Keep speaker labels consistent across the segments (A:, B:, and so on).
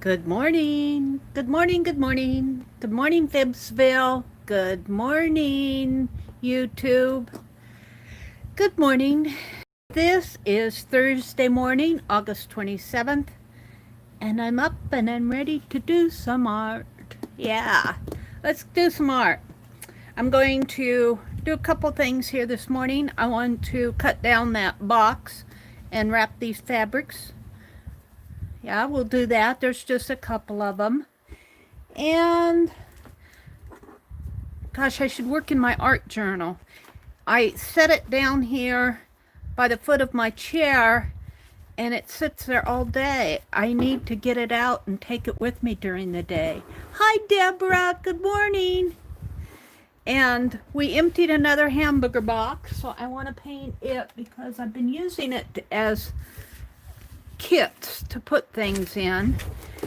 A: Good morning. Good morning. Good morning. Good morning, Fibsville. Good morning, YouTube. Good morning. This is Thursday morning, August 27th, and I'm up and I'm ready to do some art. Yeah, let's do some art. I'm going to do a couple things here this morning. I want to cut down that box and wrap these fabrics. Yeah, we'll do that. There's just a couple of them. And gosh, I should work in my art journal. I set it down here by the foot of my chair and it sits there all day. I need to get it out and take it with me during the day. Hi, Deborah. Good morning. And we emptied another hamburger box, so I want to paint it because I've been using it as kits to put things in.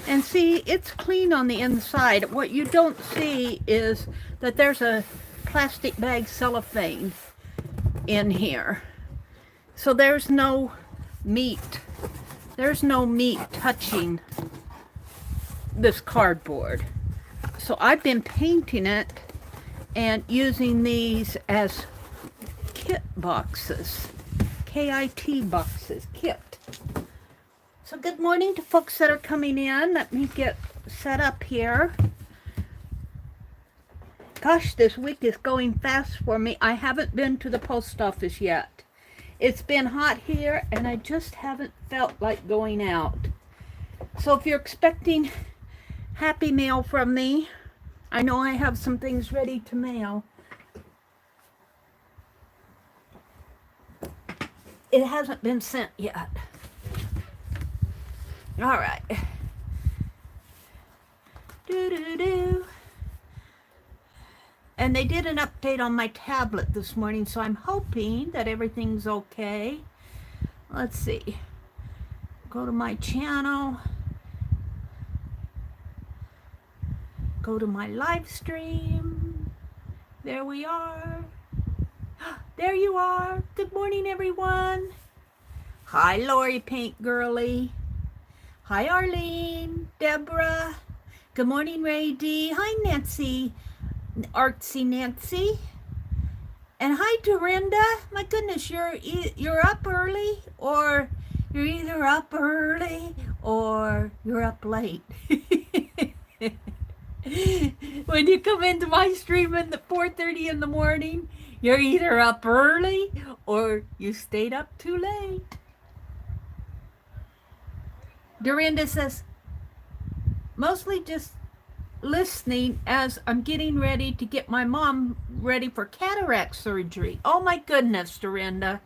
A: And see, it's clean on the inside. What you don't see is that there's a plastic bag cellophane in here. So there's no meat. There's no meat touching this cardboard. So I've been painting it and using these as kit boxes. KIT boxes, kit. So good morning to folks that are coming in. Let me get set up here. Gosh, this week is going fast for me. I haven't been to the post office yet. It's been hot here and I just haven't felt like going out. So if you're expecting happy mail from me, I know I have some things ready to mail. It hasn't been sent yet. All right. Do. And they did an update on my tablet this morning, so I'm hoping that everything's okay. Let's see. Go to my channel. Go to my live stream. There we are. There you are. Good morning, everyone. Hi, Lori Paint Girly. Hi, Arlene, Deborah. Good morning, Ray D. Hi, Nancy, Artsy Nancy. And hi, Dorinda. My goodness, you're up early, or you're either up early or you're up late. When you come into my stream at 4:30 in the morning, you're either up early or you stayed up too late. Dorinda says, mostly just listening as I'm getting ready to get my mom ready for cataract surgery. Oh my goodness, Dorinda.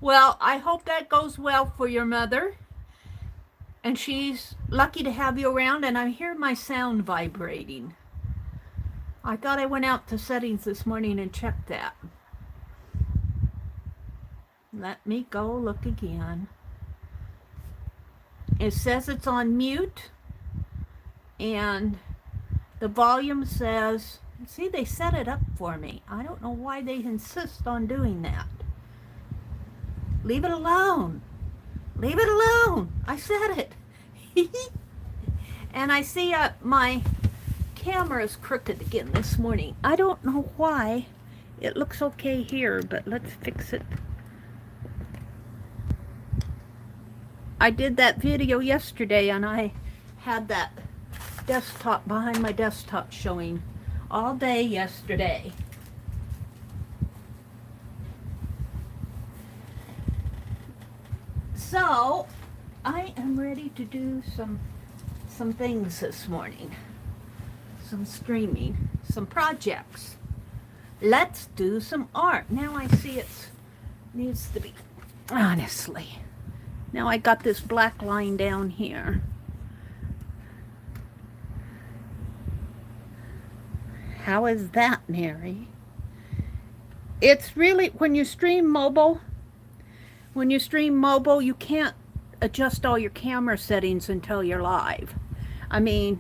A: Well, I hope that goes well for your mother. And she's lucky to have you around, and I hear my sound vibrating. I thought I went out to settings this morning and checked that. Let me go look again. It says it's on mute, and the volume says, see, they set it up for me. I don't know why they insist on doing that. Leave it alone. Leave it alone. I said it. And I see my camera is crooked again this morning. I don't know why. It looks okay here, but let's fix it. I did that video yesterday and I had that desktop behind my desktop showing all day yesterday. So I am ready to do some things this morning. Some streaming, some projects. Let's do some art. Now I see it needs to be, honestly. Now I got this black line down here. How is that, Meri? It's really, when you stream mobile, you can't adjust all your camera settings until you're live. I mean,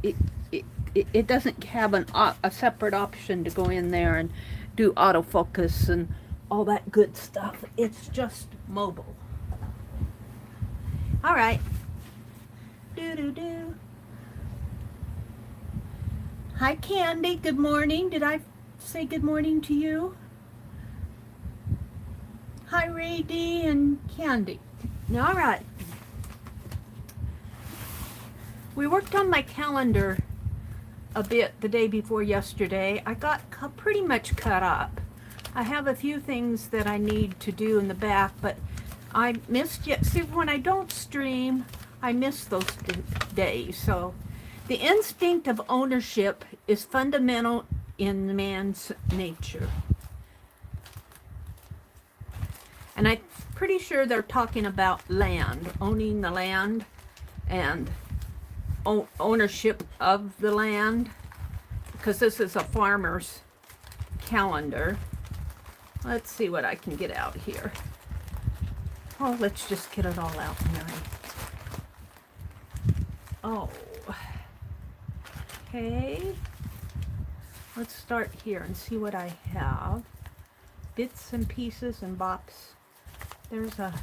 A: it doesn't have a separate option to go in there and do autofocus and all that good stuff. It's just mobile. All right. Do. Hi, Candy. Good morning. Did I say good morning to you? Hi, Ray D and Candy. All right. We worked on my calendar a bit the day before yesterday. I got pretty much cut up. I have a few things that I need to do in the back, but I missed yet. See, when I don't stream, I miss those days. So the instinct of ownership is fundamental in man's nature. And I'm pretty sure they're talking about land, owning the land and ownership of the land, because this is a farmer's calendar. Let's see what I can get out here. Oh, let's just get it all out, Mary. Oh, okay. Let's start here and see what I have. Bits and pieces and bops. There's a,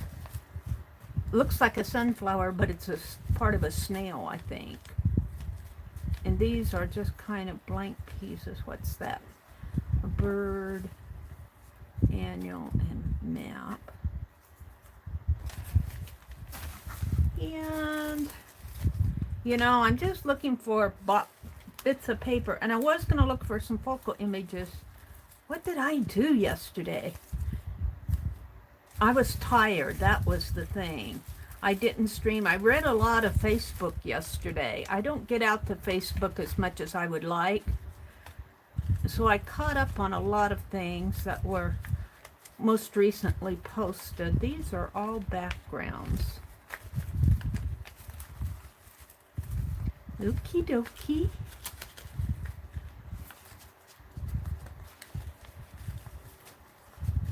A: looks like a sunflower, but it's a part of a snail, I think. And these are just kind of blank pieces. What's that? A bird, annual, and map. And, you know, I'm just looking for bits of paper. And I was going to look for some focal images. What did I do yesterday? I was tired. That was the thing. I didn't stream. I read a lot of Facebook yesterday. I don't get out to Facebook as much as I would like. So I caught up on a lot of things that were most recently posted. These are all backgrounds. Okie dokie.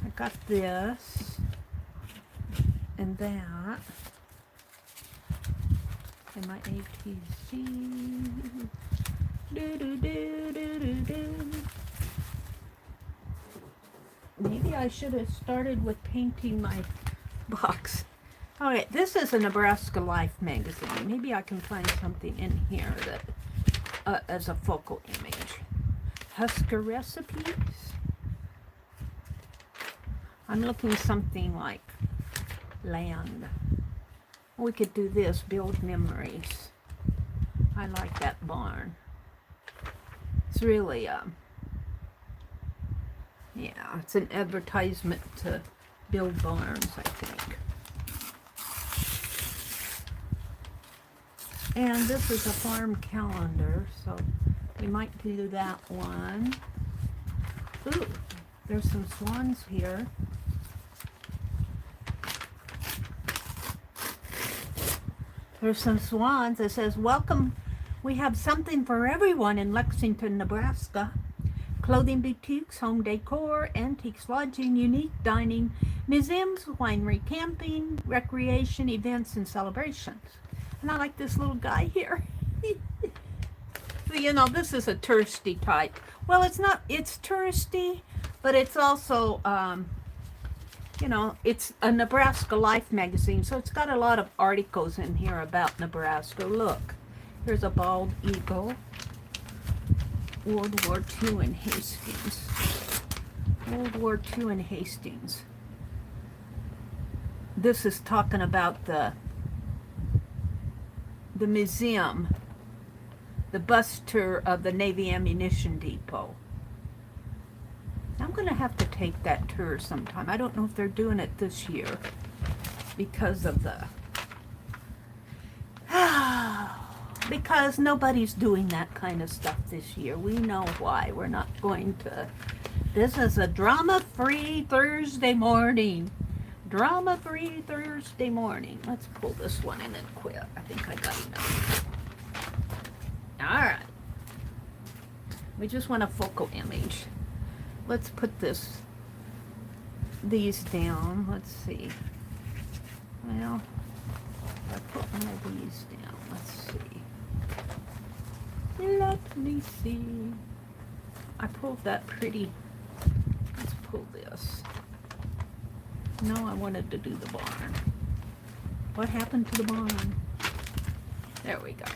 A: I got this and that. And my ATC. Maybe I should have started with painting my box. Okay, this is a Nebraska Life magazine. Maybe I can find something in here that as a focal image. Husker recipes. I'm looking something like land. We could do this, build memories. I like that barn. It's really, yeah, it's an advertisement to build barns, I think. And this is a farm calendar, so we might do that one. Ooh, there's some swans here. There's some swans. It says, welcome. We have something for everyone in Lexington, Nebraska. Clothing boutiques, home decor, antiques lodging, unique dining, museums, winery, camping, recreation, events, and celebrations. And I like this little guy here. So, you know, this is a touristy type. Well, it's not, it's touristy, but it's also, you know, it's a Nebraska Life magazine, so it's got a lot of articles in here about Nebraska. Look, here's a bald eagle. World War II in Hastings. World War II in Hastings. This is talking about the museum, the bus tour of the Navy Ammunition Depot. I'm going to have to take that tour sometime. I don't know if they're doing it this year because of the... because nobody's doing that kind of stuff this year. We know why. We're not going to... This is a drama-free Thursday morning. Drama-free Thursday morning. Let's pull this one in and quit. I think I got enough. Alright. We just want a focal image. Let's put these down. Let's see. Well, I put one of these down. Let's see. Let me see. I pulled that pretty. Let's pull this. No, I wanted to do the barn. What happened to the barn? There we go.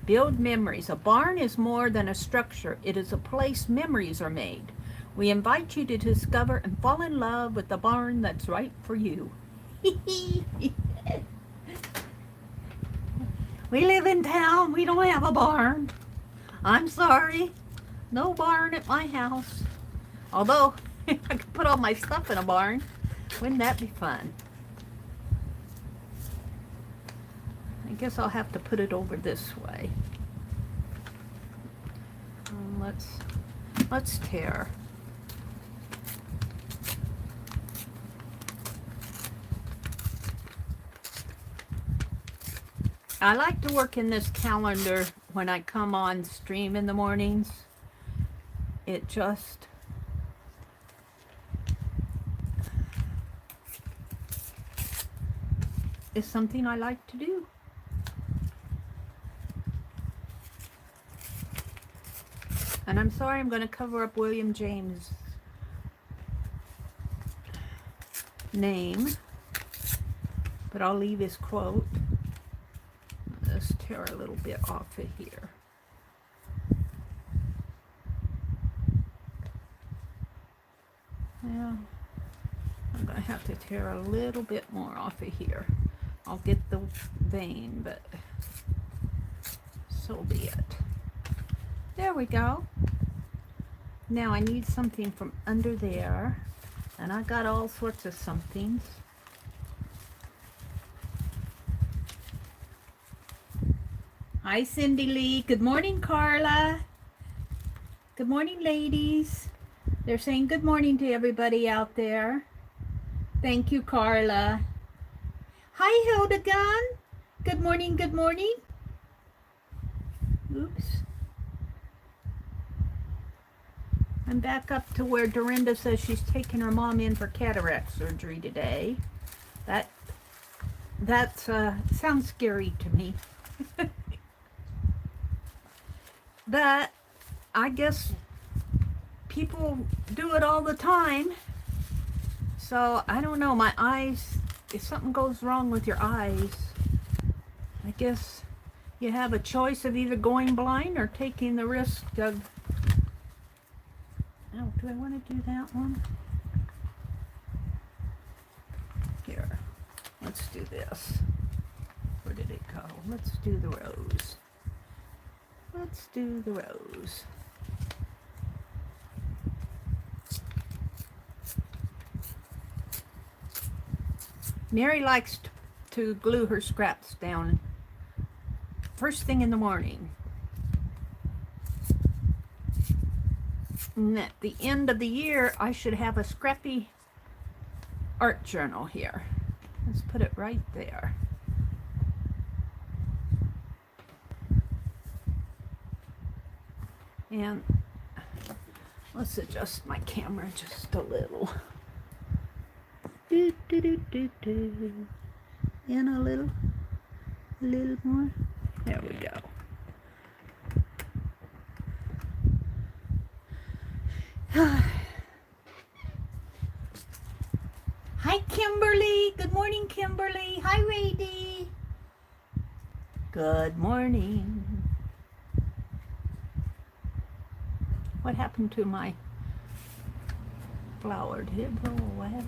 A: Build memories. A barn is more than a structure. It is a place memories are made. We invite you to discover and fall in love with the barn that's right for you. We live in town. We don't have a barn. I'm sorry. No barn at my house. Although, I could put all my stuff in a barn. Wouldn't that be fun? I guess I'll have to put it over this way. Let's tear. I like to work in this calendar when I come on stream in the mornings. It just is something I like to do. And I'm sorry, I'm going to cover up William James' name, but I'll leave his quote. Let's tear a little bit off of here. Yeah, I'm going to have to tear a little bit more off of here. I'll get the vein, but so be it. There we go. Now I need something from under there, and I got all sorts of somethings. Hi, Cindy Lee. Good morning, Carla. Good morning, ladies. They're saying good morning to everybody out there. Thank you, Carla. Hi, Hildegard. Good morning, good morning. Oops. I'm back up to where Dorinda says she's taking her mom in for cataract surgery today. That sounds scary to me. But I guess people do it all the time. So I don't know, my eyes, if something goes wrong with your eyes, I guess you have a choice of either going blind or taking the risk of, oh, do I want to do that one? Here, let's do this. Where did it go? Let's do the rose. Let's do the rose. Meri likes to glue her scraps down first thing in the morning. And at the end of the year, I should have a scrappy art journal here. Let's put it right there. And let's adjust my camera just a little. In a little more. There we go. Hi, Kimberly. Good morning, Kimberly. Hi, Rady. Good morning. What happened to my flower? Did it blow away?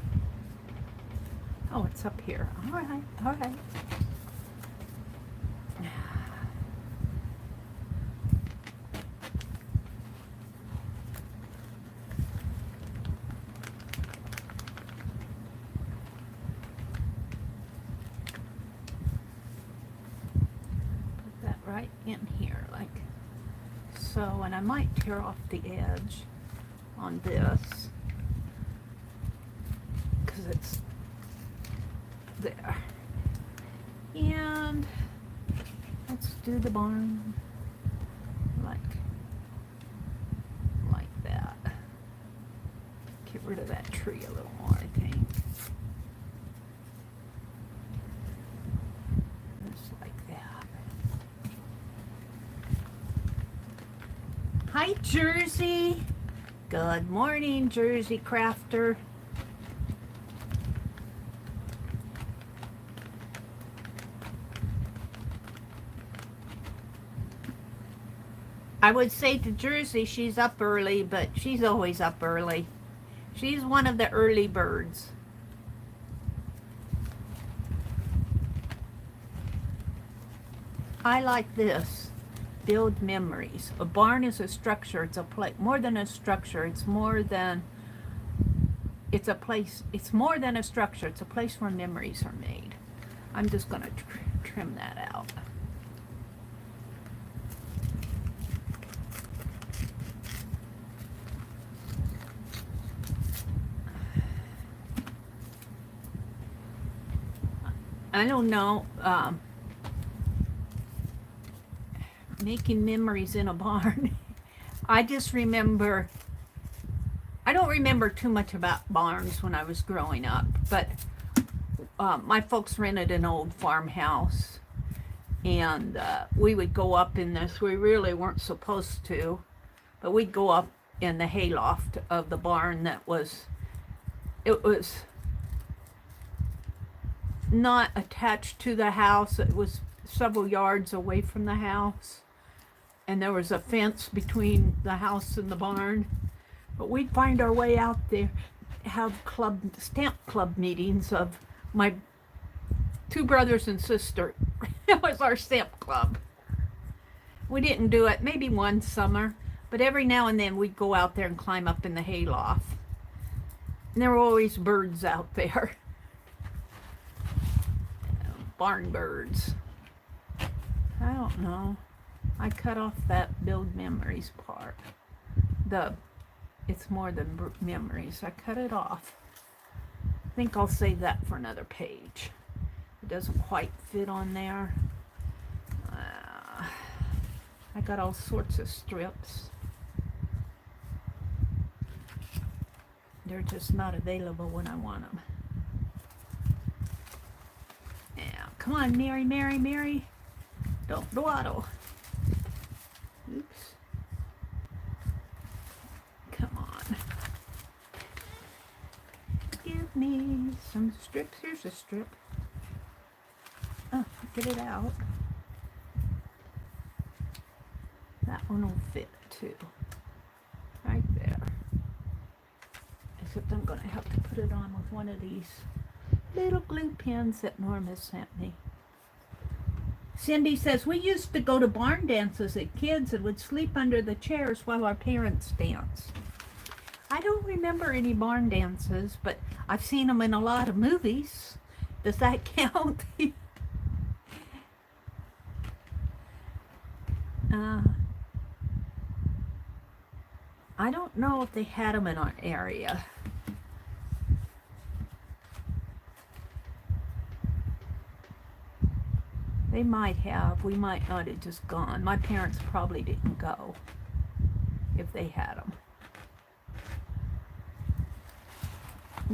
A: Oh, it's up here. All right, all right. Put that right in here, like so, and I might tear off the edge on this because it's there. And let's do the barn like that. Get rid of that tree a little more, I think. Just like that. Hi, Jersey. Good morning, Jersey Crafter. I would say to Jersey she's up early, but she's always up early. She's one of the early birds. I like this. Build memories. A barn is a structure. It's a place. More than a structure. It's more than... It's a place. It's more than a structure. It's a place where memories are made. I'm just going to trim that out. I don't know. Making memories in a barn. I just remember, I don't remember too much about barns when I was growing up, but my folks rented an old farmhouse, and we would go up in this. We really weren't supposed to, but we'd go up in the hayloft of the barn that was, it was not attached to the house. It was several yards away from the house, and there was a fence between the house and the barn. But we'd find our way out there, have stamp club meetings of my two brothers and sister. It was our stamp club. We didn't do it maybe one summer, but every now and then we'd go out there and climb up in the hayloft. And there were always birds out there. Barn birds. I don't know. I cut off that build memories part. It's more than memories. I cut it off. I think I'll save that for another page. It doesn't quite fit on there. I got all sorts of strips. They're just not available when I want them. Yeah, come on, Meri, Meri, Meri. Don't dawdle. Oops. Come on. Give me some strips. Here's a strip. Oh, get it out. That one will fit too. Right there. Except I'm going to have to put it on with one of these little glue pens that Norma sent me. Cindy says, we used to go to barn dances as kids and would sleep under the chairs while our parents danced. I don't remember any barn dances, but I've seen them in a lot of movies. Does that count? I don't know if they had them in our area. They might have. We might not have just gone. My parents probably didn't go if they had them.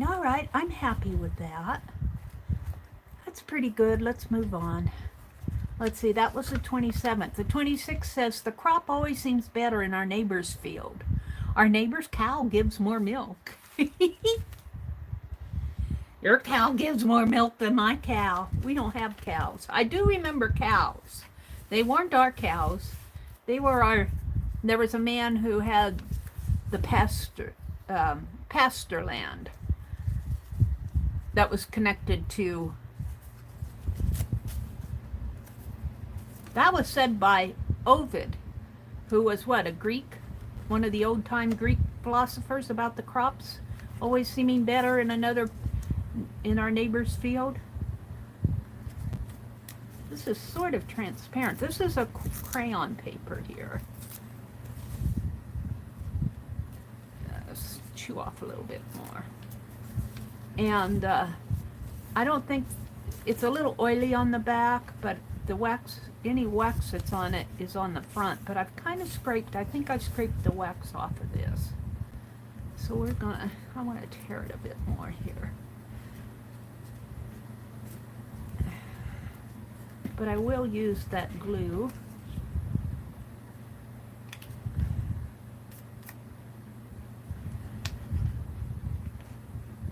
A: All right, I'm happy with that. That's pretty good. Let's move on. Let's see, that was the 27th. The 26th says, the crop always seems better in our neighbor's field. Our neighbor's cow gives more milk. Your cow gives more milk than my cow. We don't have cows. I do remember cows. They weren't our cows. They were our... There was a man who had the pasture land that was connected to... That was said by Ovid, who was what, a Greek? One of the old-time Greek philosophers about the crops always seeming better in our neighbor's field. This is sort of transparent. This is a crayon paper here. Let's chew off a little bit more. And I don't think it's a little oily on the back, but the wax, any wax that's on it is on the front. But I've kind of scraped, I think I scraped the wax off of this. So we're gonna, I want to tear it a bit more here. But I will use that glue.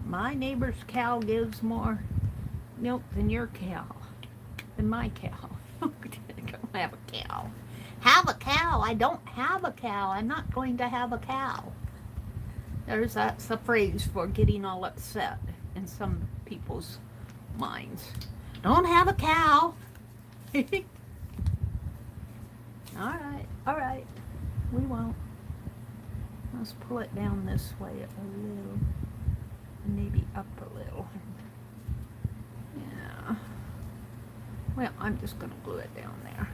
A: My neighbor's cow gives more milk than your cow, than my cow. I don't have a cow. Have a cow. I don't have a cow. I'm not going to have a cow. That's a phrase for getting all upset in some people's minds. Don't have a cow. All right. We won't. Let's pull it down this way a little. Maybe up a little. Yeah. Well, I'm just going to glue it down there.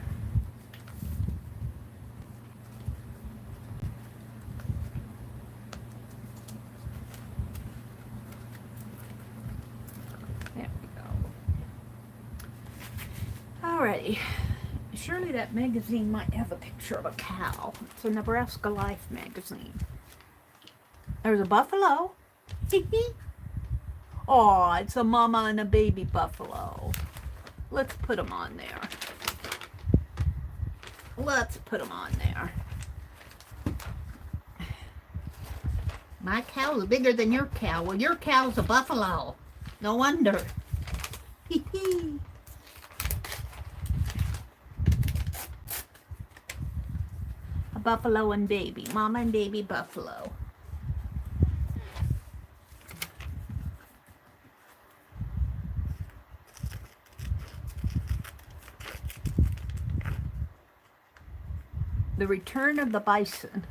A: There we go. Alrighty. Surely that magazine might have a picture of a cow. It's a Nebraska Life magazine. There's a buffalo. Oh, it's a mama and a baby buffalo. Let's put them on there. Let's put them on there. My cow is bigger than your cow. Well, your cow's a buffalo. No wonder. A buffalo and baby. Mama and baby buffalo. The Return of the Bison.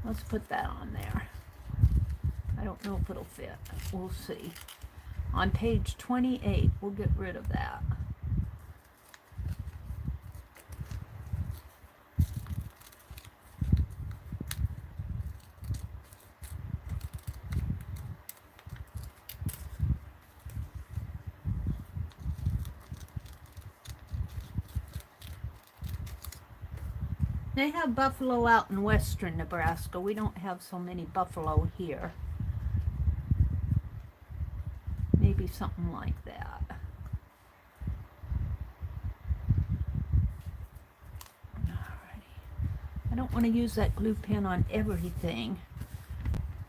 A: Let's put that on there. I don't know if it'll fit. We'll see. On page 28, we'll get rid of that. They have buffalo out in western Nebraska. We don't have so many buffalo here. Maybe something like that. Alrighty. I don't want to use that glue pen on everything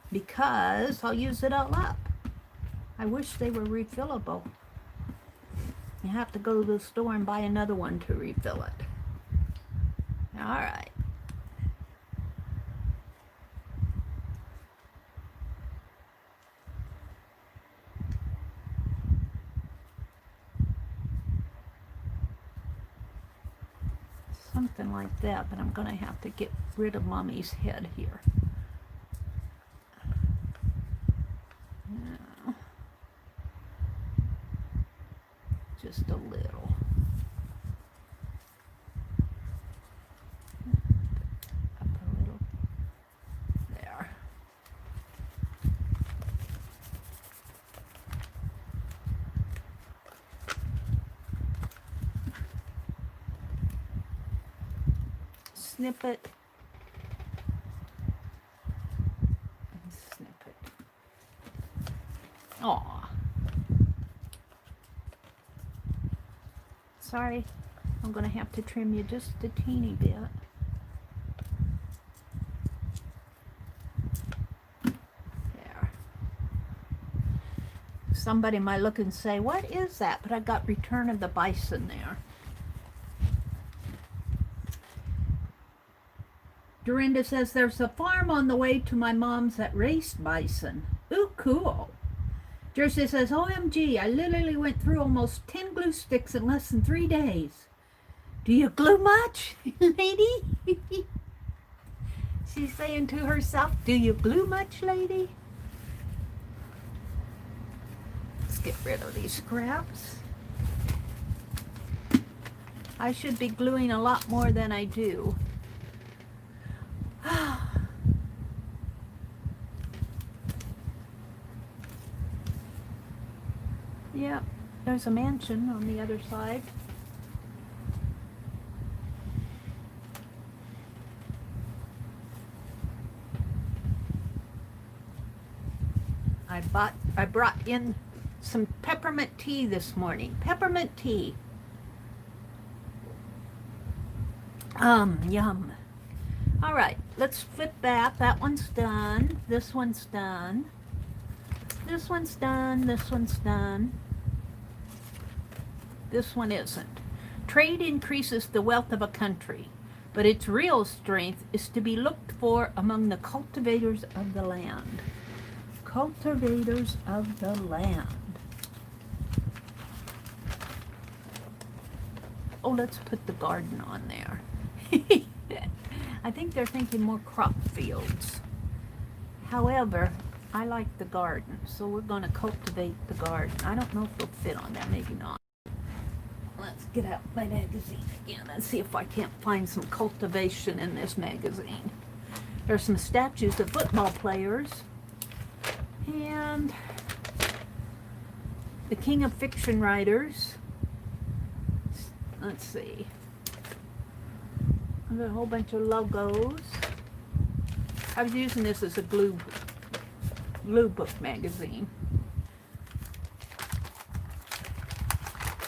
A: because I'll use it all up. I wish they were refillable. You have to go to the store and buy another one to refill it. All right. Something like that, but I'm going to have to get rid of Mommy's head here. Yeah. Just a little. Snip it. And snip it. Aw. Sorry, I'm going to have to trim you just a teeny bit. There. Somebody might look and say, what is that? But I got Return of the Bison there. Dorinda says, there's a farm on the way to my mom's that raced bison. Ooh, cool. Jersey says, OMG, I literally went through almost 10 glue sticks in less than 3 days. Do you glue much, lady? She's saying to herself, do you glue much, lady? Let's get rid of these scraps. I should be gluing a lot more than I do. Yep, there's a mansion on the other side. I brought in some peppermint tea this morning. Peppermint tea. Yum. All right, let's flip that. That one's done. This one's done. This one's done. This one's done. This one isn't. Trade increases the wealth of a country. but its real strength is to be looked for among the cultivators of the land. Cultivators of the land. Oh, let's put the garden on there. I think they're thinking more crop fields. However, I like the garden, so we're going to cultivate the garden. I don't know if it'll fit on there, maybe not. Let's get out my magazine again and see if I can't find some cultivation in this magazine. There's some statues of football players and the king of fiction writers. Let's see. There's a whole bunch of logos. I was using this as a glue book magazine,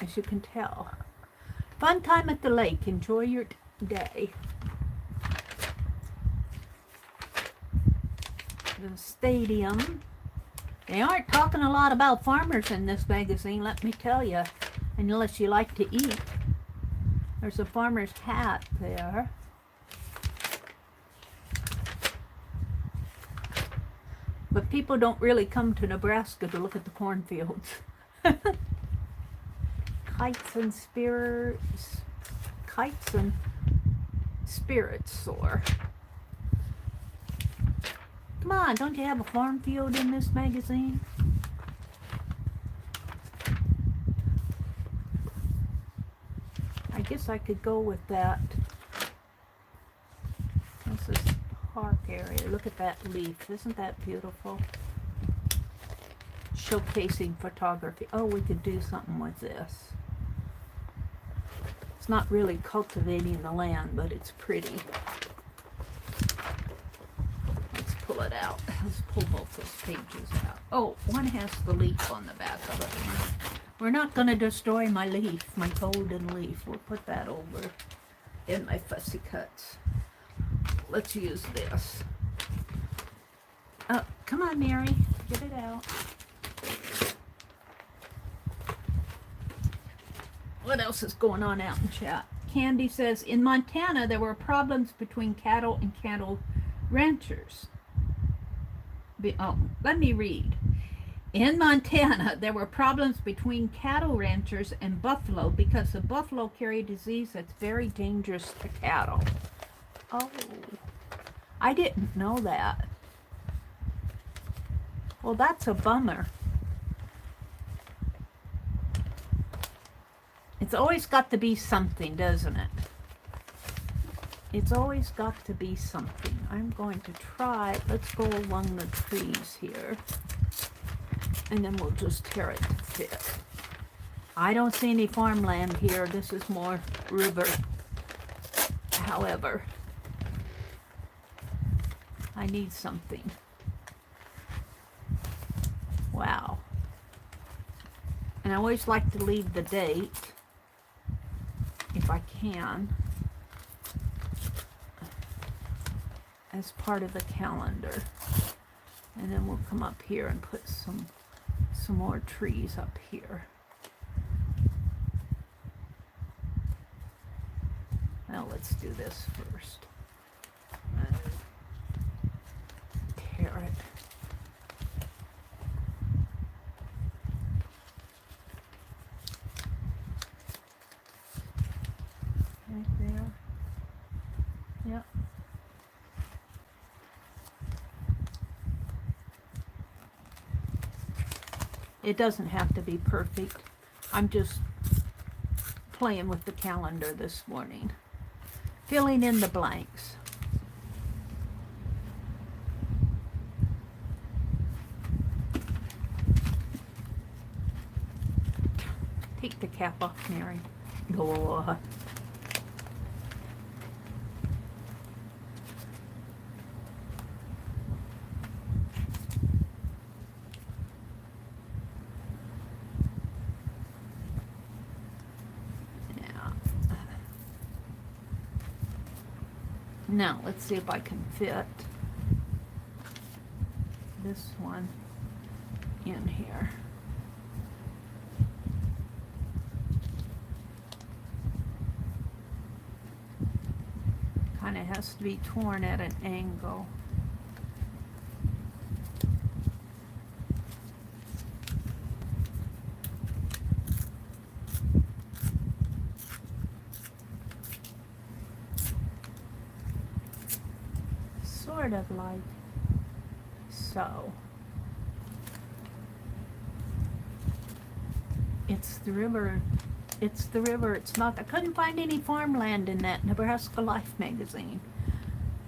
A: as you can tell. Fun time at the lake. Enjoy your day. The stadium. They aren't talking a lot about farmers in this magazine, let me tell you, unless you like to eat. There's a farmer's hat there. But people don't really come to Nebraska to look at the cornfields. Kites and spirits soar. Come on, don't you have a farm field in this magazine? I guess I could go with that. This is park area. Look at that leaf. Isn't that beautiful? Showcasing photography. Oh, we could do something with this. It's not really cultivating the land, but it's pretty. Let's pull it out. Let's pull both those pages out. Oh, one has the leaf on the back of it. We're not going to destroy my leaf, my golden leaf. We'll put that over in my fussy cuts. Let's use this. Oh, come on, Mary. Get it out. What else is going on out in chat? Candy says, in Montana, there were problems between cattle and cattle ranchers. Let me read. In Montana, there were problems between cattle ranchers and buffalo because the buffalo carry a disease that's very dangerous to cattle. Oh, I didn't know that. Well, that's a bummer. It's always got to be something, doesn't it? It's always got to be something. I'm going to try, let's go along the trees here. And then we'll just tear it to fit. I don't see any farmland here. This is more river. However, I need something. Wow. And I always like to leave the date, if I can, as part of the calendar. And then we'll come up here and put some more trees up here. Now let's do this first. Tear it. Right there. Yep. It doesn't have to be perfect. I'm just playing with the calendar this morning. Filling in the blanks. Take the cap off, Meri. Oh. Now, let's see if I can fit this one in here. kind of has to be torn at an angle. Sort of like so. It's the river. It's the river. It's not. I couldn't find any farmland in that Nebraska Life magazine.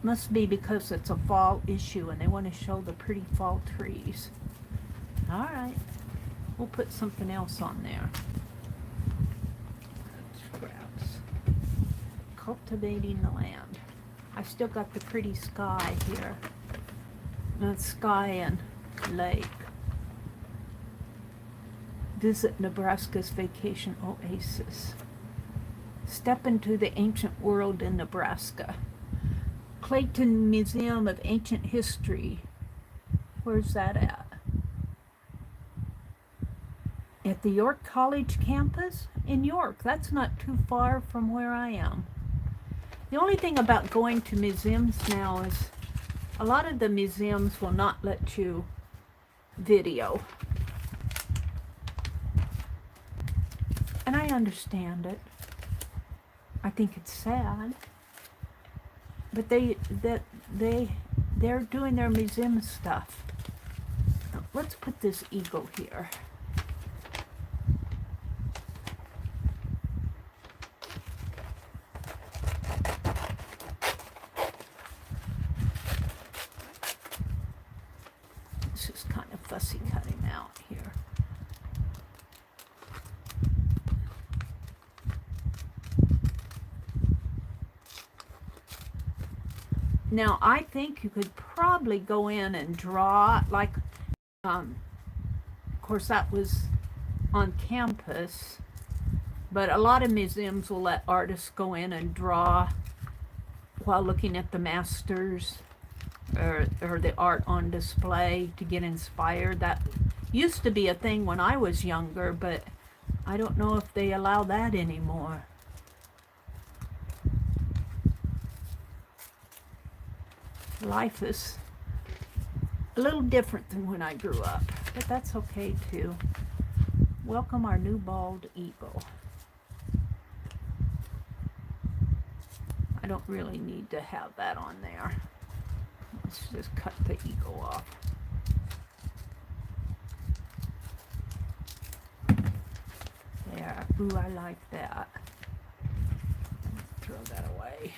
A: Must be because it's a fall issue and they want to show the pretty fall trees. All right. We'll put something else on there. Scraps. Cultivating the land. I still got the pretty sky here. That's sky and lake. Visit Nebraska's vacation oasis. Step into the ancient world in Nebraska. Clayton Museum of Ancient History. Where's that at? At the York College campus in York. That's not too far from where I am. The only thing about going to museums now is a lot of the museums will not let you video. And I understand it. I think it's sad. But they're doing their museum stuff. Now, let's put this eagle here. This is kind of fussy cutting out here. Now, I think you could probably go in and draw, like, of course, that was on campus, but a lot of museums will let artists go in and draw while looking at the masters or the art on display to get inspired. That used to be a thing when I was younger, but I don't know if they allow that anymore. Life is a little different than when I grew up, but that's okay too. Welcome our new bald eagle. I don't really need to have that on there. Let's just cut the eagle off. There. Ooh, I like that. Throw that away.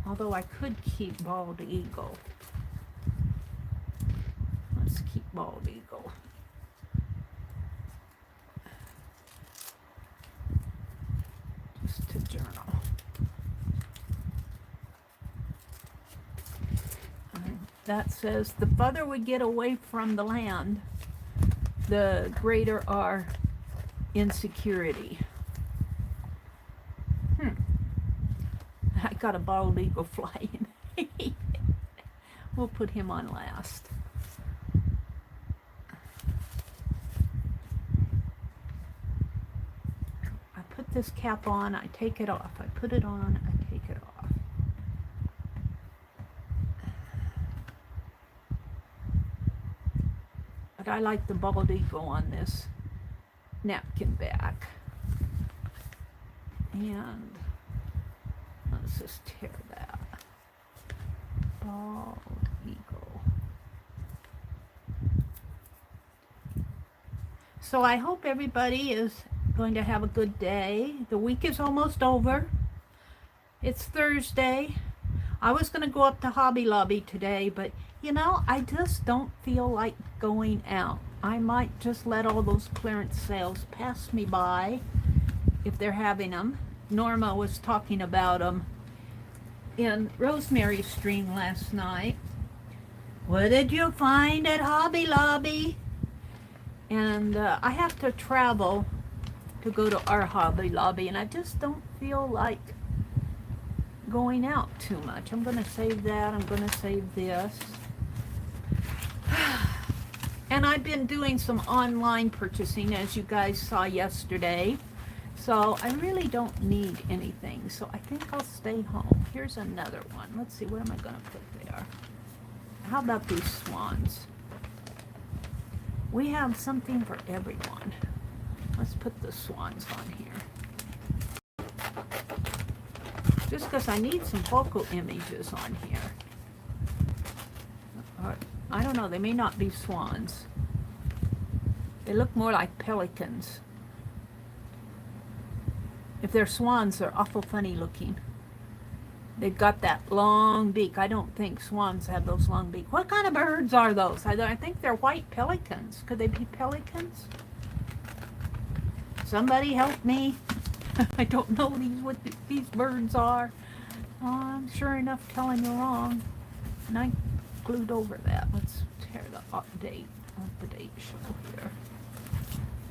A: Although I could keep bald eagle. Let's keep bald eagle. Just to journal. And that says, the further we get away from the land, the greater our insecurity. I got a bald eagle flying. We'll put him on last. I put this cap on, I take it off. I put it on, I take it off. But I like the bald eagle on this napkin back. And let's just tear that. Bald eagle. So I hope everybody is going to have a good day. The week is almost over. It's Thursday. I was going to go up to Hobby Lobby today, but you know, I just don't feel like going out. I might just let all those clearance sales pass me by if they're having them. Norma was talking about them in Rosemary's stream last night. What did you find at Hobby Lobby? And I have to travel to go to our Hobby Lobby, and I just don't feel like going out too much. I'm going to save that. I'm going to save this. And I've been doing some online purchasing, as you guys saw yesterday. So I really don't need anything. So I think I'll stay home. Here's another one. Let's see, what am I going to put there? How about these swans? We have something for everyone. Let's put the swans on here. Just because I need some focal images on here. Or, I don't know, they may not be swans. They look more like pelicans. If they're swans, they're awful funny looking. They've got that long beak. I don't think swans have those long beaks. What kind of birds are those? I think they're white pelicans. Could they be pelicans? Somebody help me. I don't know what these birds are. Oh, I'm sure enough telling you wrong. And I glued over that. Let's tear the update show here.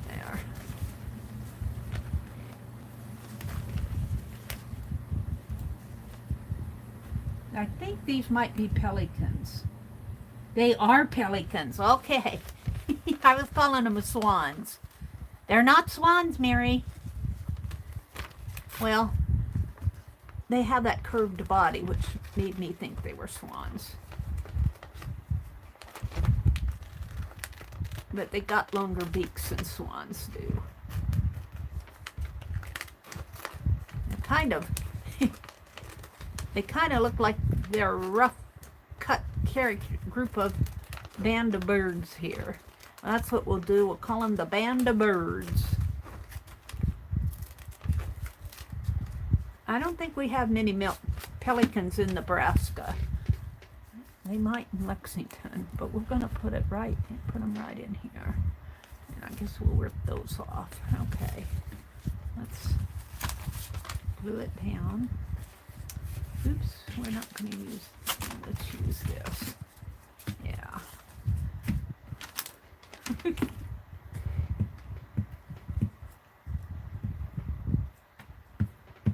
A: There. I think these might be pelicans. They are pelicans. Okay. I was calling them swans. They're not swans, Mary. Well, they have that curved body, which made me think they were swans. But they got longer beaks than swans do. They're kind of... They kind of look like they're a rough cut group of band of birds here. That's what we'll do. We'll call them the band of birds. I don't think we have many pelicans in Nebraska. They might in Lexington, but we're going to put them right in here. And I guess we'll rip those off. Okay. Let's glue it down. Oops, we're not going to use, let's use this. Yeah.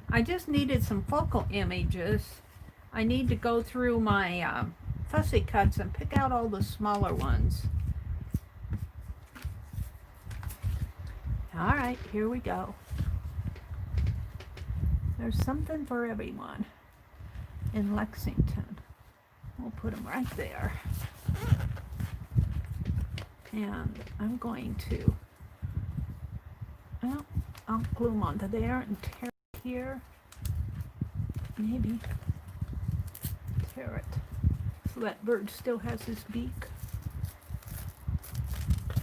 A: I just needed some focal images. I need to go through my fussy cuts and pick out all the smaller ones. All right, here we go. There's something for everyone in Lexington. We'll put them right there. And I'm going to, well, I'll glue them onto there and tear it here. Maybe tear it so that bird still has his beak.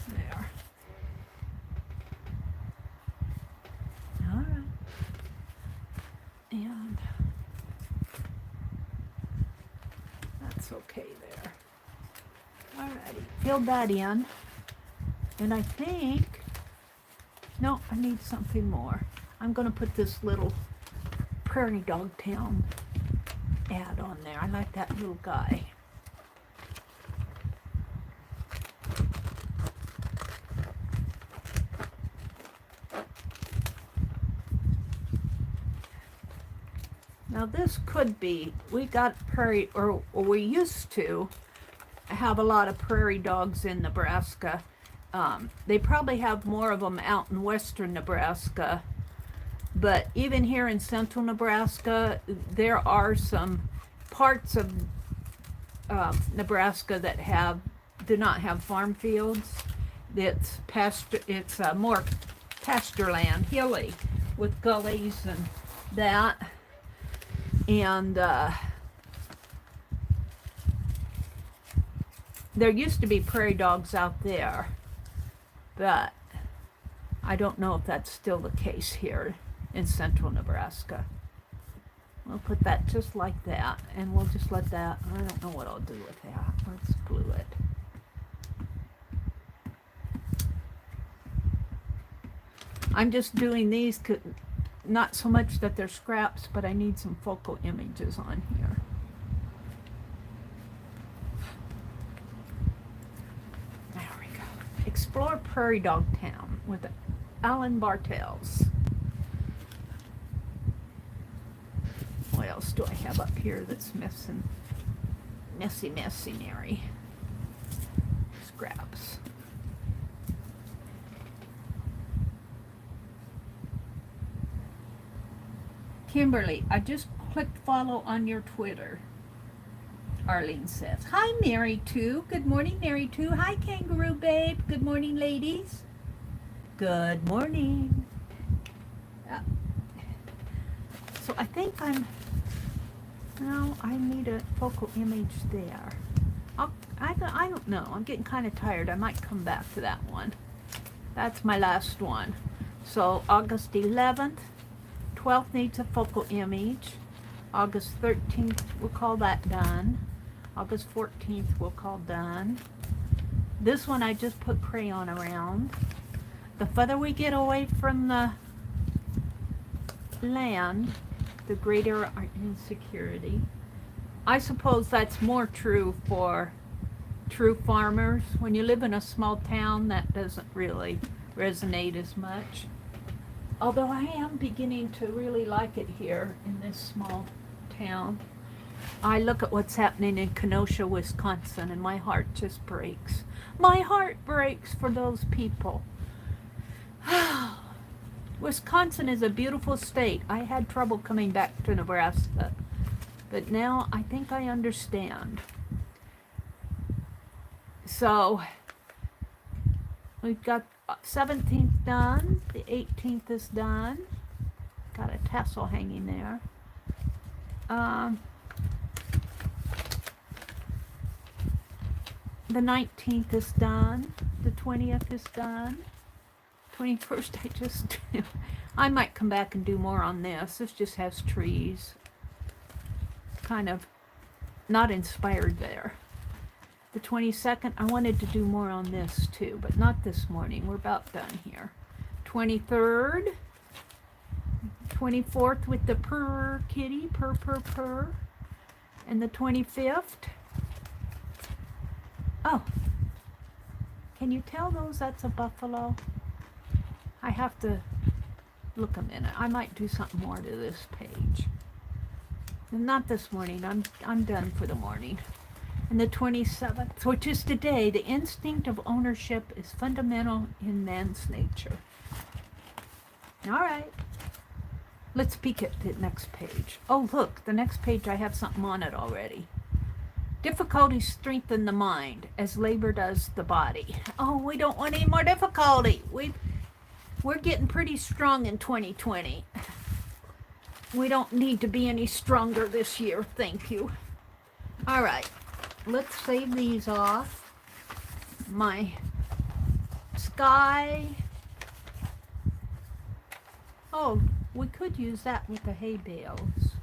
A: There. All right. And that's okay there. Alrighty, filled that in. And I think, no, I need something more. I'm going to put this little prairie dog town ad on there. I like that little guy. Now this could be, we got prairie, or we used to have a lot of prairie dogs in Nebraska. They probably have more of them out in western Nebraska, but even here in central Nebraska, there are some parts of Nebraska that do not have farm fields. It's more pasture land, hilly, with gullies and that. And there used to be prairie dogs out there, but I don't know if that's still the case here in central Nebraska. We'll put that just like that, and we'll just let that, I don't know what I'll do with that. Let's glue it. I'm just doing these, not so much that they're scraps, but I need some focal images on here. There we go. Explore Prairie Dog Town with Alan Bartels. What else do I have up here that's missing? Messy Mary. Scraps. Kimberly, I just clicked follow on your Twitter. Arlene says. Hi, Meri, too. Good morning, Meri, too. Hi, Kangaroo Babe. Good morning, ladies. Good morning. So I think no, I need a focal image there. I don't know. I'm getting kind of tired. I might come back to that one. That's my last one. So August 11th, 12th needs a focal image. August 13th, we'll call that done. August 14th, we'll call done. This one I just put crayon around. The further we get away from the land, the greater our insecurity. I suppose that's more true for true farmers. When you live in a small town, that doesn't really resonate as much. Although I am beginning to really like it here in this small town. I look at what's happening in Kenosha, Wisconsin, and my heart just breaks. My heart breaks for those people. Wisconsin is a beautiful state. I had trouble coming back to Nebraska, but now I think I understand. So we've got 17th done, the 18th is done. Got a tassel hanging there. The 19th is done. The 20th is done. 21st I might come back and do more on this. This just has trees. Kind of not inspired there. The 22nd, I wanted to do more on this too, but not this morning. We're about done here. 23rd, 24th with the purr kitty, purr, purr, purr. And the 25th. Oh, can you tell those that's a buffalo? I have to look a minute. I might do something more to this page. Not this morning. I'm done for the morning. And the 27th, which is today, the instinct of ownership is fundamental in man's nature. All right. Let's peek at the next page. Oh, look, the next page, I have something on it already. Difficulties strengthen the mind as labor does the body. Oh, we don't want any more difficulty. We're getting pretty strong in 2020. We don't need to be any stronger this year, thank you. All right, let's save these off. My sky. Oh, we could use that with the hay bales.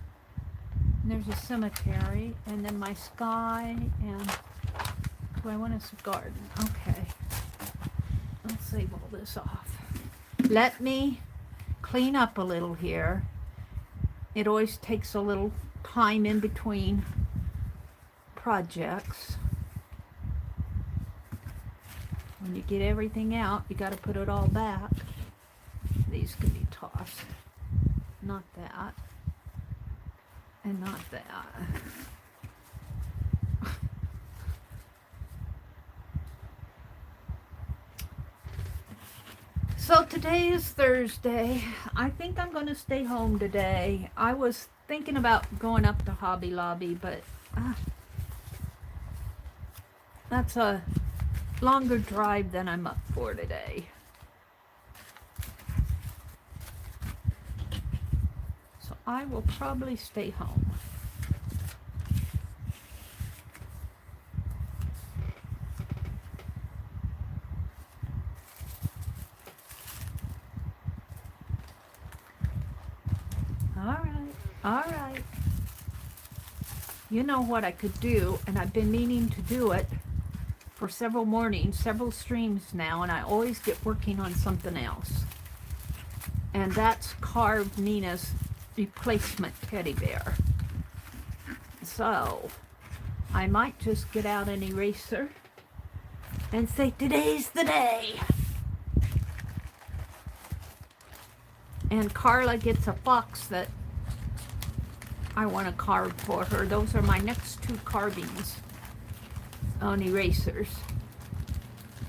A: And there's a cemetery, and then my sky, and do I want a garden? Okay. Let's save all this off. Let me clean up a little here. It always takes a little time in between projects. When you get everything out, you got to put it all back. These can be tossed. Not that. And not that. So today is Thursday. I think I'm going to stay home today. I was thinking about going up to Hobby Lobby, but that's a longer drive than I'm up for today. So I will probably stay home. All right. You know what I could do, and I've been meaning to do it for several mornings, several streams now, and I always get working on something else. And that's carve Mina's replacement teddy bear. So I might just get out an eraser and say, today's the day. And Carla gets a fox that I want to carve for her. Those are my next two carvings on erasers.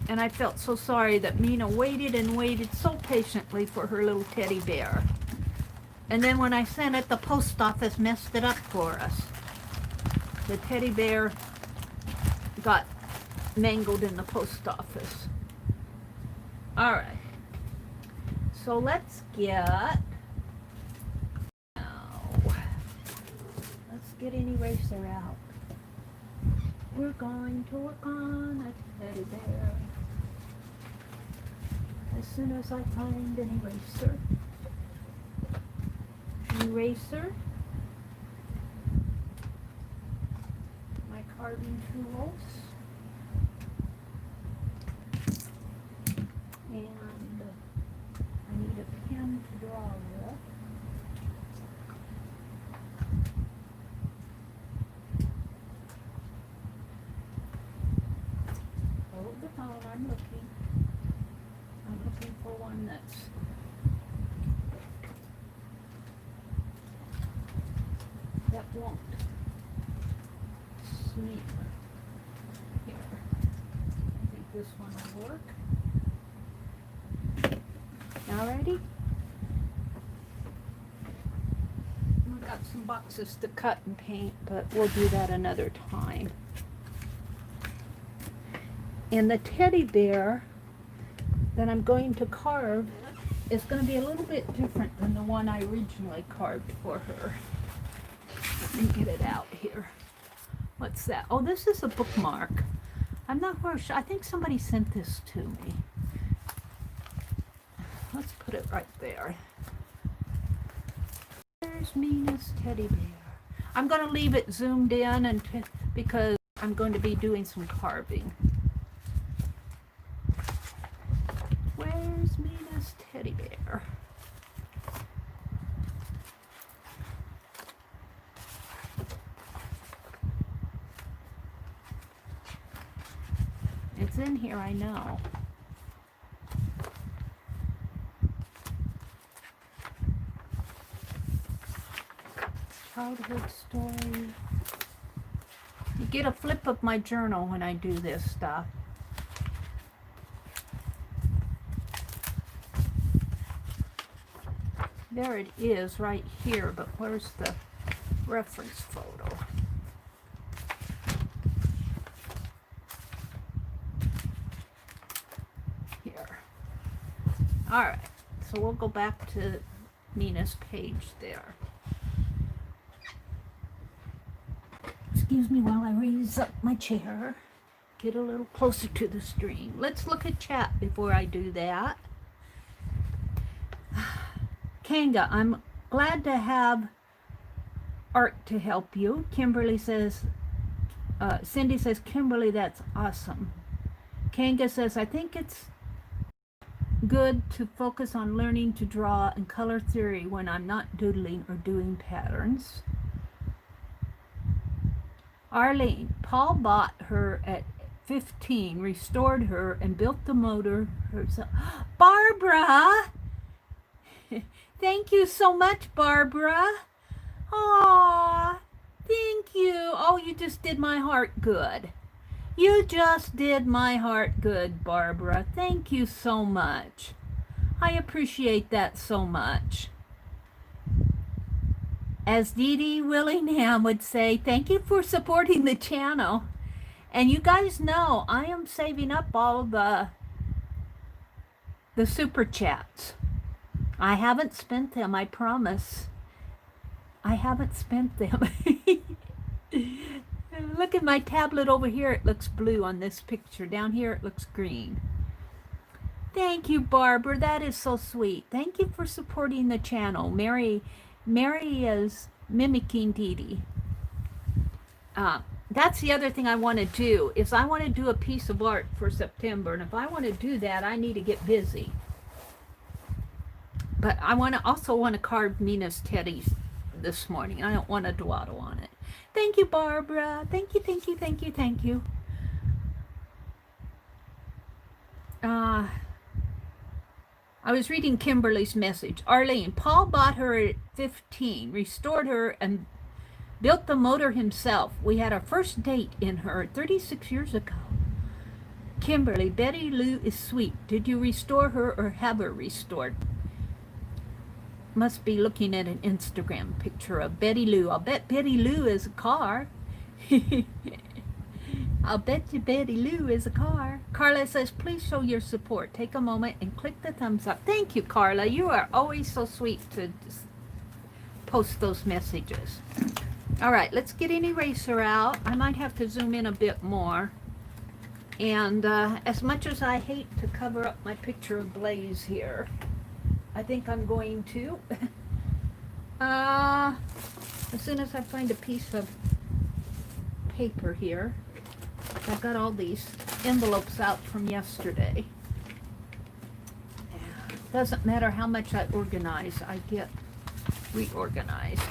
A: And I felt so sorry that Mina waited and waited so patiently for her little teddy bear. And then when I sent it, the post office messed it up for us. The teddy bear got mangled in the post office. All right. So let's get, let's get an eraser out. We're going to work on a teddy bear. As soon as I find an eraser. Eraser. My carving tools. And I need a pen to draw with. Hold the phone, I'm looking. I'm looking for one that won't smear. Here. I think this one will work. Alrighty. I've got some boxes to cut and paint, but we'll do that another time. And the teddy bear that I'm going to carve is going to be a little bit different than the one I originally carved for her. Let me get it out here. What's that? Oh, this is a bookmark. I'm not sure. I think somebody sent this to me. Let's put it right there. There's Mina's teddy bear. I'm going to leave it zoomed in because I'm going to be doing some carving. Where's Mina's teddy bear? It's in here, I know. Childhood story. You get a flip of my journal when I do this stuff. There it is right here, but where's the reference photo? Here. All right, so we'll go back to Mina's page there. Excuse me while I raise up my chair. Get a little closer to the stream. Let's look at chat before I do that. Kanga, I'm glad to have art to help you. Kimberly says, Cindy says, Kimberly, that's awesome. Kanga says, I think it's good to focus on learning to draw and color theory when I'm not doodling or doing patterns. Arlene, Paul bought her at 15, restored her, and built the motor herself. Barbara! Thank you so much, Barbara. Aw, thank you. Oh, you just did my heart good. You just did my heart good, Barbara. Thank you so much. I appreciate that so much. As Dee Dee Willingham would say, thank you for supporting the channel. And you guys know I am saving up all the super chats. I haven't spent them, I promise. I haven't spent them. Look at my tablet over here. It looks blue on this picture. Down here it looks green. Thank you, Barbara. That is so sweet. Thank you for supporting the channel. Meri is mimicking Dee Dee. That's the other thing I want to do, is I want to do a piece of art for September. And if I want to do that, I need to get busy. But I also want to carve Mina's teddies this morning. I don't want to dawdle on it. Thank you, Barbara. Thank you, thank you, thank you, thank you. I was reading Kimberly's message. Arlene, Paul bought her at 15, restored her, and built the motor himself. We had our first date in her 36 years ago. Kimberly, Betty Lou is sweet. Did you restore her or have her restored? must be looking at an Instagram picture of Betty Lou. I'll bet Betty Lou is a car. I'll bet you Betty Lou is a car. Carla says, please show your support. Take a moment and click the thumbs up. Thank you, Carla. You are always so sweet to post those messages. All right, let's get an eraser out. I might have to zoom in a bit more. And as much as I hate to cover up my picture of Blaze here, I think I'm going to. As soon as I find a piece of paper here. I've got all these envelopes out from yesterday. Doesn't matter how much I organize, I get reorganized.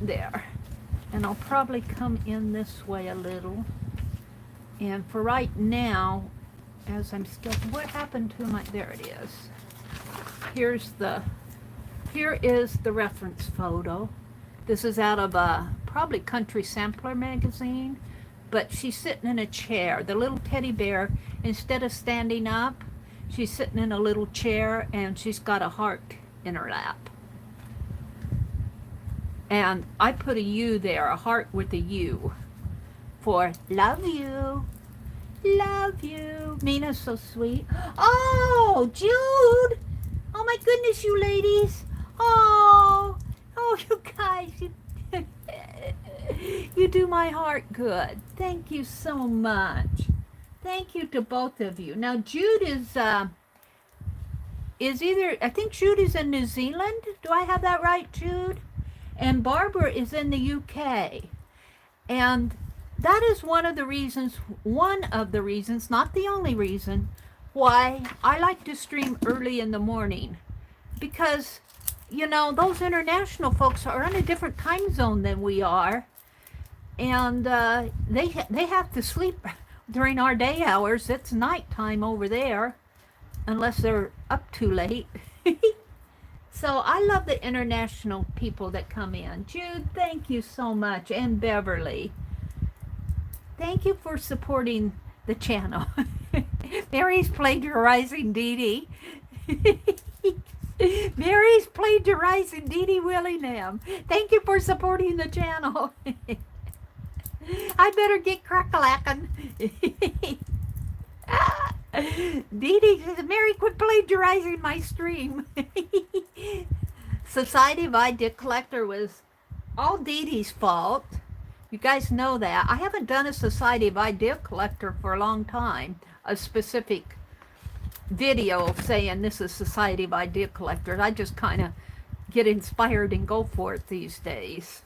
A: There. And I'll probably come in this way a little. And for right now, as I'm still, what happened to my, there it is. Here is the reference photo. This is out of a probably Country Sampler magazine, but she's sitting in a chair. The little teddy bear, instead of standing up, she's sitting in a little chair and she's got a heart in her lap. And I put a U there, a heart with a U, for love you. Love you. Mina's so sweet. Oh, Jude. Oh my goodness, you ladies. Oh, you guys. You do my heart good. Thank you so much. Thank you to both of you. Now, Jude is either, I think Jude is in New Zealand. Do I have that right, Jude? And Barbara is in the UK. And that is one of the reasons, not the only reason, why I like to stream early in the morning. Because, you know, those international folks are in a different time zone than we are. And they have to sleep during our day hours. It's nighttime over there, unless they're up too late. So I love the international people that come in. Jude, thank you so much. And Beverly. Thank you for supporting the channel. Mary's plagiarizing Dee Dee. Mary's plagiarizing Dee Dee Willingham. Thank you for supporting the channel. I better get crack-a-lackin'. Dee Dee says, Mary, quit plagiarizing my stream. Society of Idea Collector was all Dee Dee's fault. You guys know that. I haven't done a Society of Idea Collector for a long time. A specific video saying this is Society of Idea Collectors. I just kind of get inspired and go for it these days.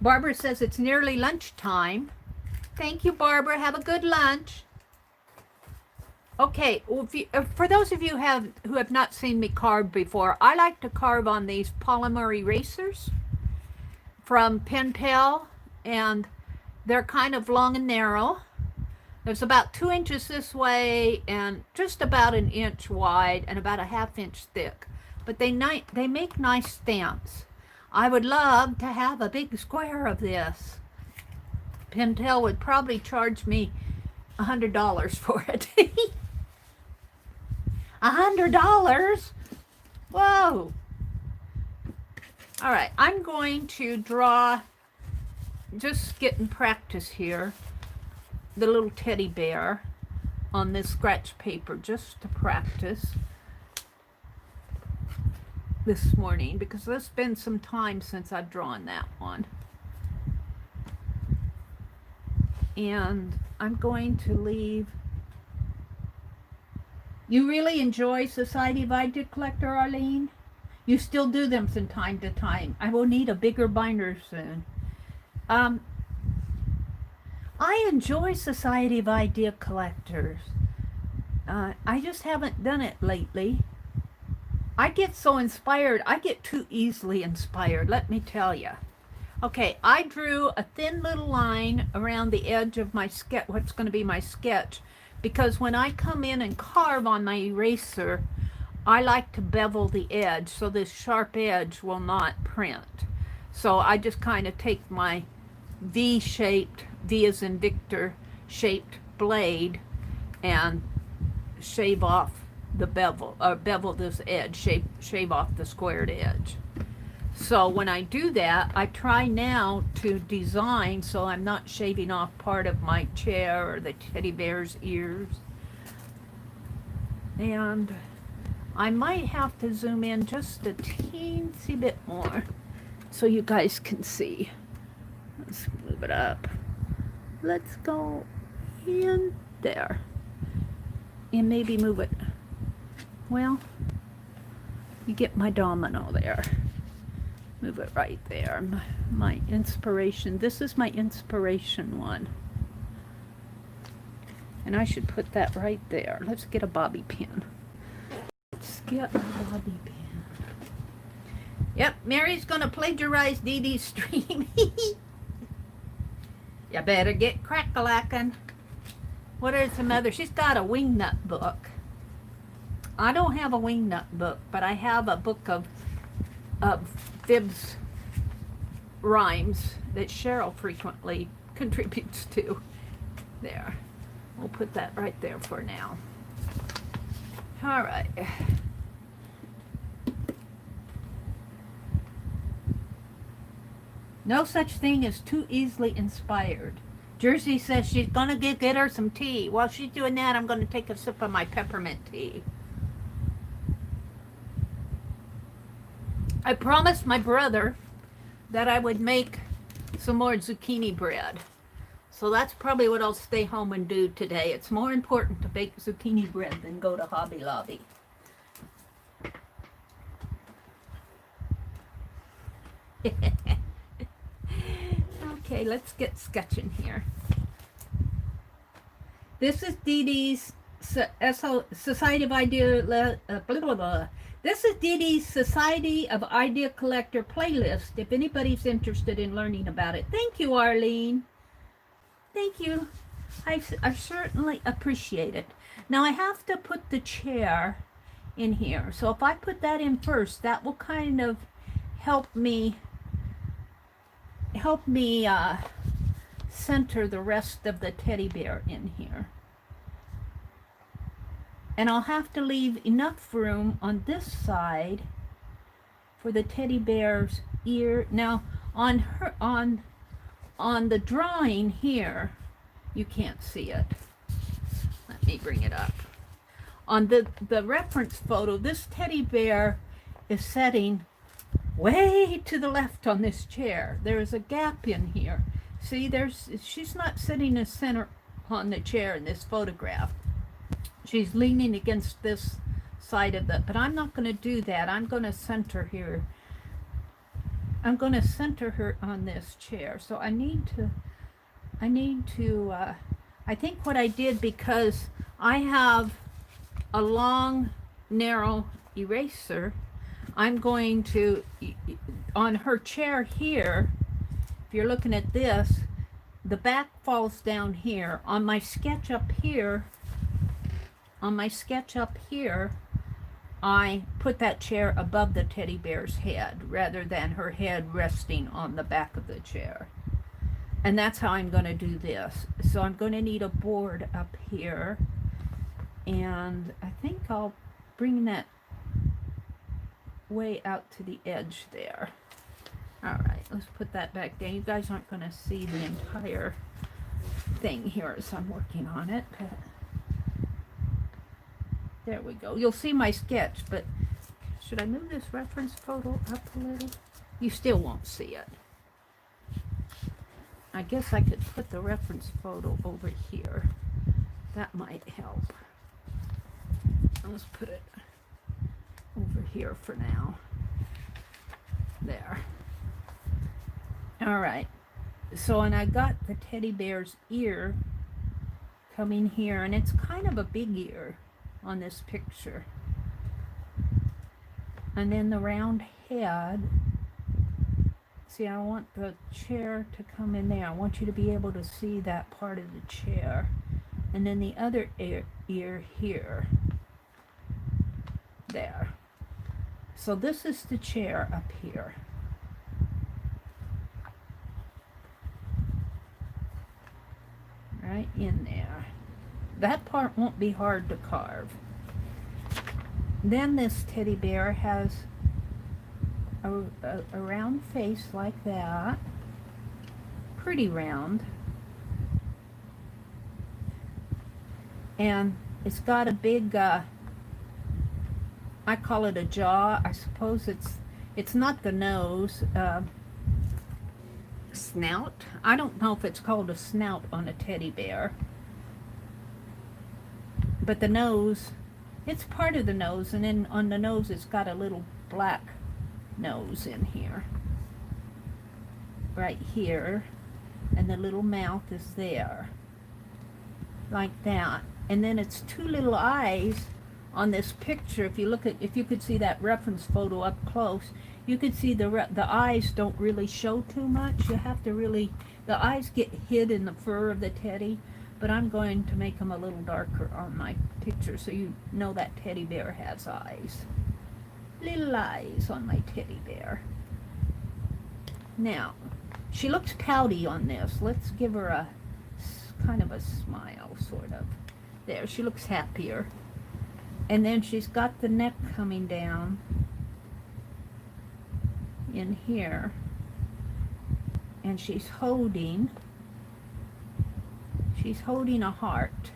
A: Barbara says it's nearly lunchtime. Thank you, Barbara. Have a good lunch. Okay, well, for those of you who have not seen me carve before, I like to carve on these polymer erasers from Pentel, and they're kind of long and narrow. There's about 2 inches this way and just about 1 inch wide and about a 1/2 inch thick. But they make nice stamps. I would love to have a big square of this. Pentel would probably charge me $100 for it. $100? Whoa. All right, I'm going to draw, just getting practice here, the little teddy bear on this scratch paper just to practice this morning, because it's been some time since I've drawn that one. And I'm going to leave. You really enjoy Society of Idea Collector, Arlene? You still do them from time to time. I will need a bigger binder soon. I enjoy Society of Idea Collectors. I just haven't done it lately. I get so inspired. I get too easily inspired, let me tell you. Okay, I drew a thin little line around the edge of my sketch, what's going to be my sketch, because when I come in and carve on my eraser, I like to bevel the edge so this sharp edge will not print. So I just kind of take my V-shaped, V as in Victor, shaped blade and shave off the bevel, or bevel this edge, shave off the squared edge. So when I do that, I try now to design so I'm not shaving off part of my chair or the teddy bear's ears. And I might have to zoom in just a teensy bit more so you guys can see. Let's move it up. Let's go in there. And maybe move it. Well, you get my domino there. Move it right there. My inspiration. This is my inspiration one. And I should put that right there. Let's get a bobby pin. Let's get a bobby pin. Yep, Mary's gonna plagiarize Dee Dee's stream. You better get crack-a-lackin'. What are some other? She's got a wingnut book. I don't have a wingnut book, but I have a book of fibs rhymes that Cheryl frequently contributes to. There. We'll put that right there for now. All right. No such thing as too easily inspired. Jersey says she's gonna get her some tea. While she's doing that, I'm gonna take a sip of my peppermint tea. I promised my brother that I would make some more zucchini bread. So that's probably what I'll stay home and do today. It's more important to bake zucchini bread than go to Hobby Lobby. Okay, let's get sketching here. This is Dee Dee's Society of Idea, blah, blah, blah. This is Dee Dee's Society of Idea Collector playlist, if anybody's interested in learning about it. Thank you, Arlene. Thank you. I certainly appreciate it. Now I have to put the chair in here. So if I put that in first, that will kind of help me center the rest of the teddy bear in here. And I'll have to leave enough room on this side for the teddy bear's ear. Now on the drawing here, you can't see it. Let me bring it up. On the reference photo, this teddy bear is sitting way to the left on this chair. There is a gap in here. See, she's not sitting in center on the chair in this photograph. She's leaning against this side of but I'm not going to do that. I'm going to center here. I'm going to center her on this chair. So I think what I did, because I have a long, narrow eraser, I'm going to, on her chair here, if you're looking at this, the back falls down here. On my sketch up here, I put that chair above the teddy bear's head rather than her head resting on the back of the chair. And that's how I'm going to do this. So I'm going to need a board up here. And I think I'll bring that way out to the edge there. All right, let's put that back down. You guys aren't going to see the entire thing here as I'm working on it. But there we go. You'll see my sketch, but should I move this reference photo up a little? You still won't see it. I guess I could put the reference photo over here. That might help. Let's put it over here for now. There. All right. So, and I got the teddy bear's ear coming here, and it's kind of a big ear on this picture. And then the round head. See, I want the chair to come in there. I want you to be able to see that part of the chair. And then the other ear here. There. So this is the chair up here. Right in there. that part won't be hard to carve. Then this teddy bear has a round face like that. Pretty round. And it's got a big, I call it a jaw. I suppose it's not the nose. Snout. I don't know if it's called a snout on a teddy bear. But the nose, it's part of the nose, and then on the nose it's got a little black nose in here. Right here. And the little mouth is there. Like that. And then it's two little eyes on this picture. If you could see that reference photo up close, you could see the eyes don't really show too much. You have to really, the eyes get hid in the fur of the teddy, but I'm going to make them a little darker on my picture so you know that teddy bear has eyes. Little eyes on my teddy bear. Now, she looks pouty on this. Let's give her a kind of a smile, sort of. There, she looks happier. And then she's got the neck coming down in here. And she's holding a heart.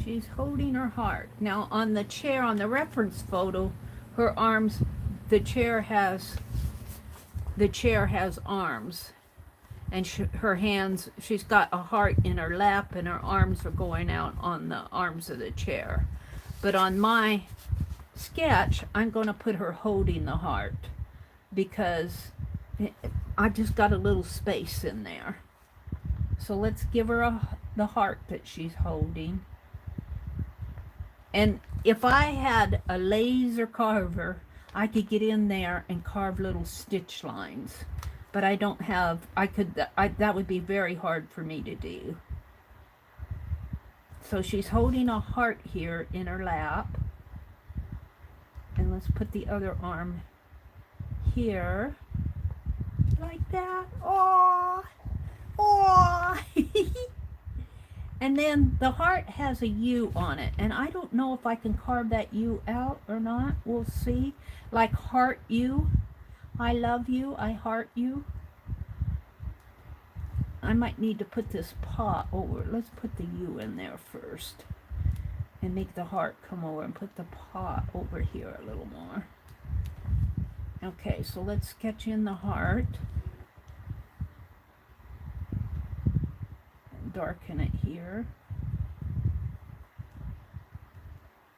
A: She's holding her heart. Now on the chair, on the reference photo, her arms, the chair has arms. And her hands, she's got a heart in her lap and her arms are going out on the arms of the chair. But on my sketch, I'm going to put her holding the heart because I just got a little space in there. So let's give her the heart that she's holding. And if I had a laser carver, I could get in there and carve little stitch lines. But I don't have, that would be very hard for me to do. So she's holding a heart here in her lap. And let's put the other arm here. Like that. Aww. Aww. And then the heart has a U on it. And I don't know if I can carve that U out or not. We'll see. Like heart U. I love you, I heart you. I might need to put this paw over. Let's put the U in there first. And make the heart come over and put the paw over here a little more. Okay, so let's sketch in the heart. And darken it here.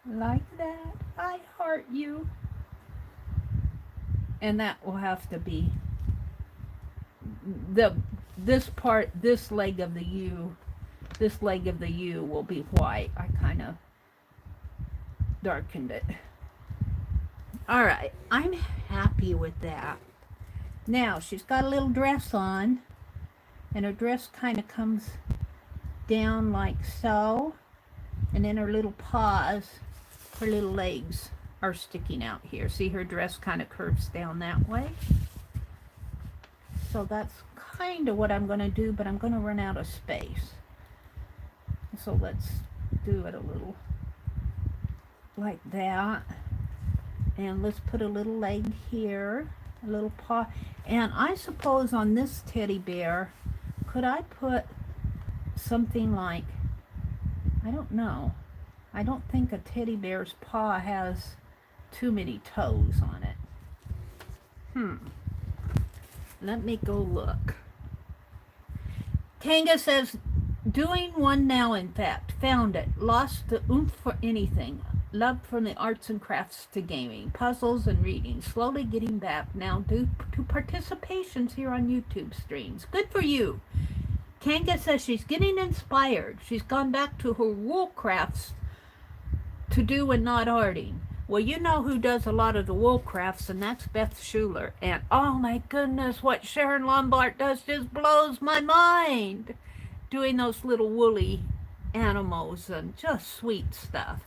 A: Like that. I heart you. And that will have to be this leg of the U will be white. I kind of darkened it. All right, I'm happy with that. Now she's got a little dress on, and her dress kind of comes down like so, and then her little paws, her little legs are sticking out here. See, her dress kind of curves down that way. So that's kind of what I'm going to do, but I'm going to run out of space. So let's do it a little like that. And let's put a little leg here, a little paw. And I suppose on this teddy bear, could I put something like, I don't know. I don't think a teddy bear's paw has too many toes on it. Let me go look. Kanga says, doing one now, in fact. Found it. Lost the oomph for anything. Love from the arts and crafts to gaming, puzzles and reading. Slowly getting back now due to participations here on YouTube streams. Good for you. Kanga says she's getting inspired. She's gone back to her wool crafts to do and not arting. Well, you know who does a lot of the wool crafts, and that's Beth Schuler. And oh my goodness, what Sharon Lombard does just blows my mind. Doing those little woolly animals and just sweet stuff.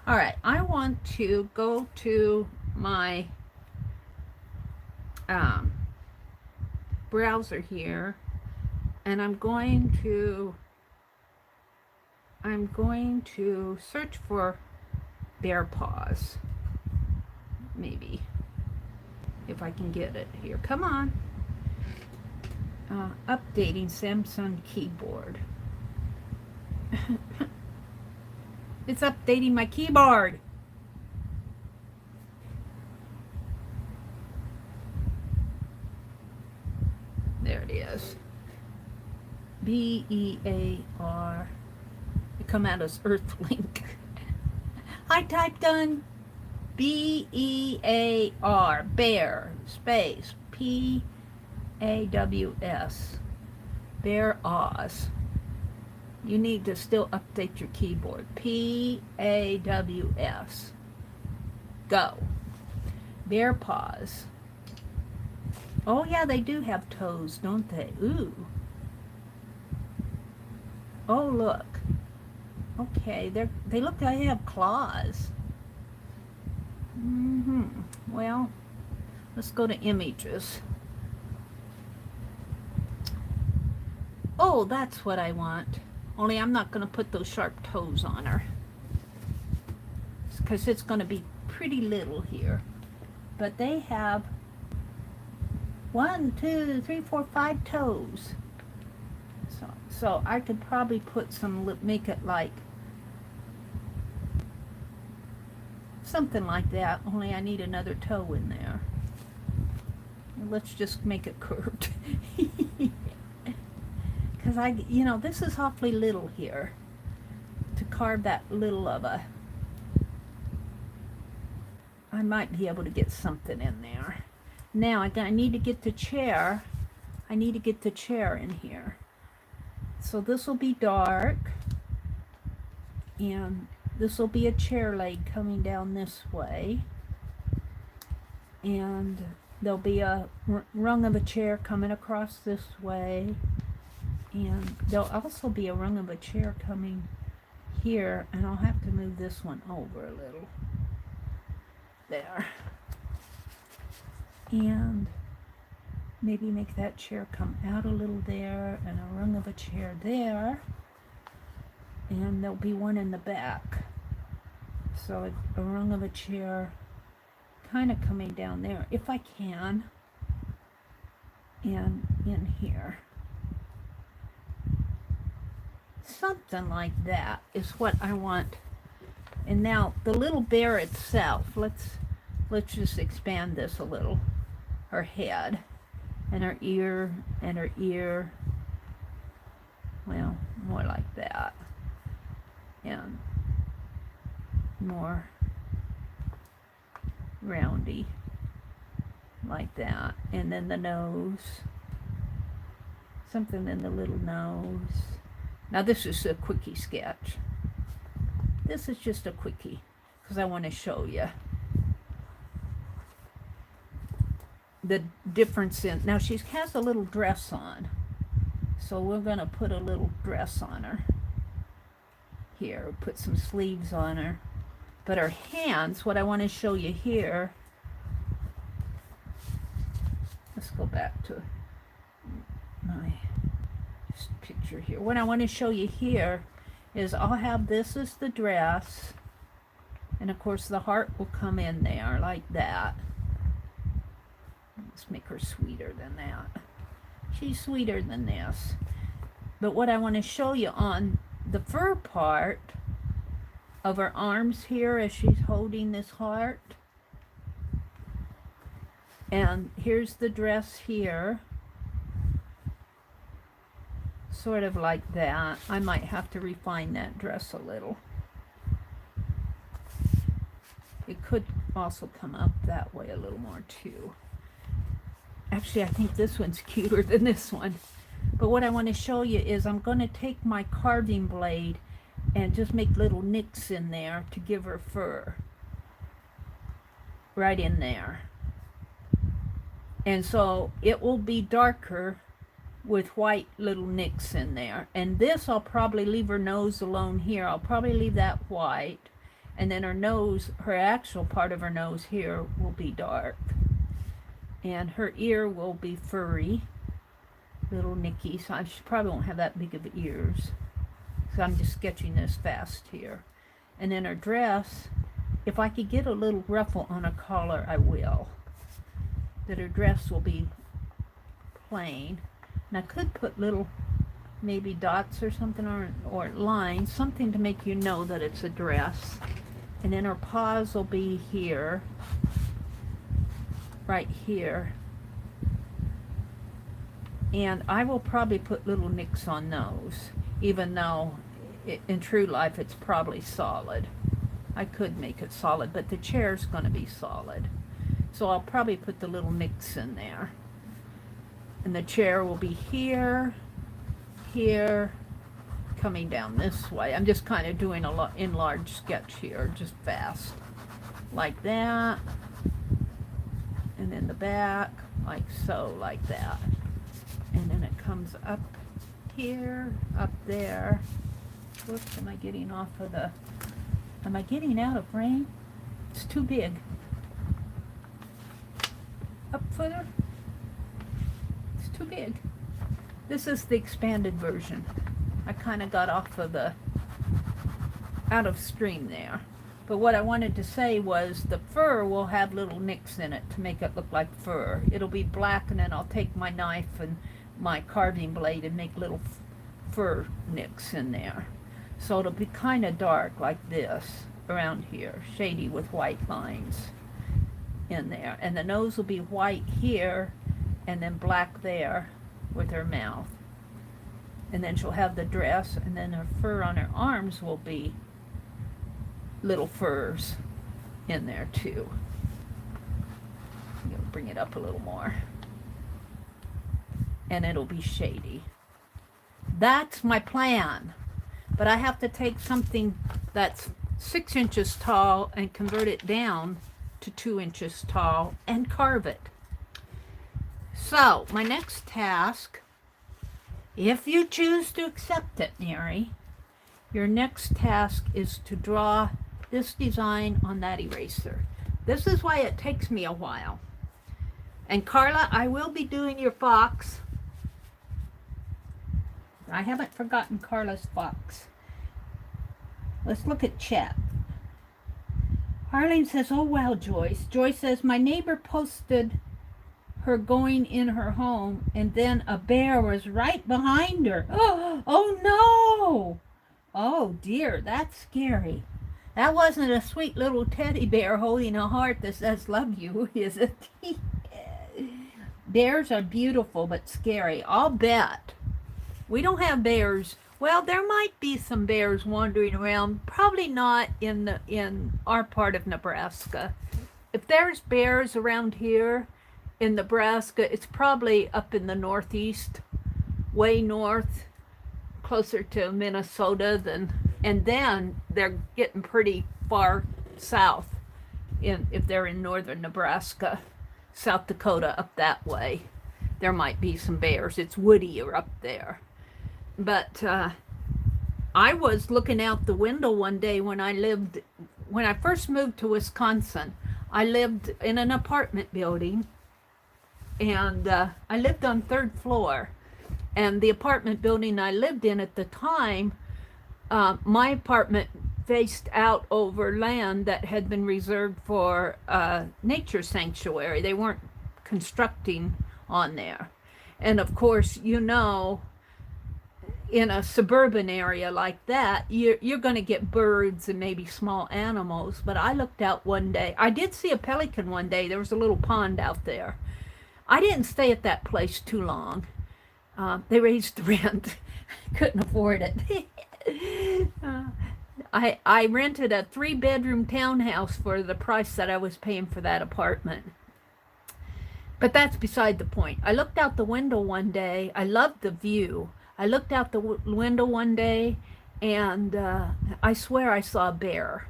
A: All right, I want to go to my browser here And I'm going to search for bear paws. Maybe. If I can get it here. Come on. Updating Samsung keyboard. It's updating my keyboard. There it is. B-E-A-R. It come out as Earthlink. I typed on B-E-A-R, bear, space, P-A-W-S, bear Oz. You need to still update your keyboard. P-A-W-S. Go. Bear paws. Oh yeah, they do have toes, don't they? Ooh. Oh look. Okay, they look like they have claws. Well, let's go to images. Oh, that's what I want. Only I'm not going to put those sharp toes on her, because it's going to be pretty little here. But they have 1, 2, 3, 4, 5 toes. So I could probably put some, make it like something like that, only I need another toe in there. Let's just make it curved. Because this is awfully little here to carve that little of a. I might be able to get something in there. Now I need to get the chair. I need to get the chair in here. So this will be dark, and this will be a chair leg coming down this way, and there'll be a rung of a chair coming across this way, and there'll also be a rung of a chair coming here, and I'll have to move this one over a little. There. And maybe make that chair come out a little there, and a rung of a chair there, and there'll be one in the back. So a rung of a chair kind of coming down there, if I can, and in here. Something like that is what I want. And now the little bear itself, let's just expand this a little. Her head and her ear, well, more like that, and more roundy like that, and then the nose, something in the little nose. Now this is a quickie sketch. This is just a quickie because I want to show you the difference in. Now she has a little dress on, so we're going to put a little dress on her here, put some sleeves on her. But her hands, what I want to show you here, let's go back to my picture here. What I want to show you here is I'll have this as the dress, and of course the heart will come in there like that. Let's make her sweeter than that. She's sweeter than this. But what I want to show you on the fur part of her arms here as she's holding this heart, and here's the dress here, sort of like that. I might have to refine that dress a little. It could also come up that way a little more too. Actually, I think this one's cuter than this one. But what I want to show you is I'm going to take my carving blade and just make little nicks in there to give her fur. Right in there. And so it will be darker with white little nicks in there. And this I'll probably leave her nose alone here. I'll probably leave that white. And then her nose, her actual part of her nose here will be dark. And her ear will be furry. little Nikki. So she probably won't have that big of ears. So I'm just sketching this fast here. And then her dress, if I could get a little ruffle on her collar, I will. That her dress will be plain. And I could put little maybe dots or something, or lines, something to make you know that it's a dress. And then her paws will be here, right here. And I will probably put little nicks on those, even though in true life it's probably solid. I could make it solid, but the chair's going to be solid. So I'll probably put the little nicks in there. And the chair will be here, here, coming down this way. I'm just kind of doing a enlarged sketch here, just fast. Like that. And then the back, like so, like that. And then it comes up here, up there. Whoops, am I getting off of the... Am I getting out of frame? It's too big. Up further. It's too big. This is the expanded version. I kind of got off of the... out of stream there. But what I wanted to say was the fur will have little nicks in it to make it look like fur. It'll be black, and then I'll take my knife and my carving blade and make little fur nicks in there. So it'll be kind of dark like this around here, shady with white lines in there. And the nose will be white here and then black there with her mouth. And then she'll have the dress, and then her fur on her arms will be little furs in there too. I'm going to bring it up a little more. And it'll be shady. That's my plan. But I have to take something that's 6 inches tall and convert it down to 2 inches tall and carve it. So, my next task, if you choose to accept it, Meri, your next task is to draw this design on that eraser. This is why it takes me a while. And Carla, I will be doing your fox. I haven't forgotten Carla's fox. Let's look at chat. Arlene says, oh wow, Joyce. Joyce says, my neighbor posted her going in her home, and then a bear was right behind her. Oh no! Oh dear, that's scary. That wasn't a sweet little teddy bear holding a heart that says love you, is it? Bears are beautiful but scary, I'll bet. We don't have bears. Well, there might be some bears wandering around. Probably not in our part of Nebraska. If there's bears around here in Nebraska, it's probably up in the northeast, way north, closer to Minnesota and then they're getting pretty far south if they're in northern Nebraska, South Dakota, up that way. There might be some bears. It's woodier up there. But I was looking out the window one day when I first moved to Wisconsin. I lived in an apartment building, and I lived on 3rd floor. And the apartment building I lived in at the time, my apartment faced out over land that had been reserved for nature sanctuary. They weren't constructing on there. And of course, you know, in a suburban area like that, you're going to get birds and maybe small animals. But I looked out one day. I did see a pelican one day. There was a little pond out there. I didn't stay at that place too long. They raised the rent. Couldn't afford it. I rented a 3-bedroom townhouse for the price that I was paying for that apartment. But that's beside the point. I looked out the window one day. I loved the view. I looked out the window one day, and I swear I saw a bear.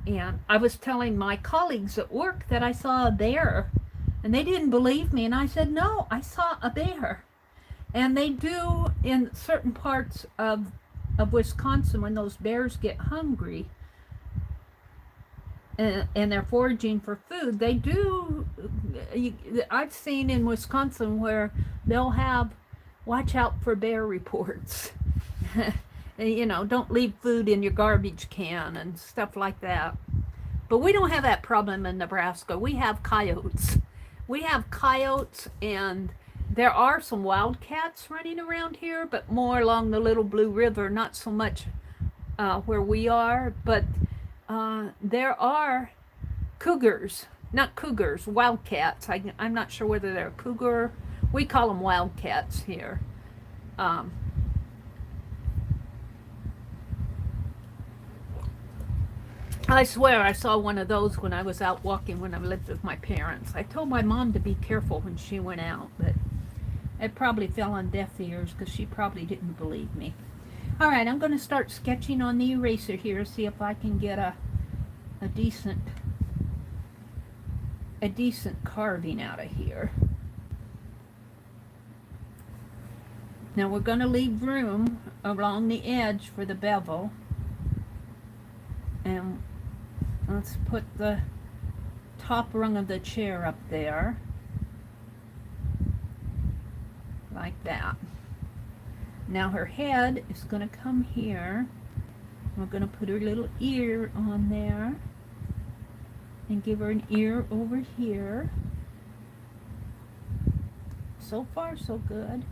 A: And I was telling my colleagues at work that I saw a bear, and they didn't believe me. And I said, no, I saw a bear. And they do in certain parts of Wisconsin, when those bears get hungry and they're foraging for food, they do I've seen in Wisconsin where they'll have watch out for bear reports. You know, don't leave food in your garbage can and stuff like that. But we don't have that problem in Nebraska. We have coyotes. We have coyotes, and there are some wildcats running around here, but more along the Little Blue River, not so much where we are. But there are cougars, not cougars, wildcats. I'm not sure whether they're a cougar. We call them wildcats here. I swear I saw one of those when I was out walking when I lived with my parents. I told my mom to be careful when she went out, but it probably fell on deaf ears because she probably didn't believe me. All right, I'm going to start sketching on the eraser here, see if I can get a decent carving out of here. Now we're going to leave room along the edge for the bevel, and let's put the top rung of the chair up there, like that. Now her head is going to come here. We're going to put her little ear on there and give her an ear over here. So far, so good.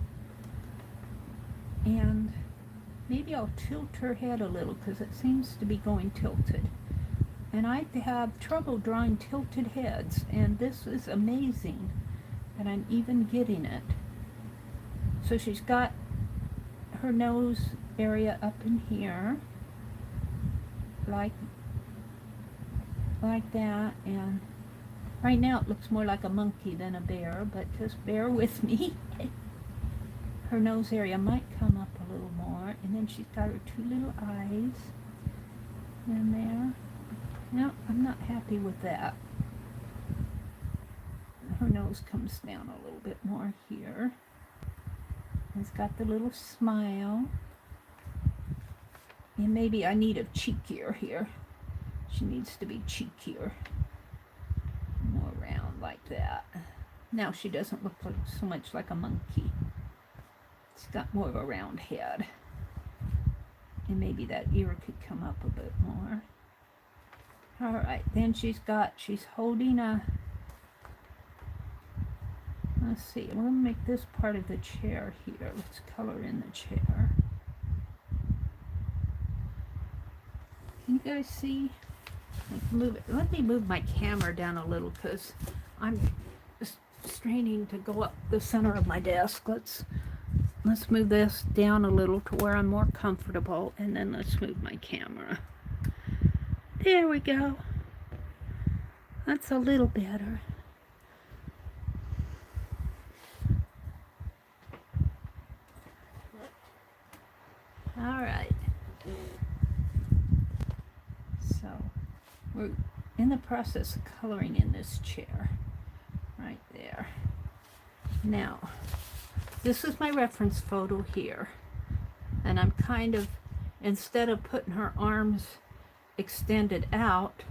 A: And maybe I'll tilt her head a little because it seems to be going tilted. And I have trouble drawing tilted heads, and this is amazing that I'm even getting it. So she's got her nose area up in here, like that, and right now it looks more like a monkey than a bear, but just bear with me. Her nose area might come up a little more, and then she's got her two little eyes in there. No, I'm not happy with that. Her nose comes down a little bit more here. It's got the little smile. And maybe I need a cheekier here. She needs to be cheekier. More round like that. Now she doesn't look like, so much like a monkey. It's got more of a round head. And maybe that ear could come up a bit more. Alright, then she's holding a, let's see, we'll make this part of the chair here. Let's color in the chair. Can you guys see? Let me move my camera down a little because I'm straining to go up the center of my desk. Let's move this down a little to where I'm more comfortable, and then let's move my camera. There we go. That's a little better. All right. So we're in the process of coloring in this chair right there. Now, this is my reference photo here, and I'm kind of, instead of putting her arms extended out,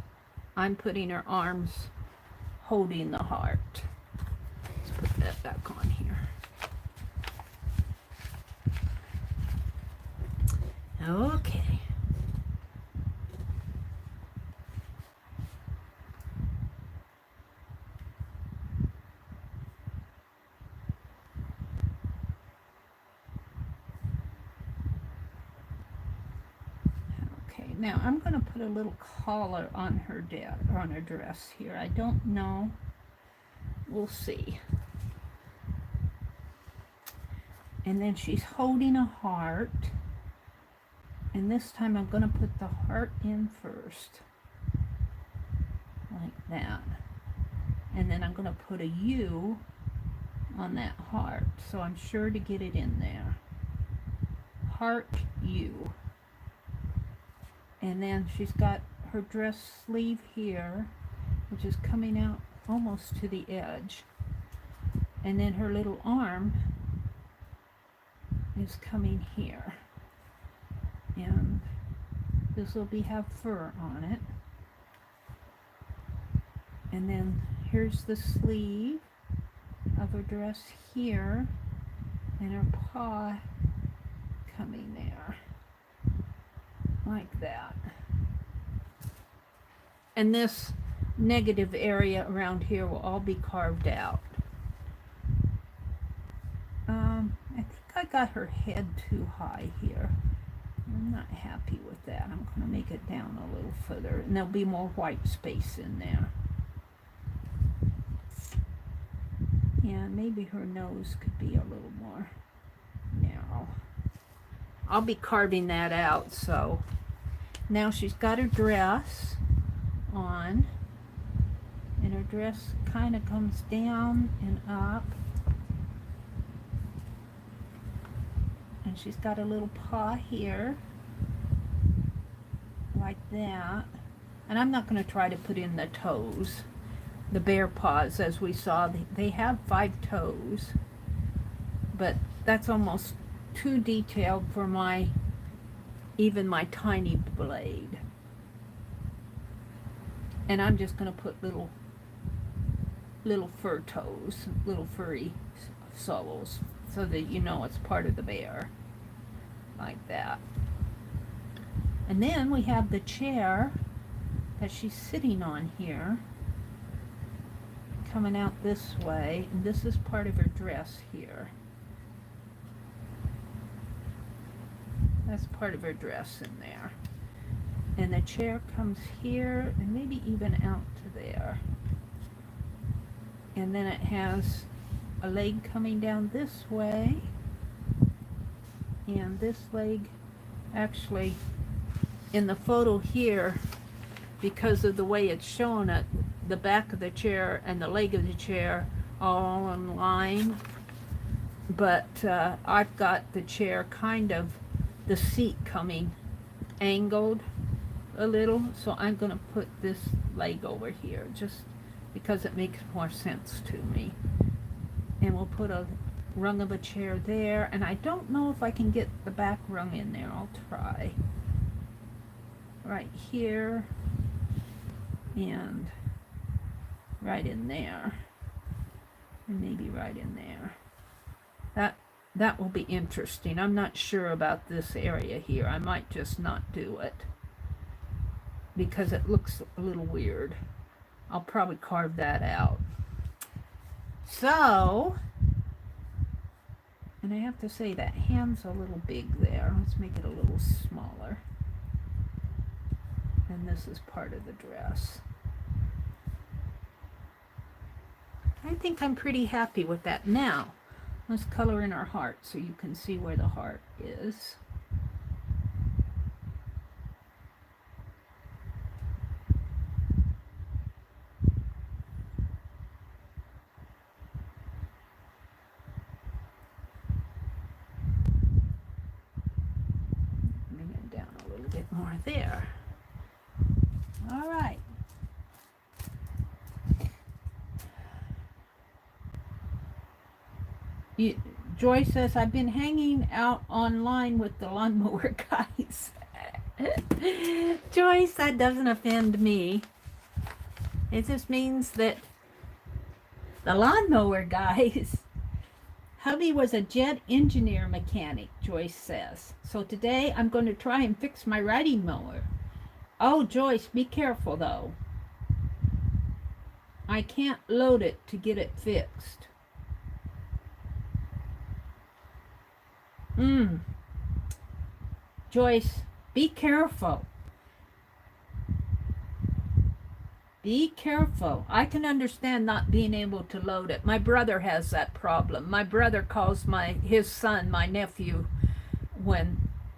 A: I'm putting her arms holding the heart. Let's put that back on here. Okay. Now I'm going to put a little collar on her dress here. I don't know. We'll see. And then she's holding a heart. And this time I'm going to put the heart in first. Like that. And then I'm going to put a U on that heart. So I'm sure to get it in there. Heart U. And then she's got her dress sleeve here, which is coming out almost to the edge. And then her little arm is coming here. And this will have fur on it. And then here's the sleeve of her dress here, and her paw coming there, like that. And this negative area around here will all be carved out. I think I got her head too high here. I'm not happy with that. I'm going to make it down a little further, and there'll be more white space in there. And maybe her nose could be a little more narrow. I'll be carving that out. So now she's got her dress on, and her dress kind of comes down and up, and she's got a little paw here like that. And I'm not going to try to put in the toes, the bear paws. As we saw, they have 5 toes, but that's almost too detailed for even my tiny blade. And I'm just going to put little fur toes, little furry soles, so that you know it's part of the bear, like that. And then we have the chair that she's sitting on here, coming out this way, and this is part of her dress here. That's part of her dress in there. And the chair comes here and maybe even out to there. And then it has a leg coming down this way. And this leg, actually, in the photo here, because of the way it's shown, it, the back of the chair and the leg of the chair all in line. But I've got the chair kind of, the seat coming angled a little, so I'm going to put this leg over here just because it makes more sense to me. And we'll put a rung of a chair there, and I don't know if I can get the back rung in there. I'll try. Right here and right in there, and maybe right in there. That will be interesting. I'm not sure about this area here. I might just not do it because it looks a little weird. I'll probably carve that out. So, and I have to say that hand's a little big there. Let's make it a little smaller. And this is part of the dress. I think I'm pretty happy with that. Now, let's color in our heart so you can see where the heart is. Bring it down a little bit more there. All right. Joy says, I've been hanging out online with the lawnmower guys. Joyce, that doesn't offend me. It just means that the lawnmower guys, hubby was a jet engineer mechanic, Joyce says. So today I'm going to try and fix my riding mower. Oh, Joyce, be careful though. I can't load it to get it fixed. Joyce, be careful. Be careful. I can understand not being able to load it. My brother has that problem. My brother calls his son, my nephew,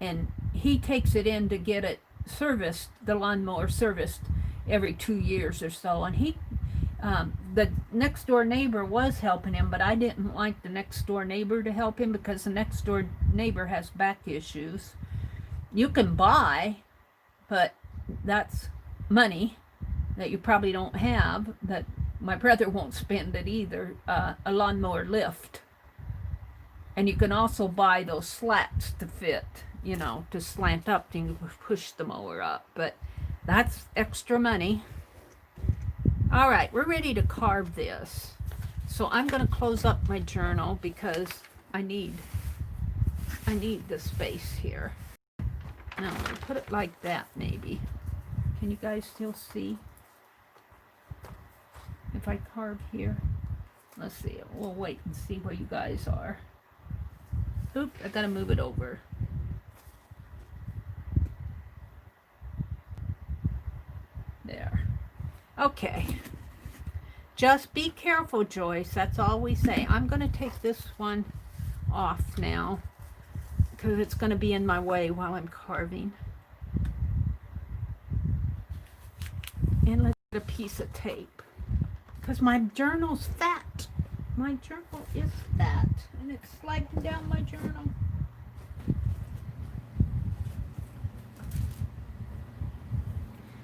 A: and he takes it in to get it serviced, the lawnmower serviced every 2 years or so. And the next door neighbor was helping him, but I didn't like the next door neighbor to help him because the next door neighbor has back issues. You can buy, but that's money that you probably don't have, that my brother won't spend it either, a lawnmower lift. And you can also buy those slats to fit, to slant up and push the mower up, but that's extra money. All right, we're ready to carve this. So I'm going to close up my journal because I need the space here. Now I'm going to put it like that maybe. Can you guys still see? If I carve here, let's see. We'll wait and see where you guys are. Oop, I got to move it over. There. Okay. Just be careful, Joyce. That's all we say. I'm going to take this one off now because it's going to be in my way while I'm carving. And let's get a piece of tape because my journal's fat. My journal is fat and it's sliding down my journal.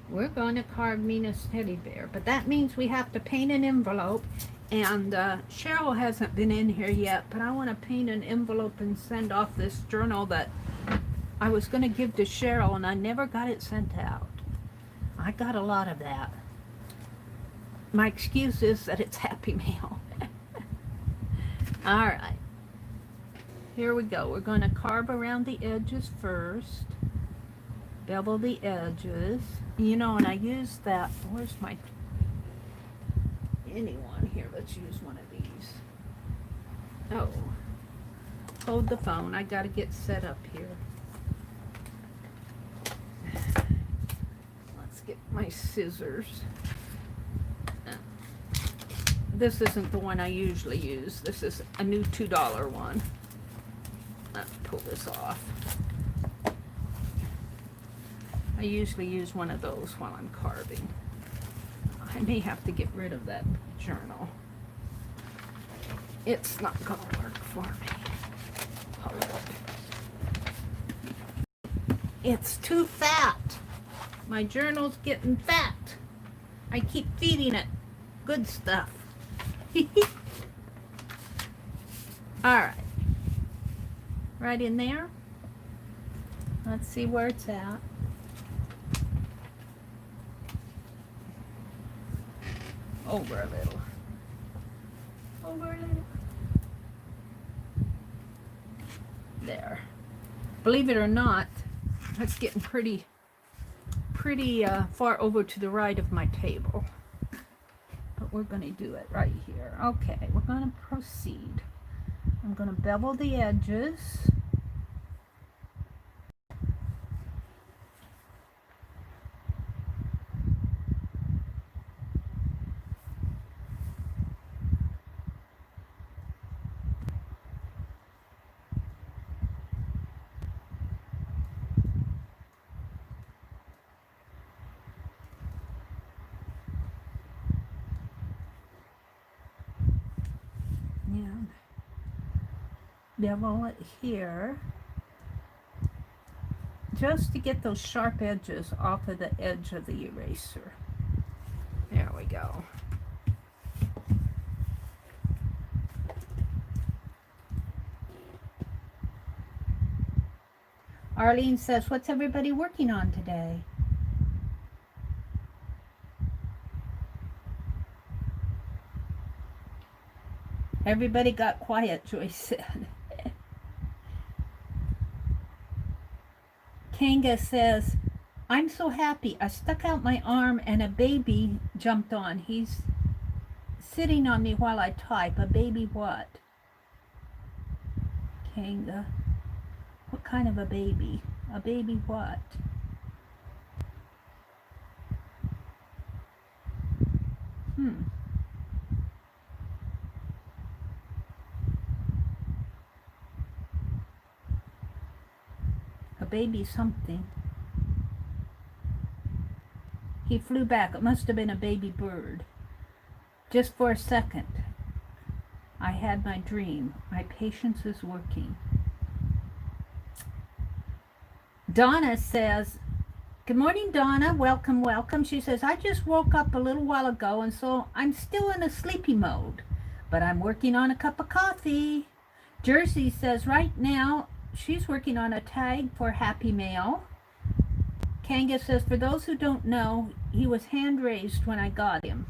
A: We're going to carve Mina's teddy bear, but that means we have to paint an envelope, and Cheryl hasn't been in here yet, but I want to paint an envelope and send off this journal that I was going to give to Cheryl, and I never got it sent out. I got a lot of that. My excuse is that it's Happy Mail. All right. Here we go. We're going to carve around the edges first. Bevel the edges. You know, and I use that. Where's my anyone here? Let's use one of these. Oh, hold the phone. I got to get set up here. Let's get my scissors. This isn't the one I usually use. This is a new $2 one. Let's pull this off. I usually use one of those while I'm carving. I may have to get rid of that journal. It's not going to work for me. Hold it. It's too fat. My journal's getting fat. I keep feeding it good stuff. All right. Right in there. Let's see where it's at. Over a little. Over a little. There. Believe it or not, it's getting pretty far over to the right of my table. But we're going to do it right here. Okay, we're going to proceed. I'm going to bevel the edges. And bevel it here just to get those sharp edges off of the edge of the eraser. There we go. Arlene says, what's everybody working on today? Everybody got quiet, Joyce said. Kanga says, I'm so happy. I stuck out my arm and a baby jumped on. He's sitting on me while I type. A baby what? Kanga. What kind of a baby? A baby what? A baby something. He flew back. It must have been a baby bird. Just for a second, I had my dream. My patience is working. Donna says, good morning, Donna. Welcome, welcome. She says, I just woke up a little while ago, and so I'm still in a sleepy mode, but I'm working on a cup of coffee. Jersey says, right now, she's working on a tag for Happy Mail. Kanga says, for those who don't know, he was hand raised when I got him.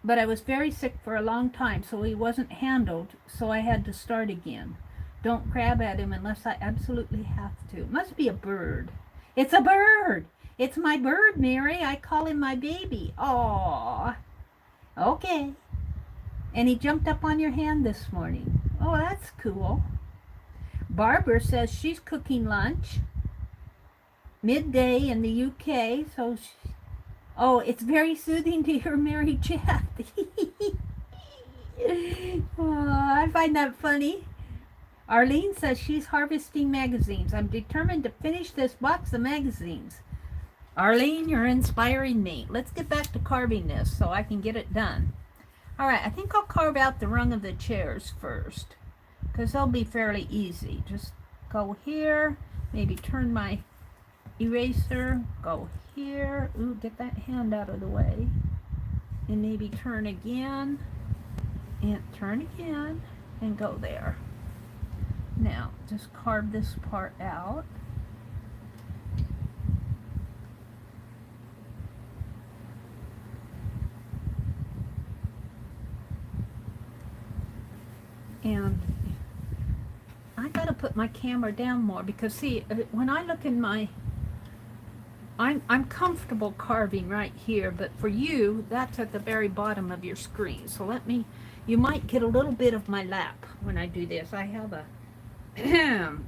A: But I was very sick for a long time, so he wasn't handled, so I had to start again. Don't grab at him unless I absolutely have to. It must be a bird. It's a bird! It's my bird, Mary. I call him my baby. Aww. Okay. And he jumped up on your hand this morning. Oh, that's cool. Barbara says she's cooking lunch. Midday in the UK, so oh, it's very soothing to hear Mary chat. Oh, I find that funny. Arlene says she's harvesting magazines. I'm determined to finish this box of magazines. Arlene, you're inspiring me. Let's get back to carving this so I can get it done. All right, I think I'll carve out the rung of the chairs first, because they'll be fairly easy. Just go here, maybe turn my eraser, go here. Ooh, get that hand out of the way. And maybe turn again, and turn again, and go there. Now, just carve this part out. And I gotta put my camera down more because see, when I look in my, I'm comfortable carving right here, but for you, that's at the very bottom of your screen. So let me, you might get a little bit of my lap when I do this. I have a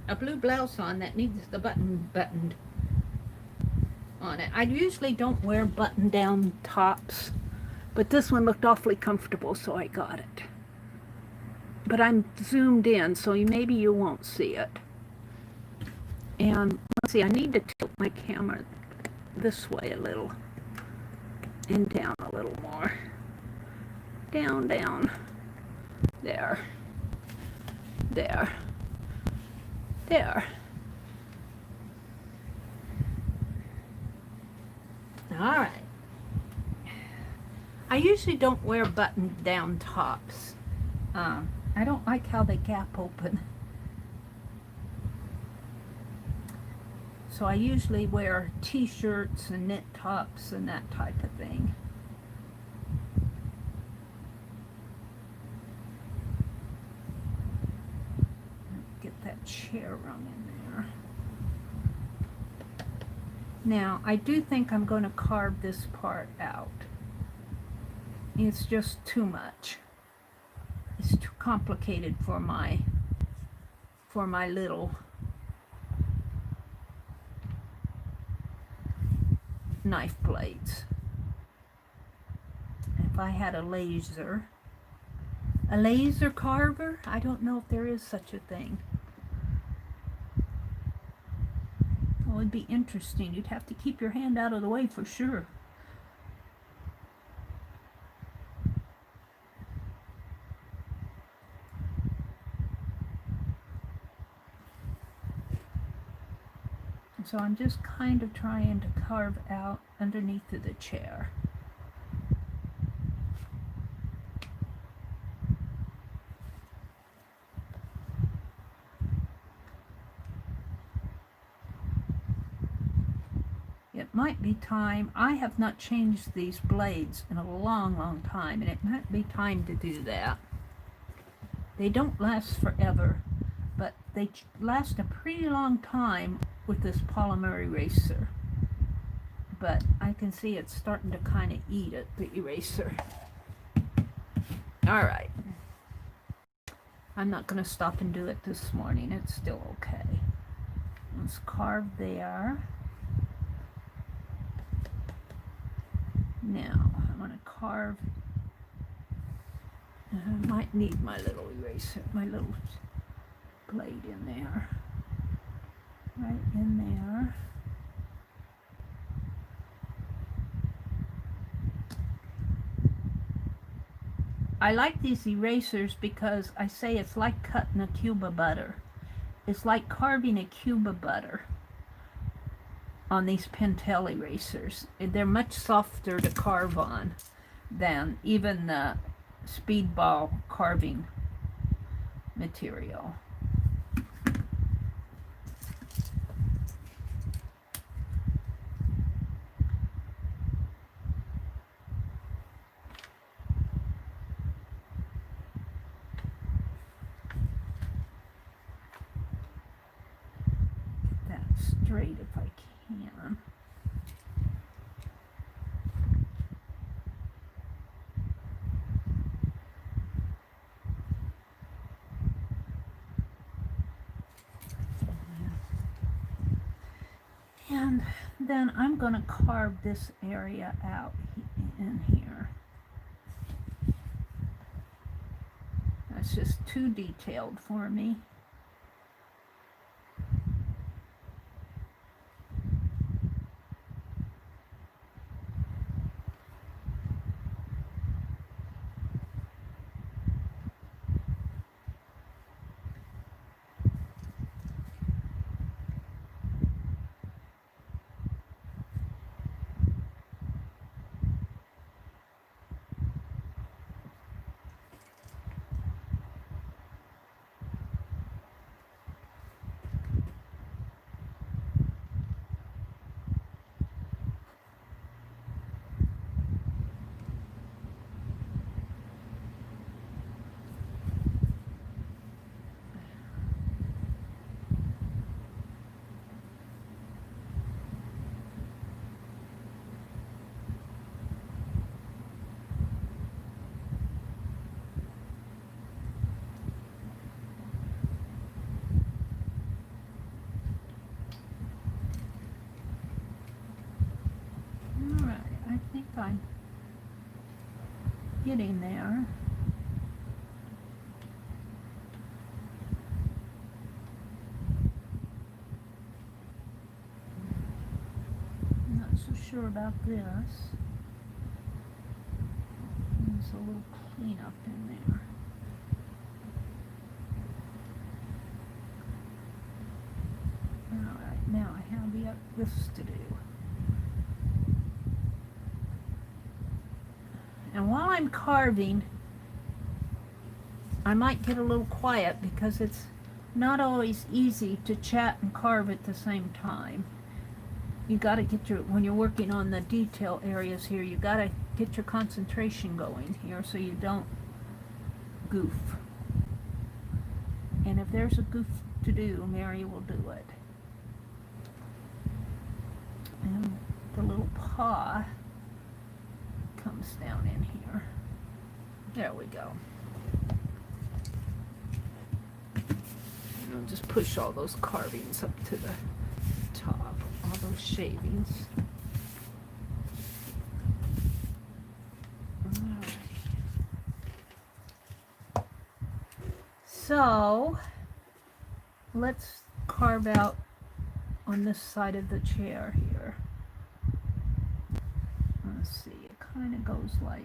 A: a blue blouse on that needs the button buttoned on it. I usually don't wear button down tops, but this one looked awfully comfortable, so I got it. But I'm zoomed in, so maybe you won't see it. And let's see, I need to tilt my camera this way a little and down a little more. Down, down. There. There. There. All right. I usually don't wear buttoned down tops. I don't like how they gap open. So I usually wear t-shirts and knit tops and that type of thing. Get that chair rung in there. Now, I do think I'm going to carve this part out. It's just too much. It's too complicated for my little knife blades. If I had a laser carver, I don't know if there is such a thing. Well, it'd be interesting. You'd have to keep your hand out of the way for sure. So I'm just kind of trying to carve out underneath of the chair. It might be time. I have not changed these blades in a long, long time, and it might be time to do that. They don't last forever, but they last a pretty long time with this polymer eraser. But I can see it's starting to kind of eat at the eraser. All right. I'm not going to stop and do it this morning. It's still okay. Let's carve there. Now, I'm going to carve. I might need my little eraser, my little blade in there. Right in there. I like these erasers because I say it's like cutting a cube of butter. It's like carving a cube of butter on these Pentel erasers. They're much softer to carve on than even the speedball carving material. straight if I can. And then I'm going to carve this area out in here. That's just too detailed for me. I think I'm getting there. I'm not so sure about this. There's a little cleanup in there. Alright, now I have this to do. And while I'm carving, I might get a little quiet because it's not always easy to chat and carve at the same time. You gotta get when you're working on the detail areas here, you gotta get your concentration going here so you don't goof. And if there's a goof to do, Meri will do it. And the little paw comes down in here. There we go. And I'll just push all those carvings up to the top, all those shavings. Alright. So let's carve out on this side of the chair here. Let's see, it kind of goes like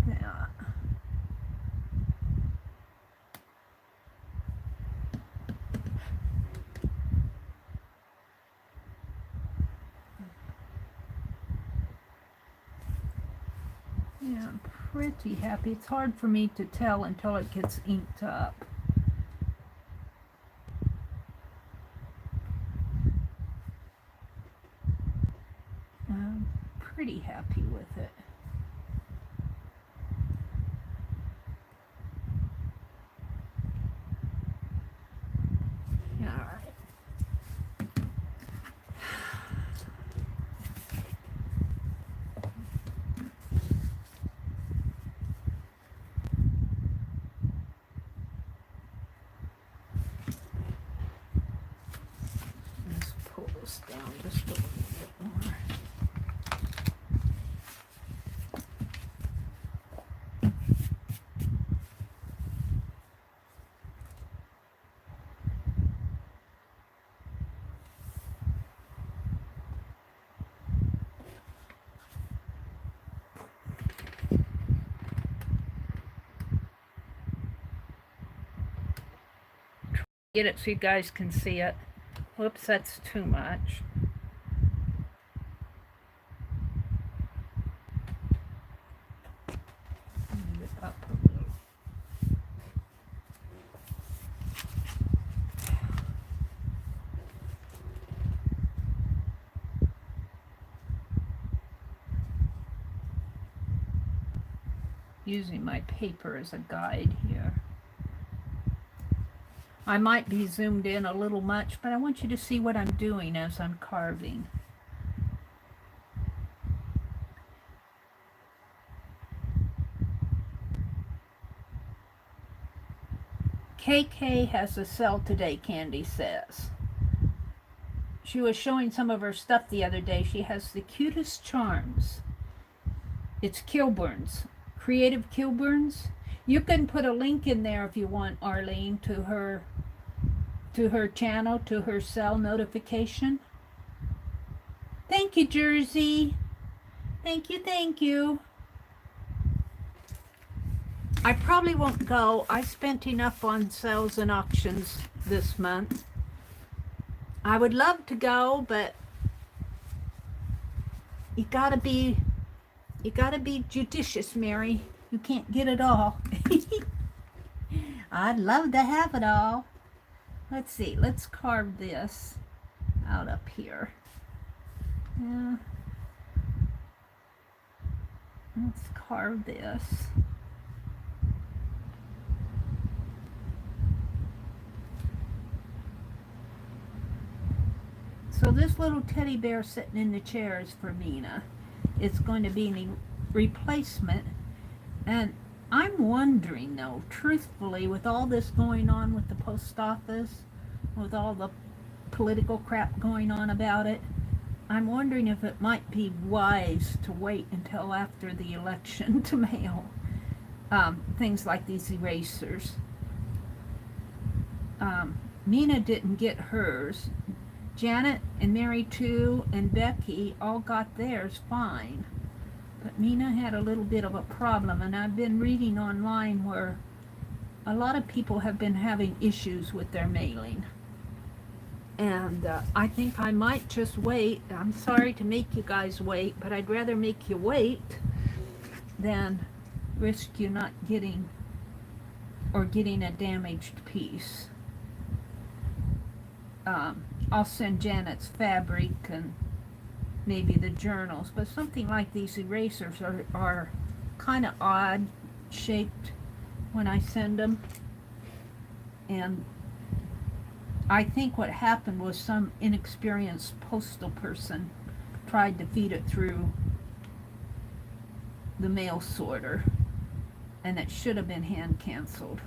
A: that. Yeah, I'm pretty happy. It's hard for me to tell until it gets inked up. I'm pretty happy with it. All right. Let's pull this down just a little bit more. Get it so you guys can see it. Whoops, that's too much. Move it up a little. Using my paper as a guide here. I might be zoomed in a little much, but I want you to see what I'm doing as I'm carving. KK has a sell today, Candy says. She was showing some of her stuff the other day. She has the cutest charms. It's Kilburn's, Creative Kilburn's. You can put a link in there if you want, Arlene, to her channel, to her cell notification. Thank you, Jersey. Thank you, thank you. I probably won't go. I spent enough on sales and auctions this month. I would love to go, but you gotta be judicious, Mary. You can't get it all. I'd love to have it all. Let's see. Let's carve this out up here. Yeah. Let's carve this. So this little teddy bear sitting in the chair is for Mina. It's going to be a replacement. And I'm wondering, though, truthfully, with all this going on with the post office, with all the political crap going on about it, I'm wondering if it might be wise to wait until after the election to mail things like these erasers. Mina didn't get hers. Janet and Meri too, and Becky all got theirs fine. But Mina had a little bit of a problem, and I've been reading online where a lot of people have been having issues with their mailing. And I think I might just wait. I'm sorry to make you guys wait, but I'd rather make you wait than risk you not getting a damaged piece. I'll send Janet's fabric and maybe the journals, but something like these erasers are kind of odd shaped when I send them. And I think what happened was some inexperienced postal person tried to feed it through the mail sorter, and it should have been hand canceled.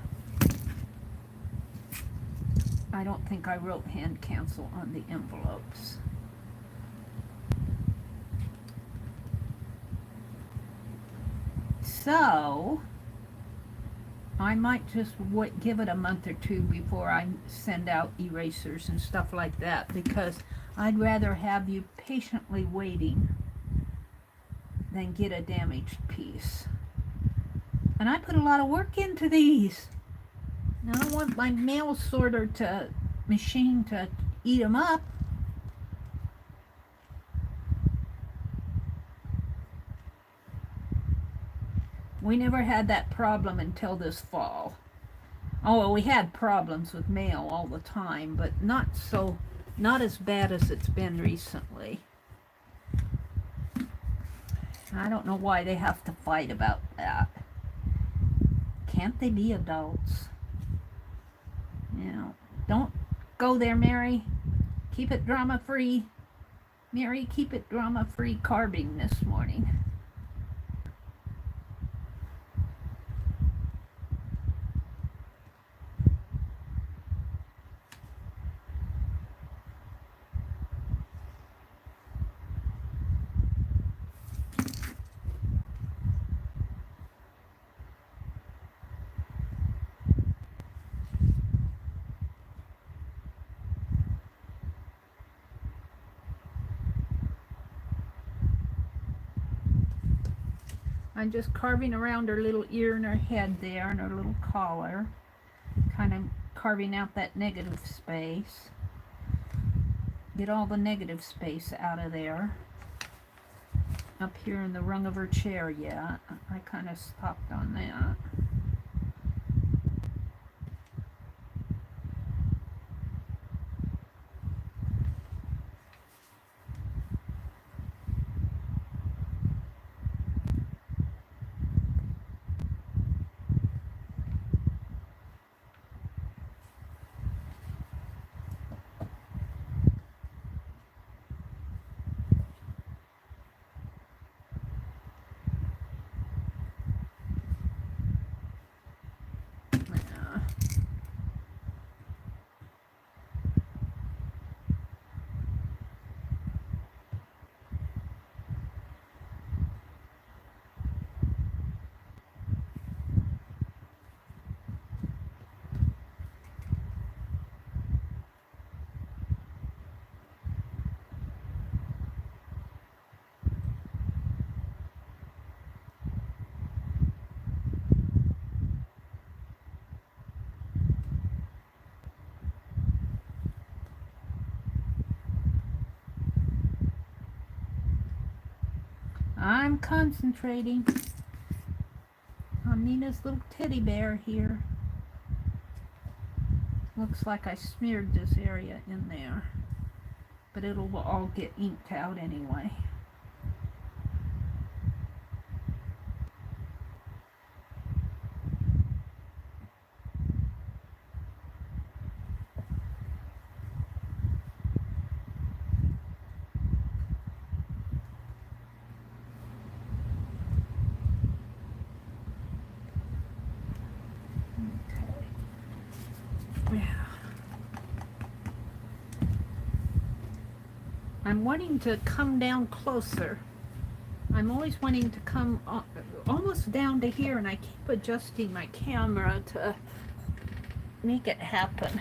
A: I don't think I wrote hand cancel on the envelopes. So I might just give it a month or two before I send out erasers and stuff like that, because I'd rather have you patiently waiting than get a damaged piece. And I put a lot of work into these. I don't want my mail sorter machine to eat them up. We never had that problem until this fall. Oh, well, we had problems with mail all the time, but not as bad as it's been recently. I don't know why they have to fight about that. Can't they be adults? You know, don't go there, Meri. Keep it drama-free. Meri, keep it drama-free carving this morning. I'm just carving around her little ear and her head there and her little collar. Kind of carving out that negative space. Get all the negative space out of there. Up here in the rung of her chair, yeah. I kind of stopped on that. I'm concentrating on Mina's little teddy bear here. Looks like I smeared this area in there, but it'll all get inked out anyway. I'm wanting to come down closer. I'm always wanting to come almost down to here, and I keep adjusting my camera to make it happen.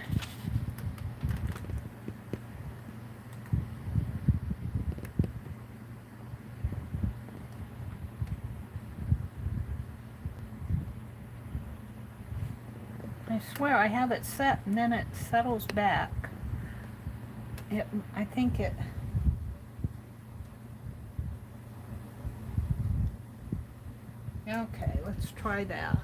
A: I swear I have it set and then it settles back. I think it... Okay, let's try that.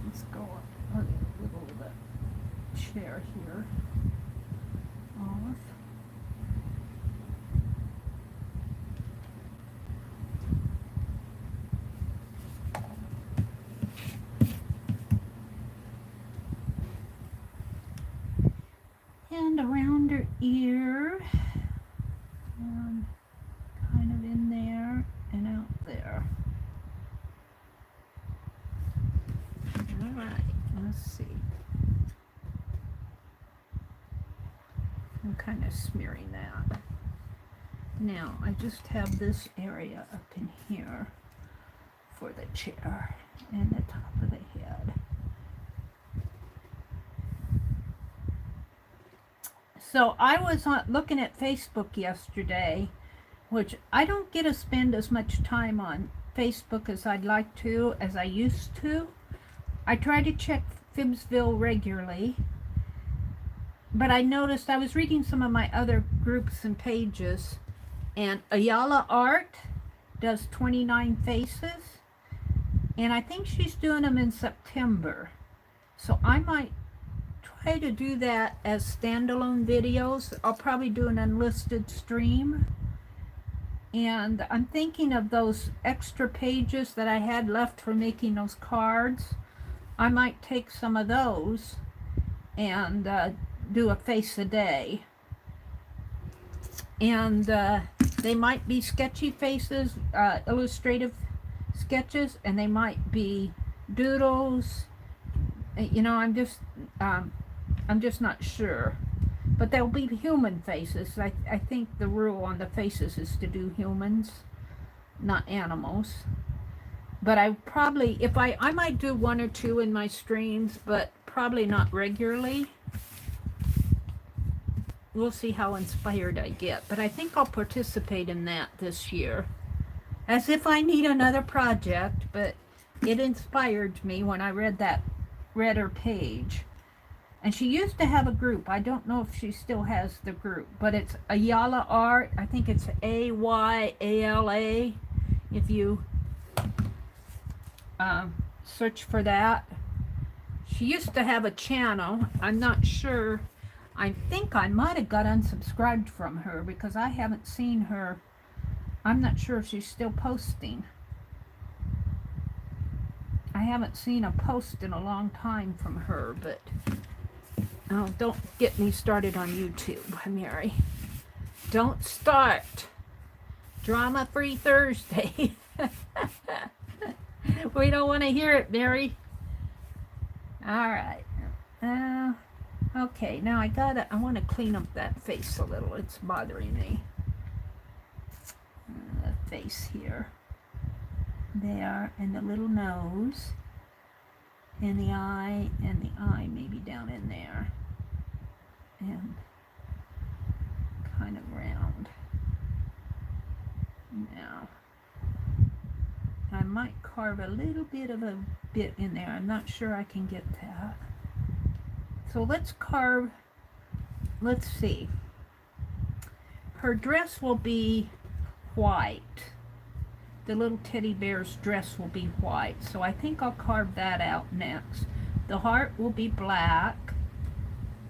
A: Let's go up a little bit. Chair here. Off. And around her ear. And kind of in there and out there. Alright, let's see. I'm kind of smearing that. Now, I just have this area up in here for the chair and the top of the head. So I was looking at Facebook yesterday, which I don't get to spend as much time on Facebook as I'd like to, as I used to. I try to check Fibsville regularly, but I noticed I was reading some of my other groups and pages, and Ayala Art does 29 faces, and I think she's doing them in September. So I might try to do that as standalone videos. I'll probably do an unlisted stream. And I'm thinking of those extra pages that I had left for making those cards. I might take some of those and do a face a day. And they might be sketchy faces, illustrative sketches, and they might be doodles. You know, I'm just not sure. But they'll be human faces. I think the rule on the faces is to do humans, not animals. But I probably, if I might do one or two in my streams, but probably not regularly. We'll see how inspired I get. But I think I'll participate in that this year. As if I need another project, but it inspired me when I read her page. And she used to have a group. I don't know if she still has the group, but it's Ayala Art. I think it's Ayala. If you search for that. She used to have a channel. I'm not sure. I think I might have got unsubscribed from her because I haven't seen her. I'm not sure if she's still posting. I haven't seen a post in a long time from her, but oh, don't get me started on YouTube, Mary. Don't start. Drama-free Thursday. We don't want to hear it, Mary. All right. Okay, now I want to clean up that face a little. It's bothering me. The face here. There, and the little nose. And the eye maybe down in there. And kind of round. Now, I might carve a little bit of a bit in there. I'm not sure I can get that. So let's carve, let's see. Her dress will be white. The little teddy bear's dress will be white. So I think I'll carve that out next. The heart will be black.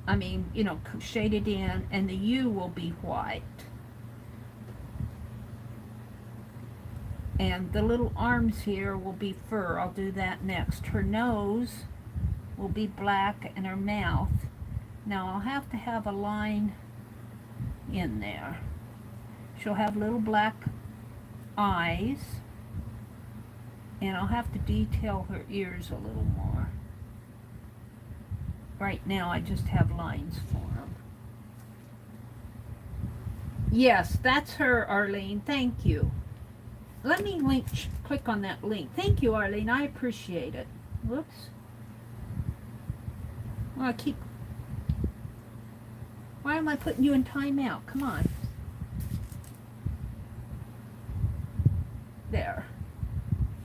A: I mean, you know, shaded in, and the U will be white. And the little arms here will be fur. I'll do that next. Her nose will be black, and her mouth. Now I'll have to have a line in there. She'll have little black eyes, and I'll have to detail her ears a little more. Right now I just have lines for them. Yes, that's her, Arlene. Thank you. Let me click on that link. Thank you, Arlene. I appreciate it. Whoops. Well, why am I putting you in timeout? Come on. There.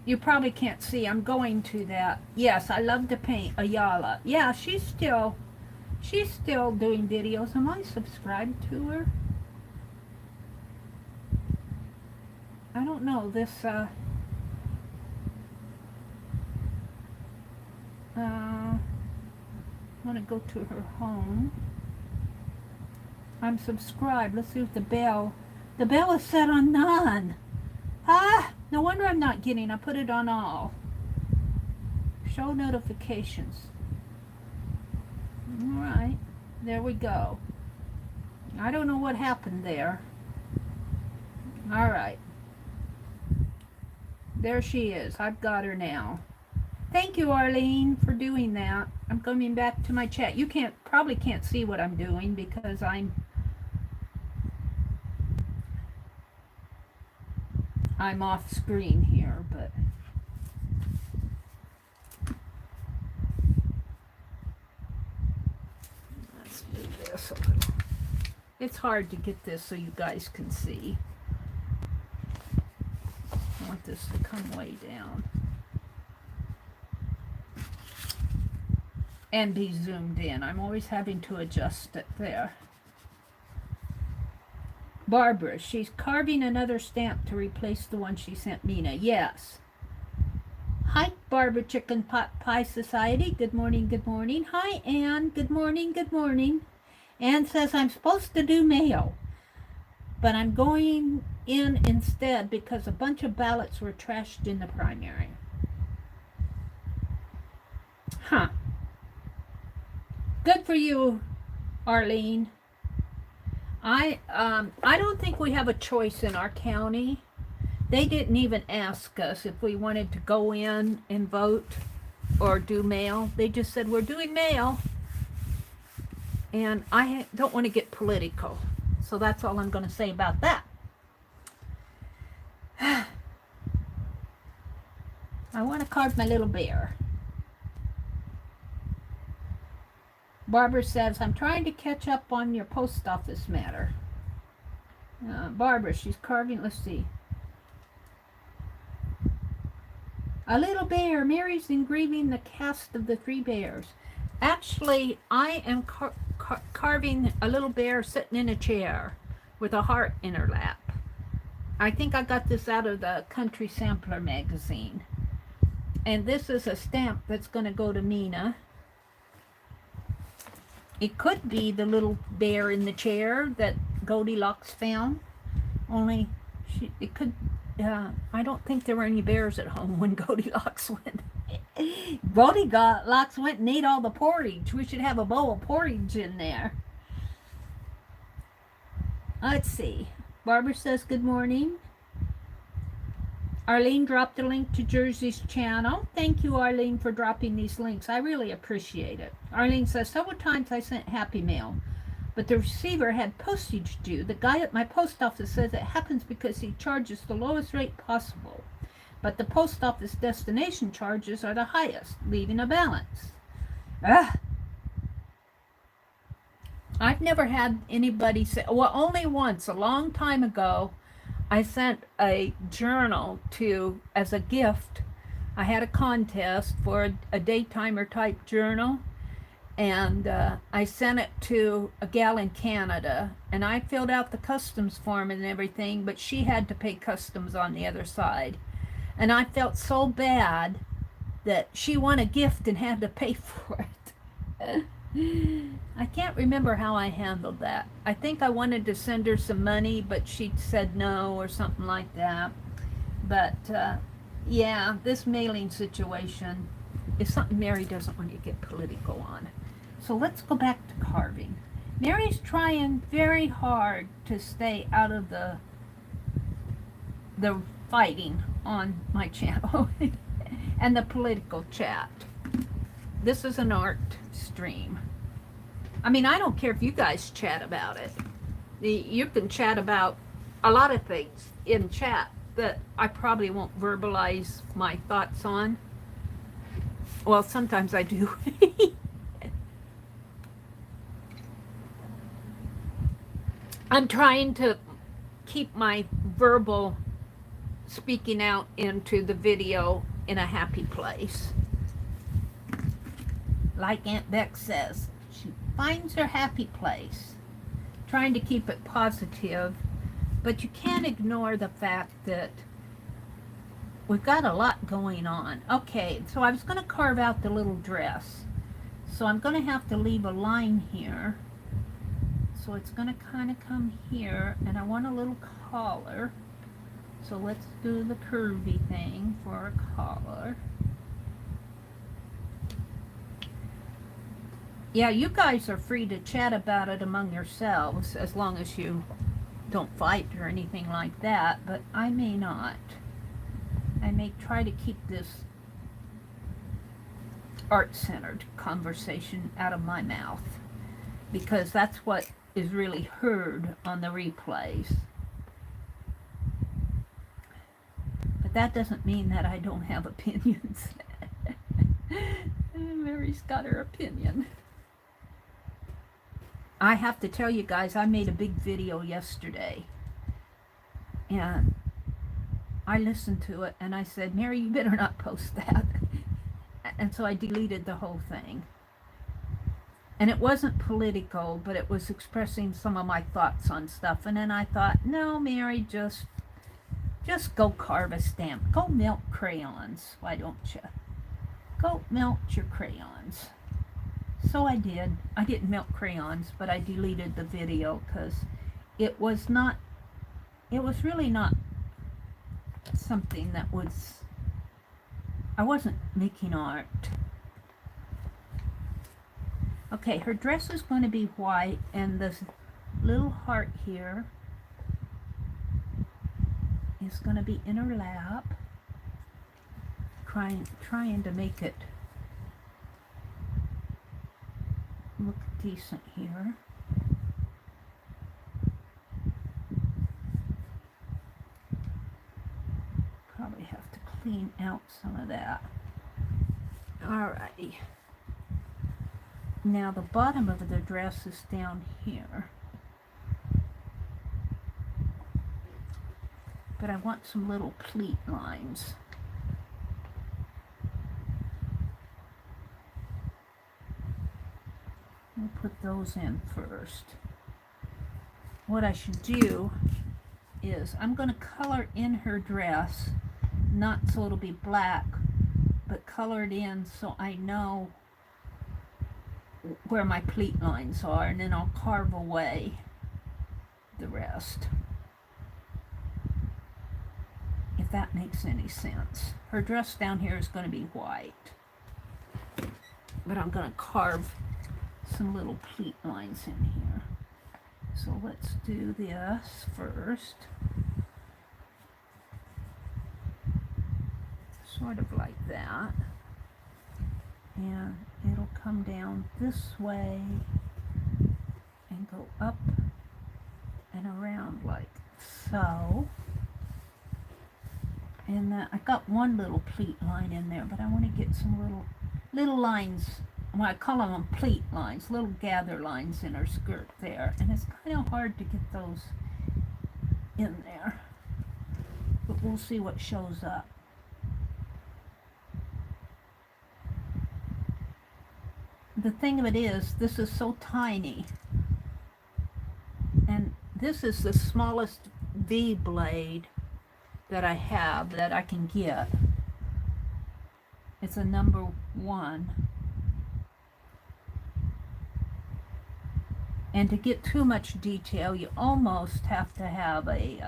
A: You probably can't see. I'm going to that. Yes, I love to paint. Ayala. Yeah, she's still doing videos. Am I subscribed to her? I don't know. This, I want to go to her home. I'm subscribed. Let's see if the bell is set on none. Ah, no wonder I'm not getting. I put it on all. Show notifications. All right, there we go. I don't know what happened there. All right. There she is. I've got her now. Thank you, Arlene, for doing that. I'm coming back to my chat. You probably can't see what I'm doing because I'm off screen here, but let's do this a little. It's hard to get this so you guys can see. I want this to come way down and be zoomed in. I'm always having to adjust it there. Barbara, she's carving another stamp to replace the one she sent Mina. Yes. Hi, Barbara Chicken Pot Pie Society. Good morning, good morning. Hi, Ann. Good morning, good morning. Ann says, I'm supposed to do mail, but I'm going in instead because a bunch of ballots were trashed in the primary. Huh. Good for you, Arlene. I don't think we have a choice in our county. They didn't even ask us if we wanted to go in and vote or do mail. They just said, we're doing mail. And I don't want to get political. So that's all I'm going to say about that. I want to carve my little bear. Barbara says, I'm trying to catch up on your post office matter. Barbara, she's carving, let's see. A little bear. Mary's engraving the cast of the 3 bears. Actually, I am carving a little bear sitting in a chair with a heart in her lap. I think I got this out of the Country Sampler magazine. And this is a stamp that's going to go to Mina. It could be the little bear in the chair that Goldilocks found. Only, it could, I don't think there were any bears at home when Goldilocks went. Goldilocks went and ate all the porridge. We should have a bowl of porridge in there. Let's see. Barbara says good morning. Arlene dropped a link to Jersey's channel. Thank you, Arlene, for dropping these links. I really appreciate it. Arlene says, several times I sent Happy Mail, but the receiver had postage due. The guy at my post office says it happens because he charges the lowest rate possible, but the post office destination charges are the highest, leaving a balance. Ah. I've never had anybody say, well, only once, a long time ago, I sent a journal to, as a gift. I had a contest for a daytimer type journal, and I sent it to a gal in Canada, and I filled out the customs form and everything, but she had to pay customs on the other side. And I felt so bad that she won a gift and had to pay for it. I can't remember how I handled that. I think I wanted to send her some money, but she said no or something like that. But yeah, this mailing situation is something Meri doesn't want to get political on. So let's go back to carving. Meri's trying very hard to stay out of the fighting on my channel and the political chat. This is an art stream. I mean, I don't care if you guys chat about it. You can chat about a lot of things in chat that I probably won't verbalize my thoughts on. Well, sometimes I do. I'm trying to keep my verbal speaking out into the video in a happy place. Like Aunt Beck says, she finds her happy place. Trying to keep it positive, but you can't ignore the fact that we've got a lot going on. Okay, so I was going to carve out the little dress. So I'm going to have to leave a line here. So it's going to kind of come here, and I want a little collar. So let's do the curvy thing for a collar. Yeah, you guys are free to chat about it among yourselves as long as you don't fight or anything like that, but I may not. I may try to keep this art-centered conversation out of my mouth, because that's what is really heard on the replays. But that doesn't mean that I don't have opinions. Meri's got her opinion. I have to tell you guys, I made a big video yesterday, and I listened to it, and I said, Meri, you better not post that. And so I deleted the whole thing. And it wasn't political, but it was expressing some of my thoughts on stuff. And then I thought, no, Meri, just go carve a stamp. Go melt crayons, why don't you? Go melt your crayons. So I did. I didn't melt crayons, but I deleted the video because it was really not something that was, I wasn't making art. Okay, her dress is going to be white, and this little heart here is going to be in her lap, trying to make it look decent here. Probably have to clean out some of that. Alrighty. Now the bottom of the dress is down here. But I want some little pleat lines. We'll put those in first. What I should do is I'm going to color in her dress, not so it'll be black, but color it in so I know where my pleat lines are, and then I'll carve away the rest. If that makes any sense. Her dress down here is going to be white, but I'm going to carve some little pleat lines in here. So let's do this first. sort of like that. And it'll come down this way and go up and around like so. And I got one little pleat line in there, but I want to get some little lines. Well, I call them pleat lines, little gather lines in her skirt there. And it's kind of hard to get those in there. But we'll see what shows up. The thing of it is, this is so tiny. And this is the smallest V blade that I have that I can get. It's a number 1. And to get too much detail, you almost have to have a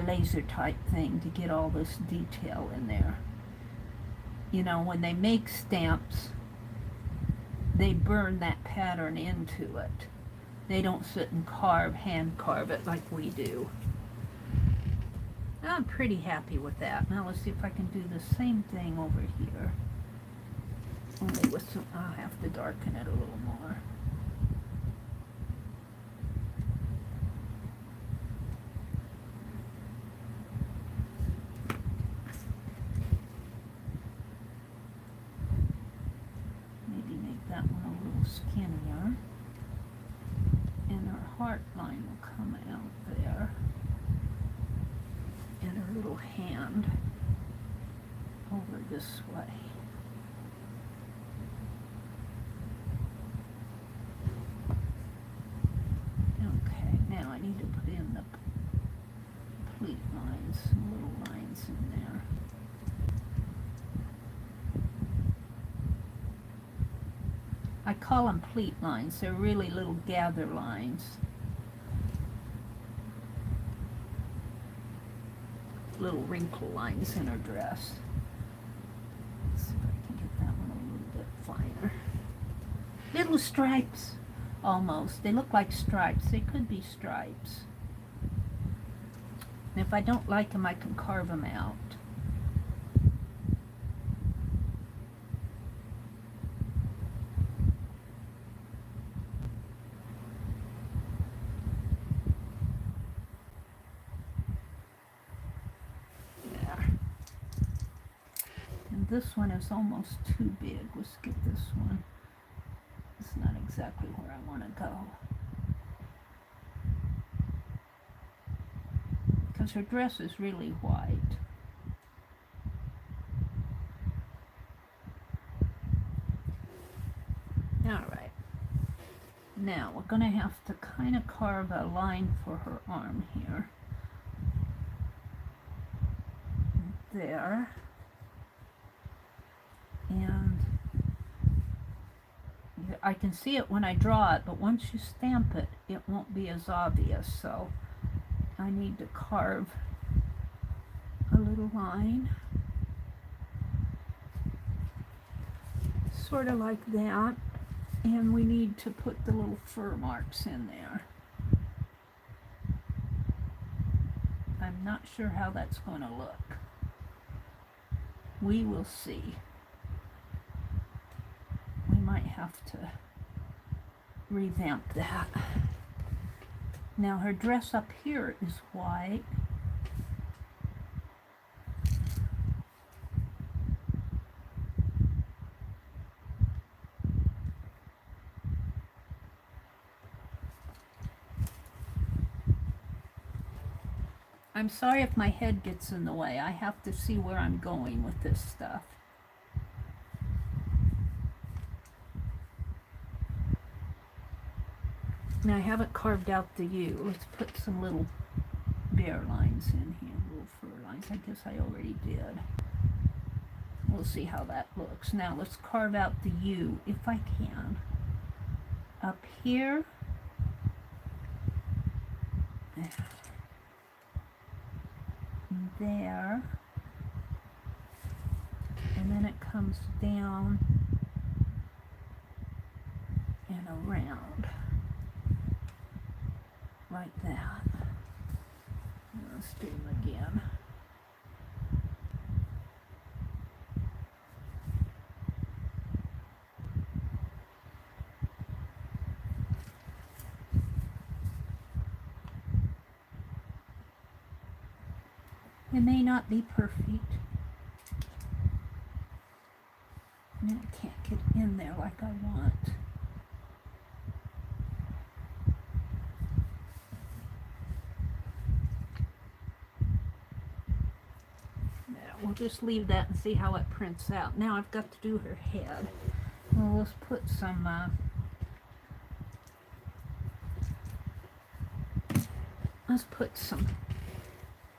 A: laser type thing to get all this detail in there. You know, when they make stamps, they burn that pattern into it. They don't sit and hand carve it like we do. I'm pretty happy with that. Now let's see if I can do the same thing over here. Only with some, I'll have to darken it a little more. Maybe make that one a little skinnier. And our heart line will come out there. And her little hand over this way. Okay, now I need to put in the pleat lines, some little lines in there. I call them pleat lines. They're really little gather lines. Little wrinkle lines in her dress. Let's see if I can get that one a little bit finer. Little stripes, almost. They look like stripes. They could be stripes. And if I don't like them, I can carve them out. This one is almost too big. Let's get this one. It's not exactly where I want to go. Because her dress is really white. Alright. Now we're going to have to kind of carve a line for her arm here. There. And I can see it when I draw it, but once you stamp it, it won't be as obvious. So I need to carve a little line, sort of like that, and we need to put the little fur marks in there. I'm not sure how that's going to look. We will see. Might have to revamp that. Now her dress up here is white. I'm sorry if my head gets in the way. I have to see where I'm going with this stuff. Now I haven't carved out the U. Let's put some little bear lines in here, little fur lines. I guess I already did. We'll see how that looks. Now let's carve out the U, if I can. Up here. There. And then it comes down and around. like that. Let's do them again. It may not be perfect. I can't get in there like I want. We'll just leave that and see how it prints out. Now I've got to do her head. Well, let's put some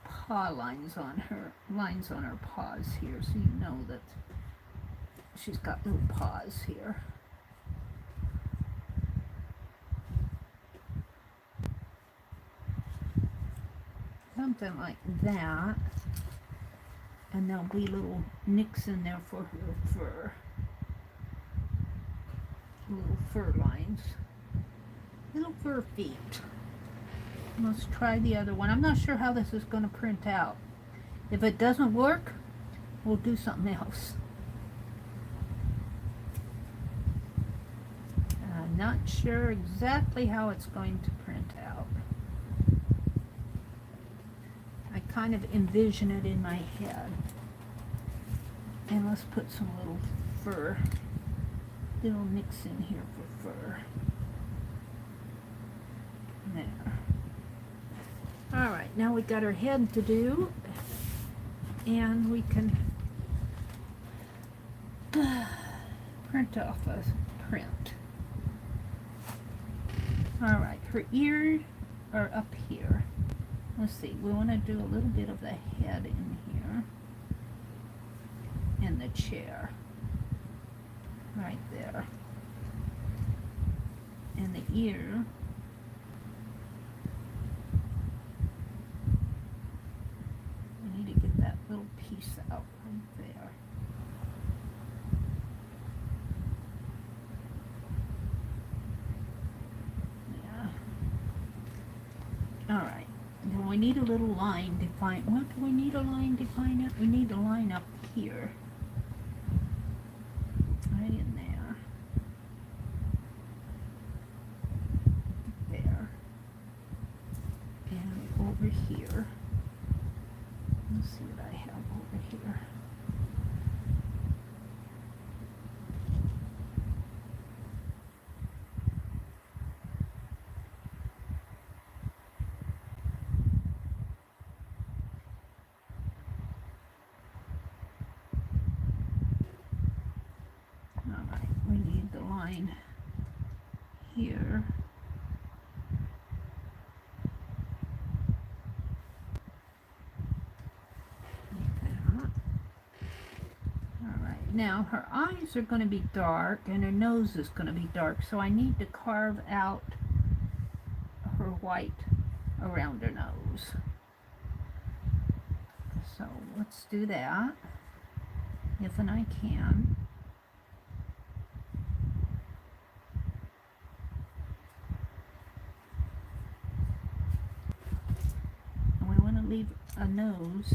A: paw lines on her paws here, so you know that she's got little paws here. Something like that. And there'll be little nicks in there for her fur. Little fur lines. Little fur feet. Let's try the other one. I'm not sure how this is going to print out. If it doesn't work, we'll do something else. I'm not sure exactly how it's going to print out. I kind of envision it in my head. And let's put some little fur, little nicks in here for fur. There. Alright, now we got her head to do, and we can print off a print. Alright, her ears are up here. Let's see, we want to do a little bit of the head in here, and the chair, right there, and the ear. I need to get that little piece out right there. Yeah. All right. Now we need a little line define. What do we need a line define it? We need a line up here. Right in there. There. And over here. Let's see what I have over here. Alright, we need the line here. Now her eyes are going to be dark and her nose is going to be dark, so I need to carve out her white around her nose. So let's do that, if and I can. And we want to leave a nose,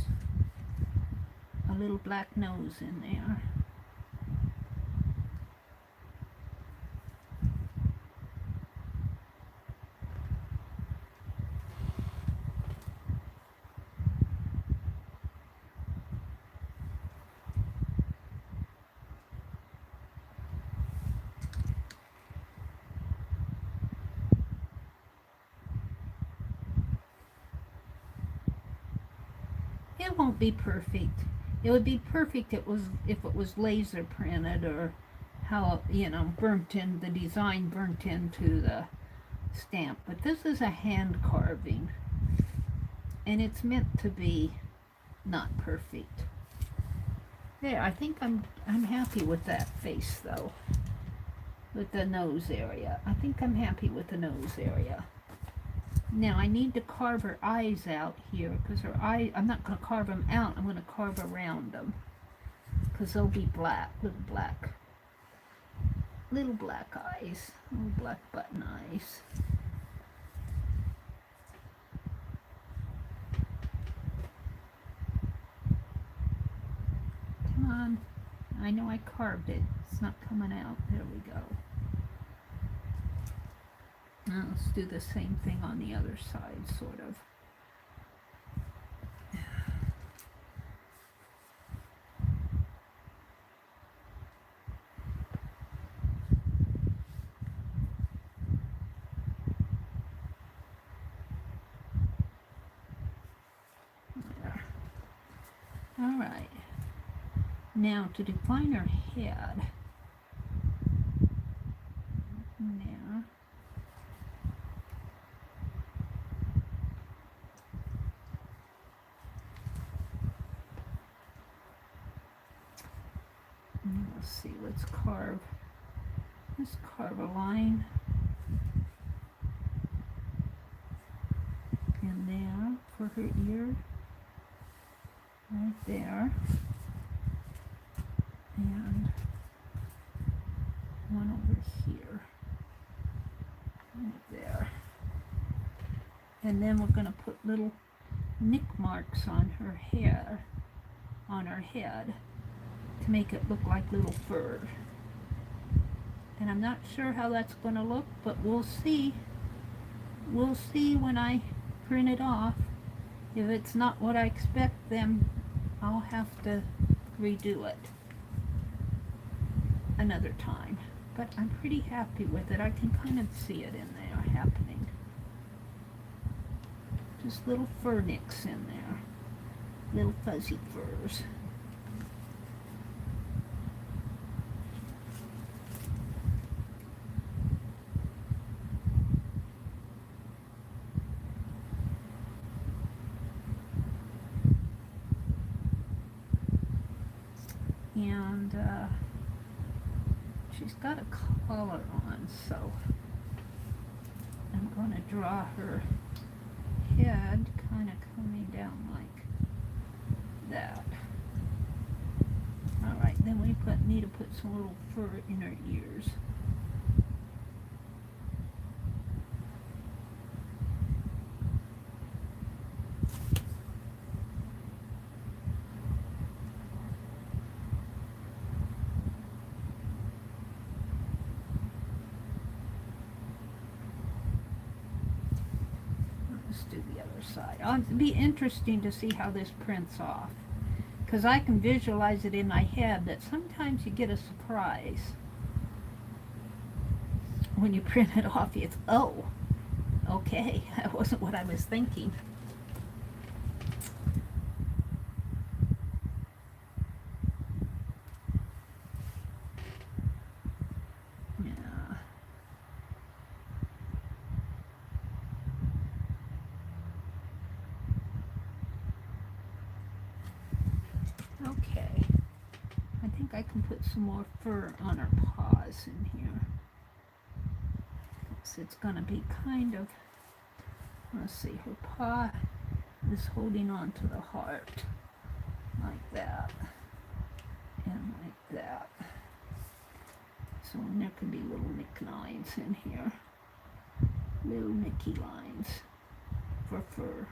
A: a little black nose in there. It won't be perfect. It would be perfect if it was laser printed, or how, you know, burnt in, the design burnt into the stamp. But this is a hand carving, and it's meant to be not perfect. There, I think I'm happy with that face though. With the nose area. I think I'm happy with the nose area. Now I need to carve her eyes out here, because her eye, I'm not going to carve them out, I'm going to carve around them, because they'll be black, little black eyes, little black button eyes. I carved it. It's not coming out. There we go. Now let's do the same thing on the other side, sort of. All right. Now to define her head. Now. Let's see, let's carve a line in there for her ear, right there, and one over here, right there. And then we're going to put little nick marks on her hair, on her head, to make it look like little fur. And I'm not sure how that's going to look, but we'll see. We'll see when I print it off. If it's not what I expect, then I'll have to redo it another time. But I'm pretty happy with it. I can kind of see it in there happening. Just little fur nicks in there. Little fuzzy furs. And she's got a collar on, so I'm going to draw her head kind of coming down like that. Alright, then we need to put some little fur in her ears. Do the other side. It'll be interesting to see how this prints off, because I can visualize it in my head that sometimes you get a surprise when you print it off. It's, oh, okay, that wasn't what I was thinking. Okay, I think I can put some more fur on her paws in here. So it's going to be kind of, let's see, her paw is holding on to the heart, like that, and like that. So there can be little nick lines in here, little nicky lines for fur.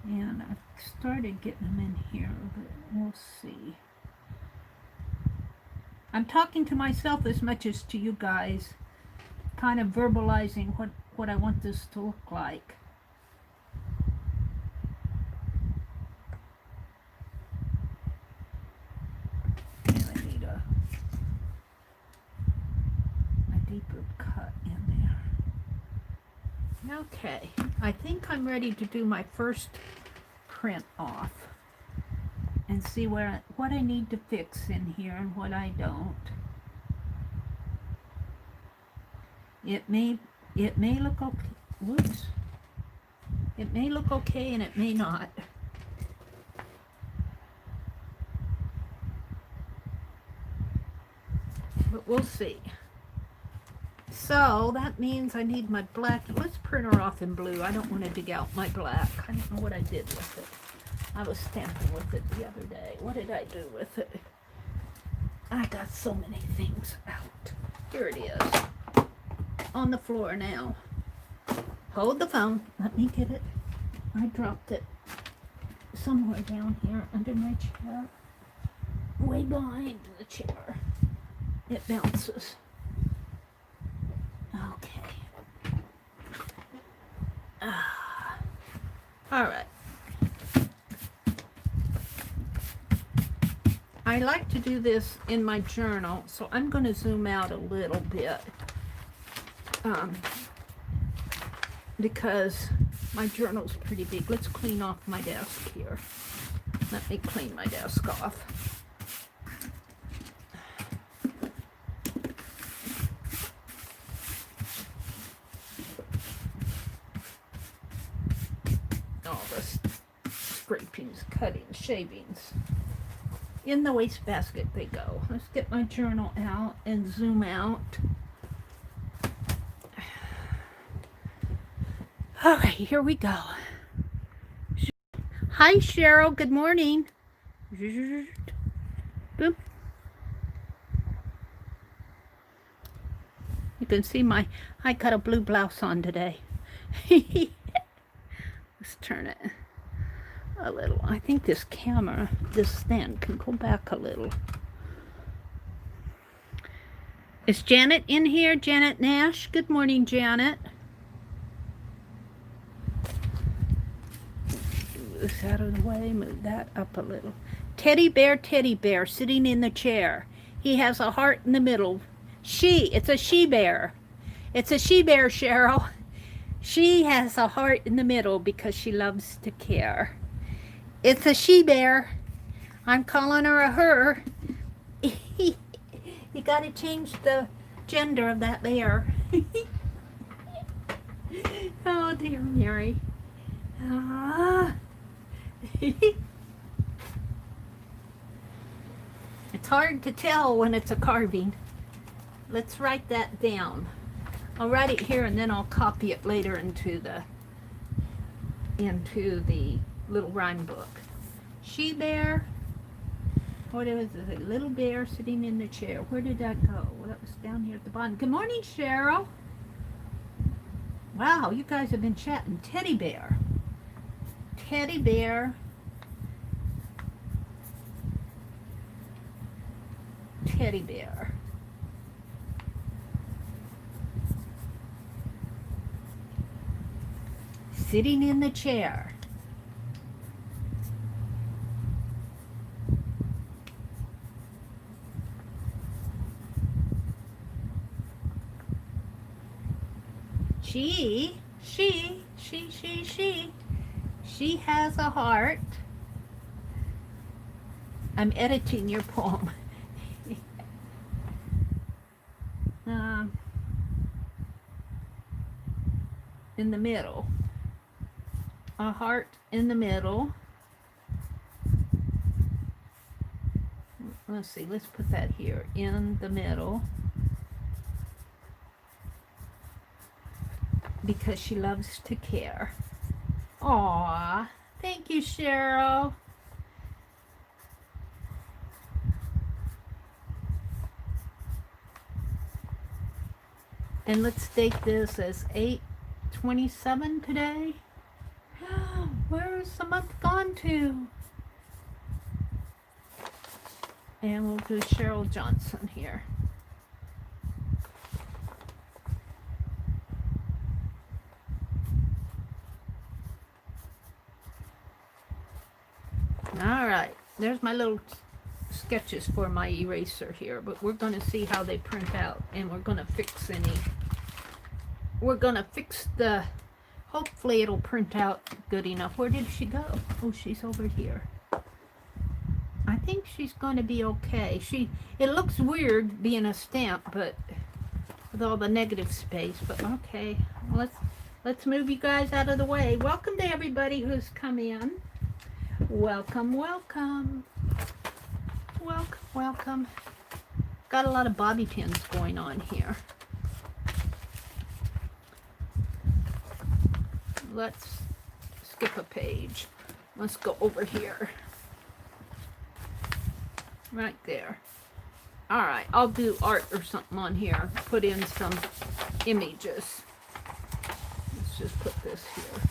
A: And I've started getting them in here, but we'll see. I'm talking to myself as much as to you guys, kind of verbalizing what I want this to look like. And I need a deeper cut in there. Okay, I think I'm ready to do my first print off and see what I need to fix in here and what I don't. It may look okay. Whoops. It may look okay and it may not. But we'll see. So that means I need my black. Let's print her off in blue. I don't want to dig out my black. I don't know what I did with it. I was stamping with it the other day. What did I do with it? I got so many things out. Here it is. On the floor now. Hold the phone. Let me get it. I dropped it somewhere down here under my chair. way behind the chair. It bounces. Okay. All right. I like to do this in my journal, so I'm going to zoom out a little bit because my journal's pretty big. Let's clean off my desk here. Let me clean my desk off. All the scrapings, cuttings, shavings. In the wastebasket they go. Let's get my journal out and zoom out. All right, here we go. Hi, Cheryl. Good morning. Boop. You can see I got a blue blouse on today. Let's turn it a little. I think this camera, this stand can go back a little. Is Janet in here? Janet Nash? Good morning, Janet. Move this out of the way, move that up a little. Teddy bear sitting in the chair. He has a heart in the middle. It's a she bear. It's a she bear, Cheryl. She has a heart in the middle because she loves to care. It's a she bear. I'm calling her a her. You gotta change the gender of that bear. Oh dear Mary. It's hard to tell when it's a carving. Let's write that down. I'll write it here and then I'll copy it later into the little rhyme book. She bear. What is it? A little bear sitting in the chair. Where did that go? Well, that was down here at the bottom. Good morning, Cheryl. Wow, you guys have been chatting. Teddy bear. Teddy bear. Teddy bear. Sitting in the chair. She has a heart. I'm editing your poem. In the middle. A heart in the middle. Let's see, let's put that here. In the middle. Because she loves to care. Aww, thank you, Cheryl. And let's date this as 8/27 today. Where's the month gone to? And we'll do Cheryl Johnson here. All right, there's my little sketches for my eraser here, but we're going to see how they print out, and we're going to fix hopefully it'll print out good enough. Where did she go? Oh, she's over here. I think she's going to be okay. It looks weird being a stamp, but with all the negative space, but okay. Let's move you guys out of the way. Welcome to everybody who's come in. Welcome, welcome. Welcome, welcome. Got a lot of bobby pins going on here. Let's skip a page. Let's go over here. Right there. All right, I'll do art or something on here. Put in some images. Let's just put this here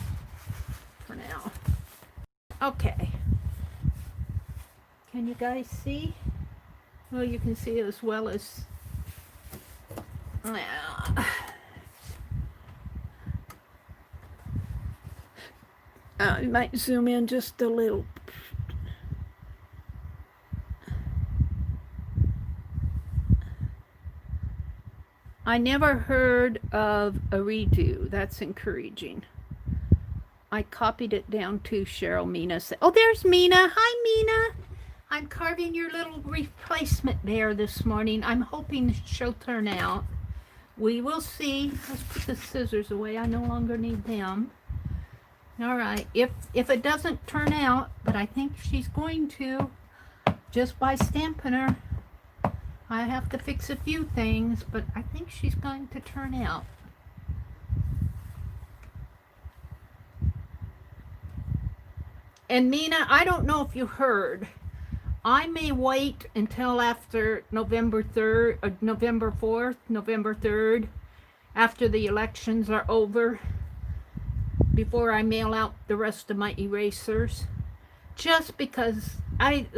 A: for now. Okay. Can you guys see? Well, you can see as well as... I might zoom in just a little. I never heard of a redo. That's encouraging. I copied it down to Cheryl. Mina said, oh, there's Mina. Hi, Mina. I'm carving your little replacement there this morning. I'm hoping she'll turn out. We will see. Let's put the scissors away. I no longer need them. All right. If it doesn't turn out, but I think she's going to, just by stamping her. I have to fix a few things, but I think she's going to turn out. And Mina, I don't know if you heard, I may wait until after November 3rd, or November 4th, November 3rd, after the elections are over, before I mail out the rest of my erasers. Just because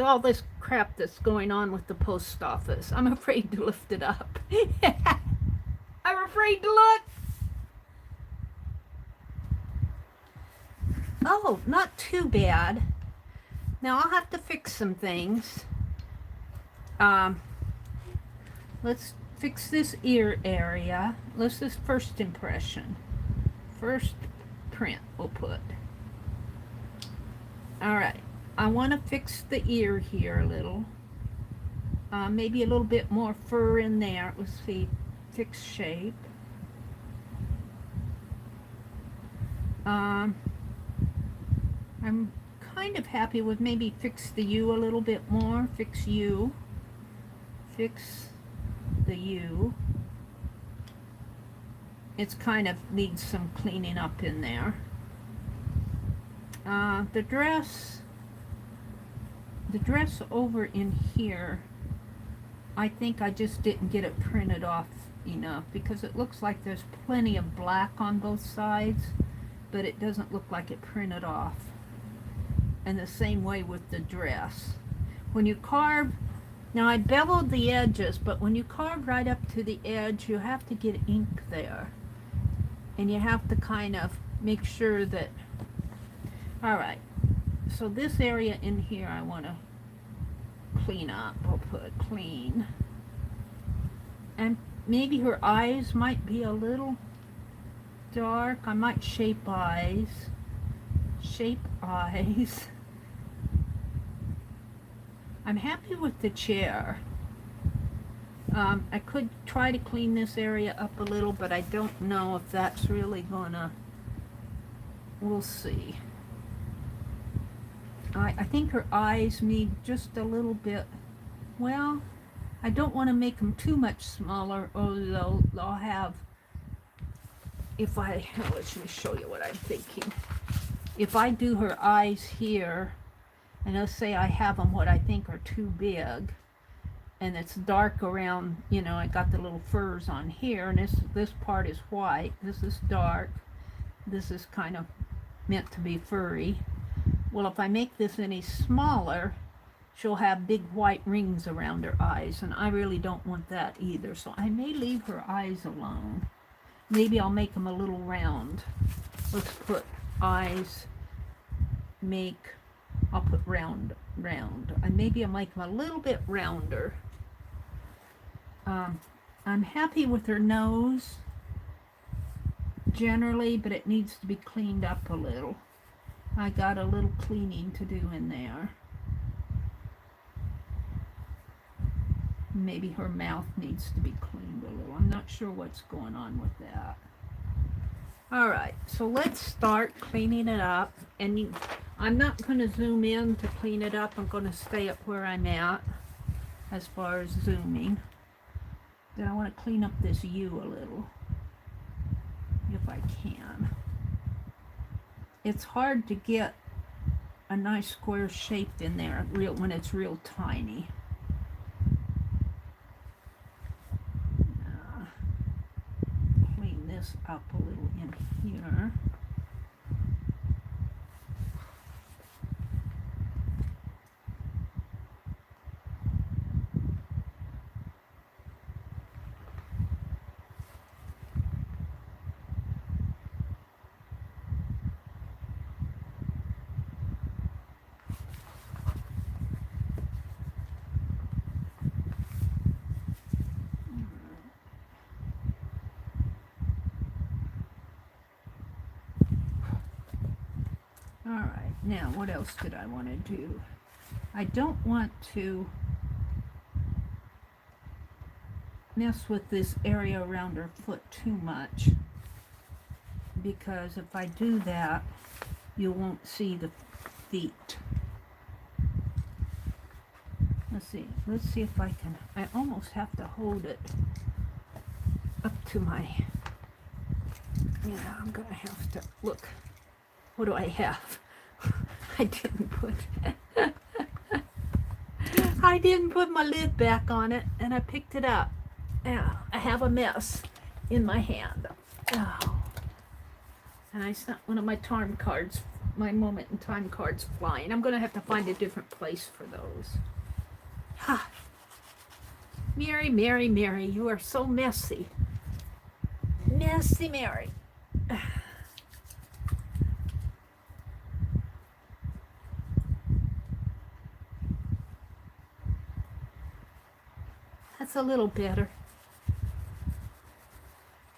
A: all this crap that's going on with the post office, I'm afraid to lift it up. I'm afraid to look. Oh, not too bad. Now I'll have to fix some things. Let's fix this ear area. This is first impression. First print we'll put. All right. I want to fix the ear here a little. Maybe a little bit more fur in there. Let's see. Fix shape. I'm kind of happy with maybe fix the U a little bit more. Fix U. Fix the U. It's kind of needs some cleaning up in there. The dress over in here, I think I just didn't get it printed off enough because it looks like there's plenty of black on both sides, but it doesn't look like it printed off. And the same way with the dress. When you carve, now I beveled the edges, but when you carve right up to the edge, you have to get ink there. And you have to kind of make sure that, all right, so this area in here I want to clean up. I'll put clean. And maybe her eyes might be a little dark. I might shape eyes. Shape eyes. I'm happy with the chair. I could try to clean this area up a little, but I don't know if that's really gonna, we'll see. I think her eyes need just a little bit, well, I don't want to make them too much smaller, or they'll have, if I, let me show you what I'm thinking. If I do her eyes here, and let's say I have them what I think are too big, and it's dark around, you know, I got the little furs on here, and this part is white, this is dark, this is kind of meant to be furry. Well, if I make this any smaller, she'll have big white rings around her eyes, and I really don't want that either, so I may leave her eyes alone. Maybe I'll make them a little round. Let's put eyes, I'll put round, and maybe I'll make them a little bit rounder. I'm happy with her nose generally, but it needs to be cleaned up a little. I got a little cleaning to do in there. Maybe her mouth needs to be cleaned a little. I'm not sure what's going on with that. Alright, so let's start cleaning it up. And I'm not going to zoom in to clean it up. I'm going to stay up where I'm at as far as zooming. Then I want to clean up this U a little, if I can. It's hard to get a nice square shape in there when it's real tiny. Clean this up a little in here. Now, what else did I want to do? I don't want to mess with this area around her foot too much, because if I do that, you won't see the feet. Let's see if I can. I almost have to hold it up to my, yeah, I'm gonna have to look. What do I have? I didn't put my lid back on it, and I picked it up. Yeah, I have a mess in my hand. Oh. And I sent one of my time cards, my moment in time cards flying. I'm gonna have to find a different place for those. Ha! Mary, Mary, Mary, you are so messy. Messy Mary. That's a little better.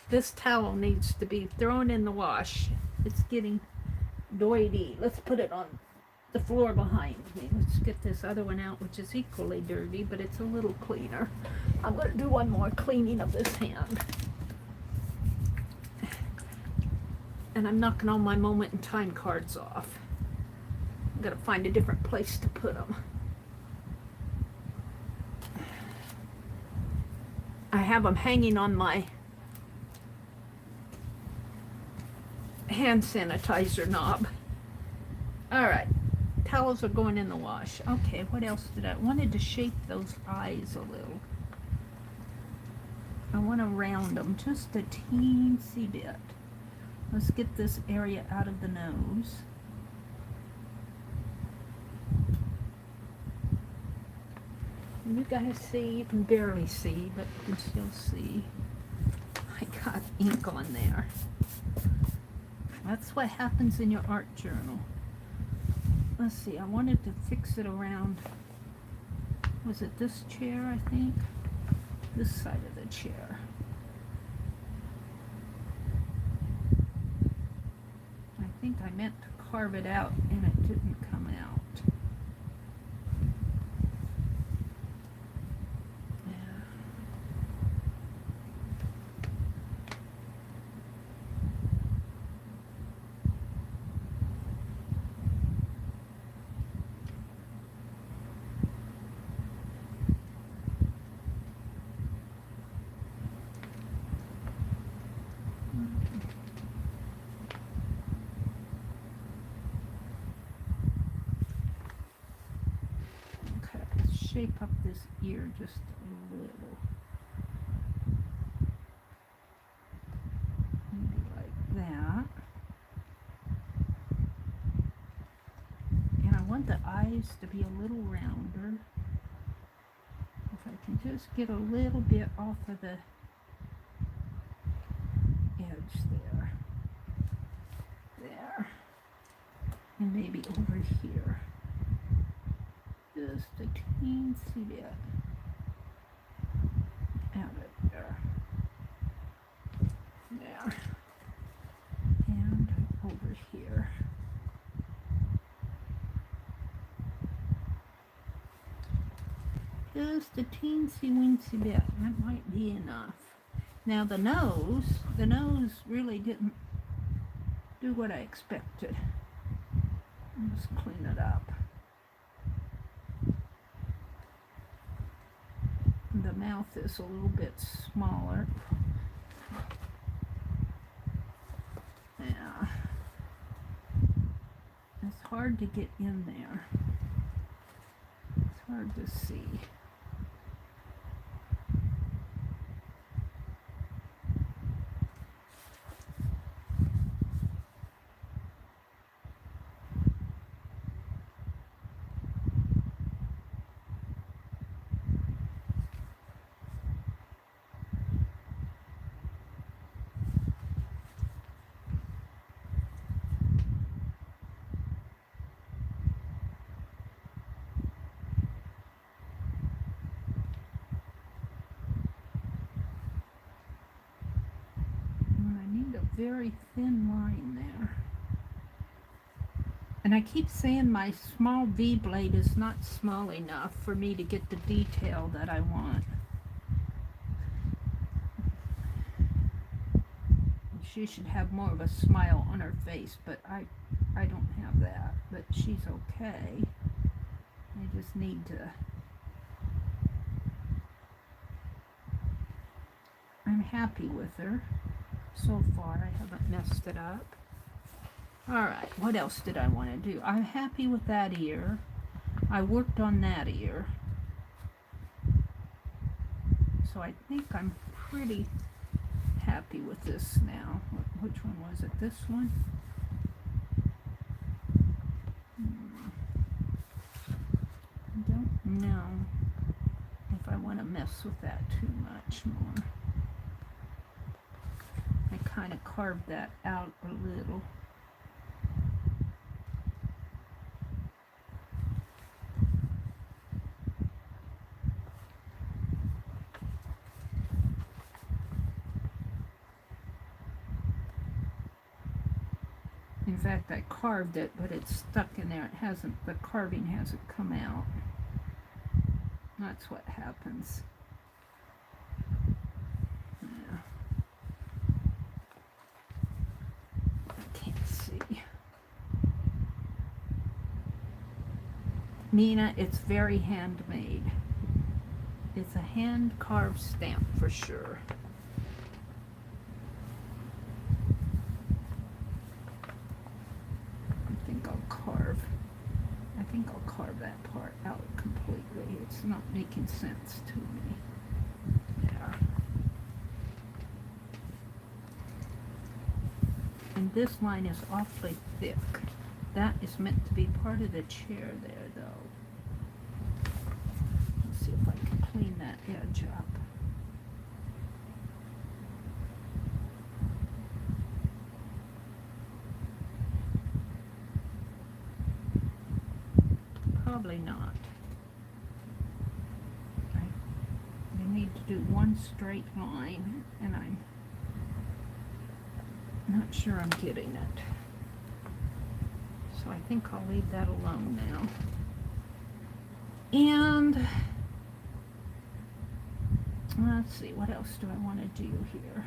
A: This towel needs to be thrown in the wash. It's getting doity. Let's put it on the floor behind me. Let's get this other one out, which is equally dirty, but it's a little cleaner. I'm going to do one more cleaning of this hand. And I'm knocking all my moment in time cards off. I'm going to find a different place to put them. I have them hanging on my hand sanitizer knob. All right. Towels are going in the wash. Okay, what else did I wanted to shape those eyes a little. I want to round them just a teensy bit. Let's get this area out of the nose. You guys see, you can barely see, but you can still see. I got ink on there. That's what happens in your art journal. Let's see, I wanted to fix it around, was it this chair, I think? This side of the chair. I think I meant to carve it out and it didn't come out. Shape up this ear just a little. Maybe like that. And I want the eyes to be a little rounder. If I can just get a little bit off of the edge there. There. And maybe over here. Just a teensy bit out of there. There. And over here. Just a teensy weensy bit. That might be enough. Now the nose really didn't do what I expected. Let's clean it up. The mouth is a little bit smaller. Yeah. It's hard to get in there. It's hard to see. Very thin line there. And I keep saying my small V blade is not small enough for me to get the detail that I want. She should have more of a smile on her face, but I don't have that. But she's okay. I just need to... I'm happy with her. So far, I haven't messed it up. Alright, what else did I want to do? I'm happy with that ear. I worked on that ear. So I think I'm pretty happy with this now. Which one was it? This one? I don't know if I want to mess with that too much more. I kind of carved that out a little. In fact, I carved it, but it's stuck in there. It hasn't, the carving hasn't come out. That's what happens. Yeah. I can't see. Mina, it's very handmade. It's a hand-carved stamp for sure. I think I'll carve that part out completely. It's not making sense to me. Yeah. And this line is awfully thick. That is meant to be part of the chair there, though. Let's see if I can clean that edge up. Probably not. I need to do one straight line, and I'm not sure I'm getting it. So I think I'll leave that alone now. And let's see, what else do I want to do here?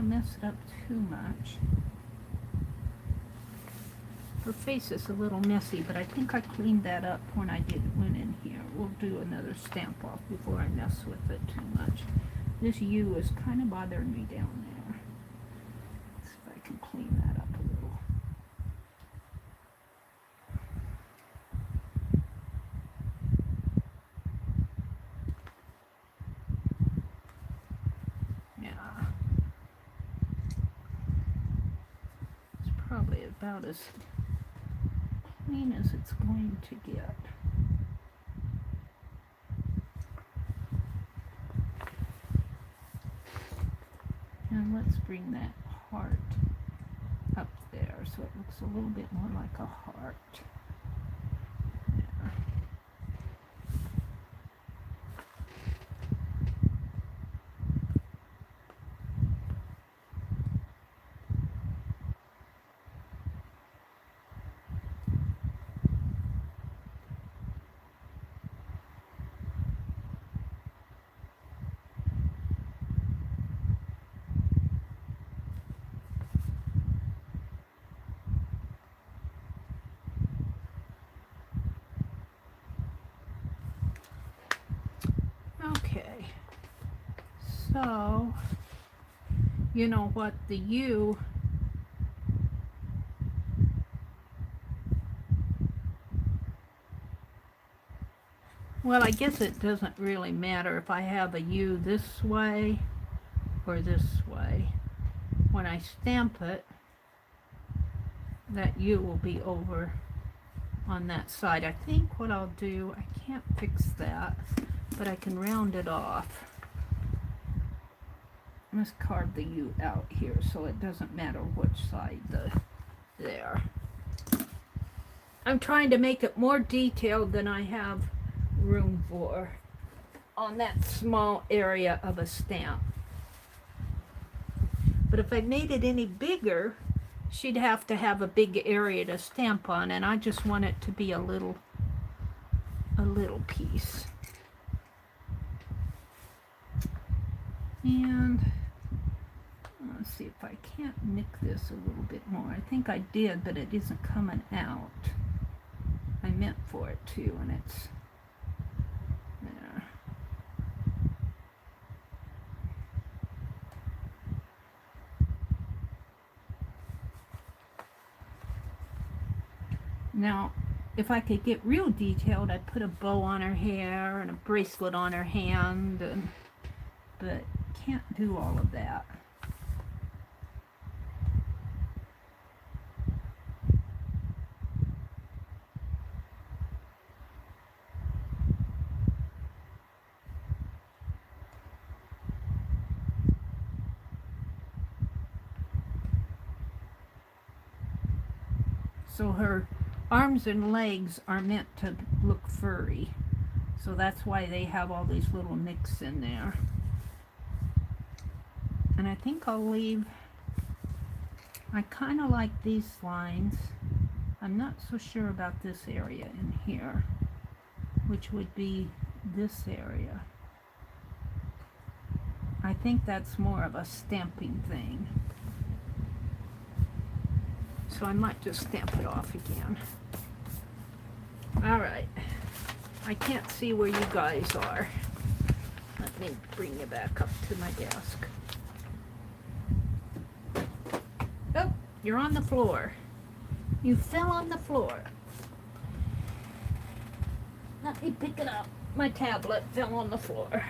A: Mess it up too much. Her face is a little messy, but I think I cleaned that up when I went in here. We'll do another stamp off before I mess with it too much. This U is kind of bothering me down there. Let's see if I can clean that up a little. Probably about as clean as it's going to get. And let's bring that heart up there so it looks a little bit more like a heart. Okay, so you know what, the U well, I guess it doesn't really matter if I have a U this way or this way. When I stamp it, that U will be over on that side. I think what I'll do, I can't fix that, but I can round it off. Let's carve the U out here so it doesn't matter which side there. I'm trying to make it more detailed than I have room for on that small area of a stamp. But if I made it any bigger, she'd have to have a big area to stamp on, and I just want it to be a little piece. And let's see if I can't nick this a little bit more. I think I did, but it isn't coming out. I meant for it to, and it's there. Now, if I could get real detailed, I'd put a bow on her hair and a bracelet on her hand, but can't do all of that. So her arms and legs are meant to look furry. So that's why they have all these little nicks in there. And I think I'll leave, I kind of like these lines. I'm not so sure about this area in here, which would be this area. I think that's more of a stamping thing. So I might just stamp it off again. All right. I can't see where you guys are. Let me bring you back up to my desk. Oh, you're on the floor. You fell on the floor. Let me pick it up. My tablet fell on the floor.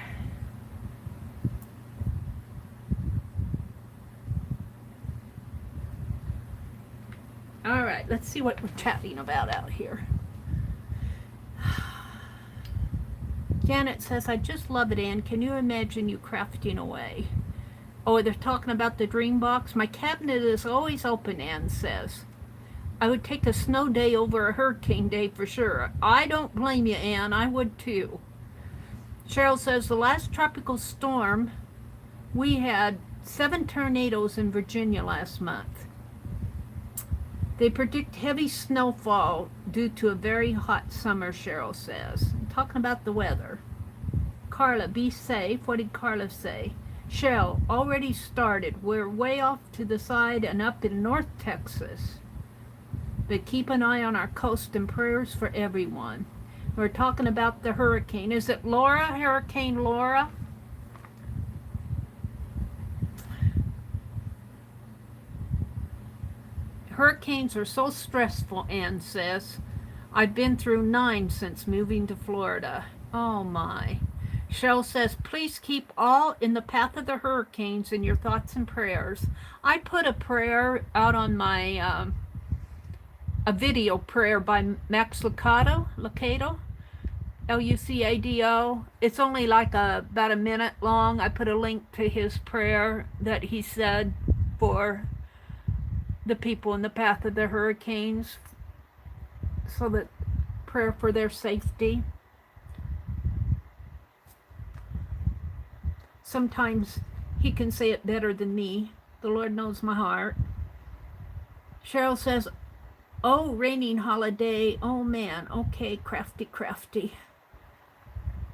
A: All right, let's see what we're chatting about out here. Janet says, I just love it, Anne. Can you imagine you crafting away? Oh, they're talking about the dream box. My cabinet is always open, Anne says. I would take a snow day over a hurricane day for sure. I don't blame you, Anne. I would too. Cheryl says, the last tropical storm, we had 7 tornadoes in Virginia last month. They predict heavy snowfall due to a very hot summer, Cheryl says. I'm talking about the weather. Carla, be safe. What did Carla say? Cheryl, already started. We're way off to the side and up in North Texas. But keep an eye on our coast and prayers for everyone. We're talking about the hurricane. Is it Laura? Hurricane Laura? Hurricanes are so stressful, Anne says. I've been through 9 since moving to Florida. Oh my. Cheryl says, please keep all in the path of the hurricanes in your thoughts and prayers. I put a prayer out on my, a video prayer by Max Lucado, Lucado. It's only like about a minute long. I put a link to his prayer that he said for the people in the path of the hurricanes, so that prayer for their safety. Sometimes he can say it better than me. The Lord knows my heart. Cheryl says, oh, raining holiday. Oh man, okay, crafty.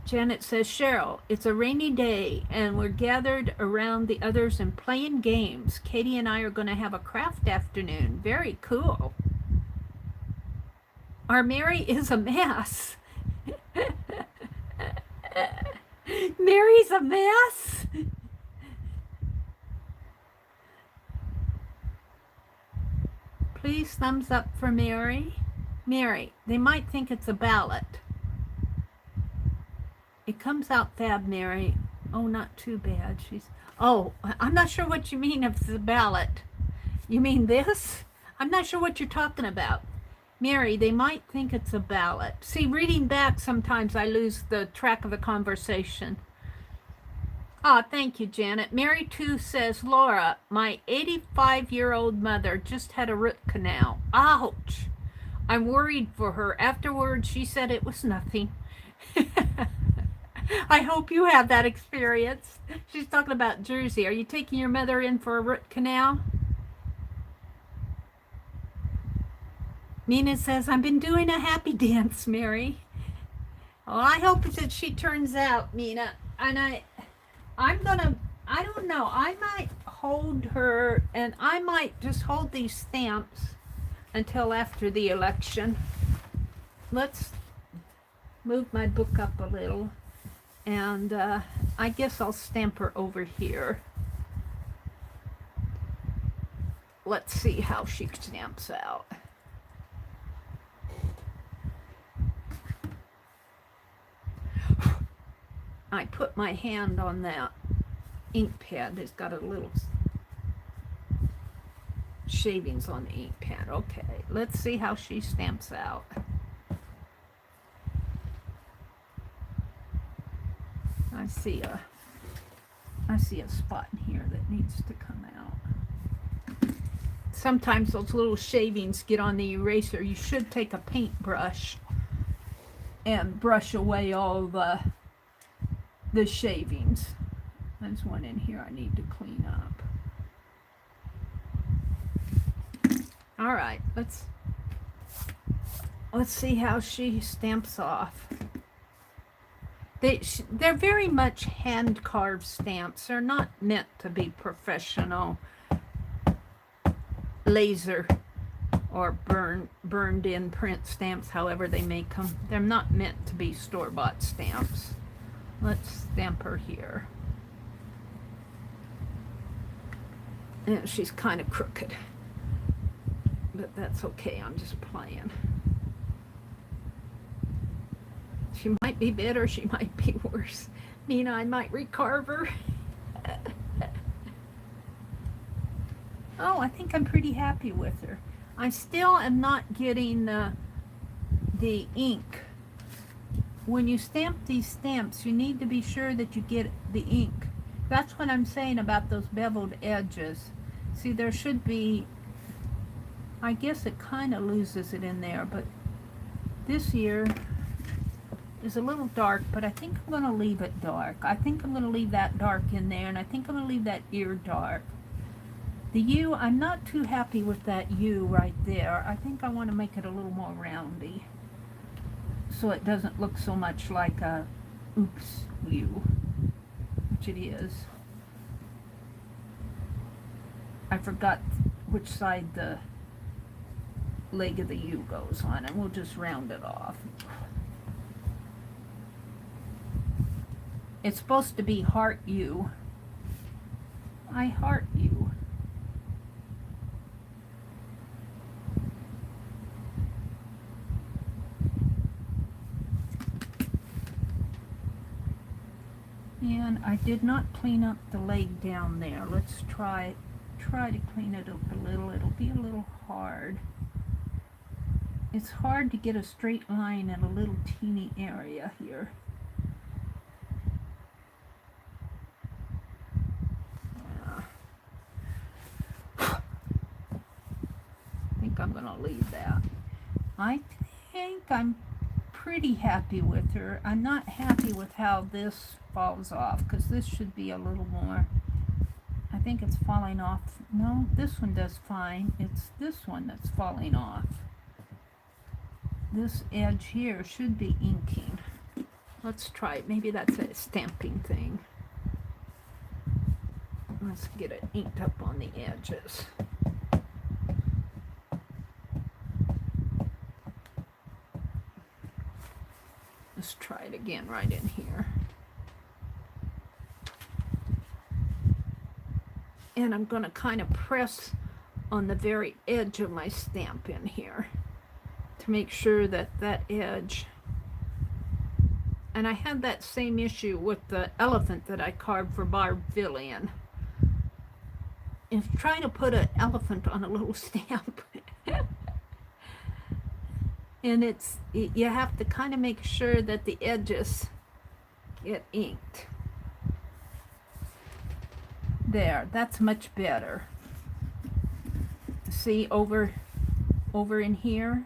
A: Janet says, Cheryl, it's a rainy day and we're gathered around the others and playing games. Katie and I are going to have a craft afternoon. Very cool. Our Meri is a mess. Mary's a mess? Please thumbs up for Meri. Meri, they might think it's a ballot. It comes out fab, Meri. Oh, not too bad. Oh, I'm not sure what you mean if it's a ballot. You mean this? I'm not sure what you're talking about. Meri, they might think it's a ballot. See, reading back, sometimes I lose the track of the conversation. Oh, thank you, Janet. Mary 2 says, Laura, my 85-year-old mother just had a root canal. Ouch. I'm worried for her. Afterwards, she said it was nothing. I hope you have that experience. She's talking about Jersey. Are you taking your mother in for a root canal? Mina says, I've been doing a happy dance, Mary. Well, I hope that she turns out, Mina. And I'm gonna, I don't know, I might hold her, and I might just hold these stamps until after the election. Let's move my book up a little, and I guess I'll stamp her over here. Let's see how she stamps out. I put my hand on that ink pad. It's got a little shavings on the ink pad. Okay, let's see how she stamps out. I see a spot in here that needs to come out. Sometimes those little shavings get on the eraser. You should take a paintbrush and brush away all the shavings. There's one in here I need to clean up. All right, let's see how she stamps off. They're very much hand carved stamps. They're not meant to be professional laser or burned in print stamps, however they make them. They're not meant to be store-bought stamps. Let's stamp her here. And she's kind of crooked, but that's okay. I'm just playing. She might be better, she might be worse. Mina, I might recarve her. Oh, I think I'm pretty happy with her. I still am not getting the ink. When you stamp these stamps, you need to be sure that you get the ink. That's what I'm saying about those beveled edges. See, there should be, I guess it kind of loses it in there, but this here is a little dark, but I think I'm going to leave it dark. I think I'm going to leave that dark in there, and I think I'm going to leave that ear dark. The U, I'm not too happy with that U right there. I think I want to make it a little more roundy, so it doesn't look so much like a oops U, which it is. I forgot which side the leg of the U goes on, and we'll just round it off. It's supposed to be heart U. I heart you. And I did not clean up the leg down there. Let's try to clean it up a little. It'll be a little hard. It's hard to get a straight line in a little teeny area here. I think I'm gonna leave that. I think I'm pretty happy with her. I'm not happy with how this falls off, because this should be a little more. I think it's falling off. No, this one does fine. It's this one that's falling off. This edge here should be inking. Let's try it. Maybe that's a stamping thing. Let's get it inked up on the edges. Let's try it again right in here. And I'm going to kind of press on the very edge of my stamp in here to make sure that that edge, and I had that same issue with the elephant that I carved for Barb Villian. Is trying to put an elephant on a little stamp. And you have to kind of make sure that the edges get inked. There, that's much better. See, over in here.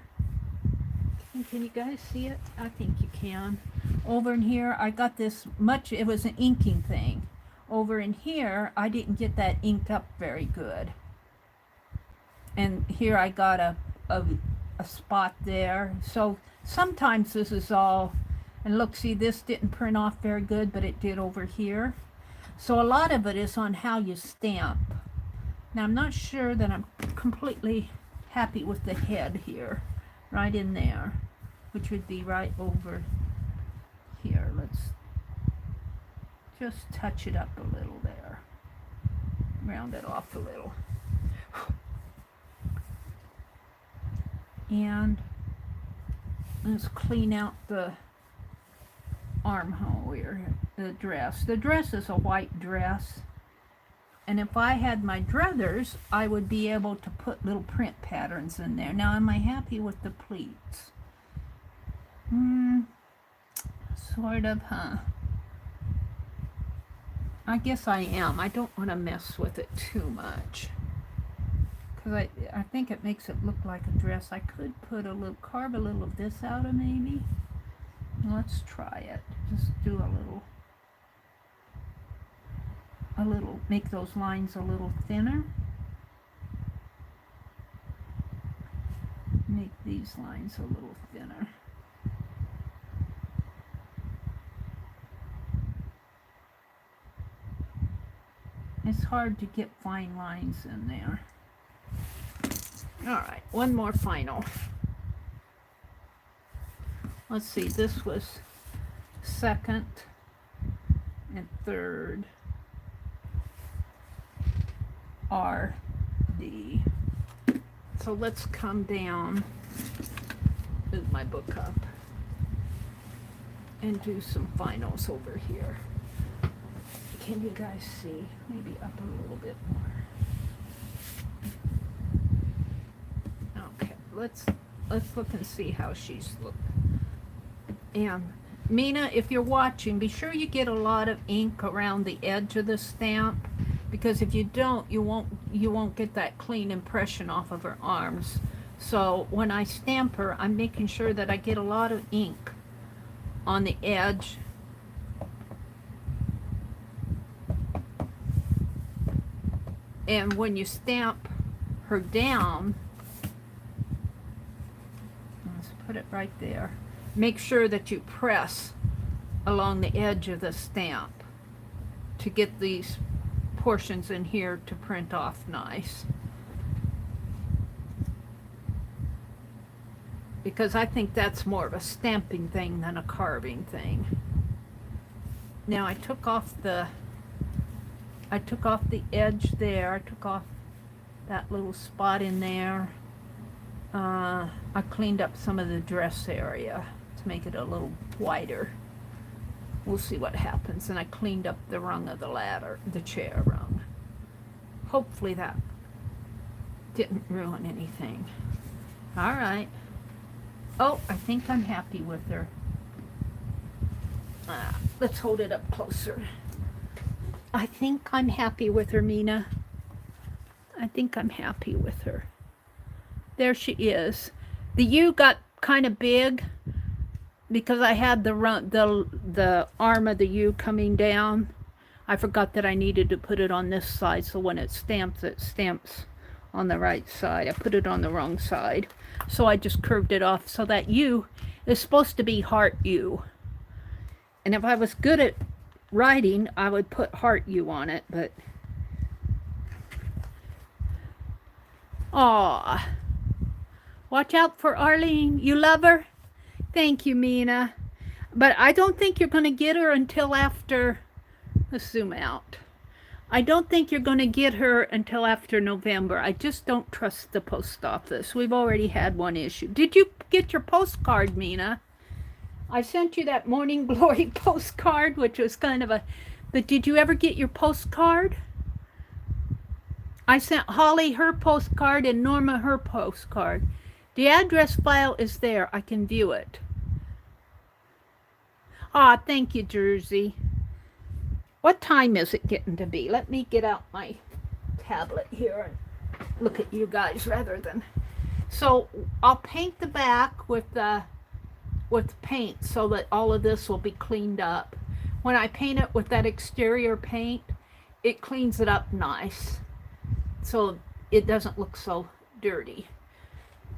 A: Can you guys see it? I think you can. Over in here, I got this much, it was an inking thing. Over in here, I didn't get that inked up very good. And here I got a spot there. So sometimes this is all, and look, see, this didn't print off very good, but it did over here. So a lot of it is on how you stamp. Now I'm not sure that I'm completely happy with the head here, right in there, which would be right over here. Let's just touch it up a little there, round it off a little. And let's clean out the armhole here, the dress. The dress is a white dress. And if I had my druthers, I would be able to put little print patterns in there. Now, am I happy with the pleats? Sort of, huh? I guess I am. I don't want to mess with it too much, because I think it makes it look like a dress. I could put a little, carve a little of this out of maybe. Let's try it. Just do a little, make those lines a little thinner. Make these lines a little thinner. It's hard to get fine lines in there. All right, one more final. Let's see, this was second and third RD. So let's come down, move my book up, and do some finals over here. Can you guys see? Maybe up a little bit more. Okay, let's look and see how she's looked. And Mina, if you're watching, be sure you get a lot of ink around the edge of the stamp, because if you don't, you won't get that clean impression off of her arms. So when I stamp her, I'm making sure that I get a lot of ink on the edge. And when you stamp her down, let's put it right there. Make sure that you press along the edge of the stamp to get these portions in here to print off nice. Because I think that's more of a stamping thing than a carving thing. Now I took off the edge there. I took off that little spot in there. I cleaned up some of the dress area to make it a little wider. We'll see what happens. And I cleaned up the rung of the ladder, the chair rung. Hopefully that didn't ruin anything. All right. Oh, I think I'm happy with her. Let's hold it up closer. I think I'm happy with her, Mina. I think I'm happy with her. There she is. The U got kind of big because I had the arm of the U coming down. I forgot that I needed to put it on this side, so when it stamps on the right side. I put it on the wrong side. So I just curved it off so that U is supposed to be heart U. And if I was good at writing, I would put heart U on it, but aw. Watch out for Arlene. You love her? Thank you, Mina. But I don't think you're going to get her until after, let's zoom out. I don't think you're going to get her until after November. I just don't trust the post office. We've already had one issue. Did you get your postcard, Mina? I sent you that Morning Glory postcard, which was kind of a... But did you ever get your postcard? I sent Holly her postcard and Norma her postcard. The address file is there. I can view it. Ah, thank you, Jersey. What time is it getting to be? Let me get out my tablet here and look at you guys rather than... So I'll paint the back with paint so that all of this will be cleaned up. When I paint it with that exterior paint, it cleans it up nice so it doesn't look so dirty.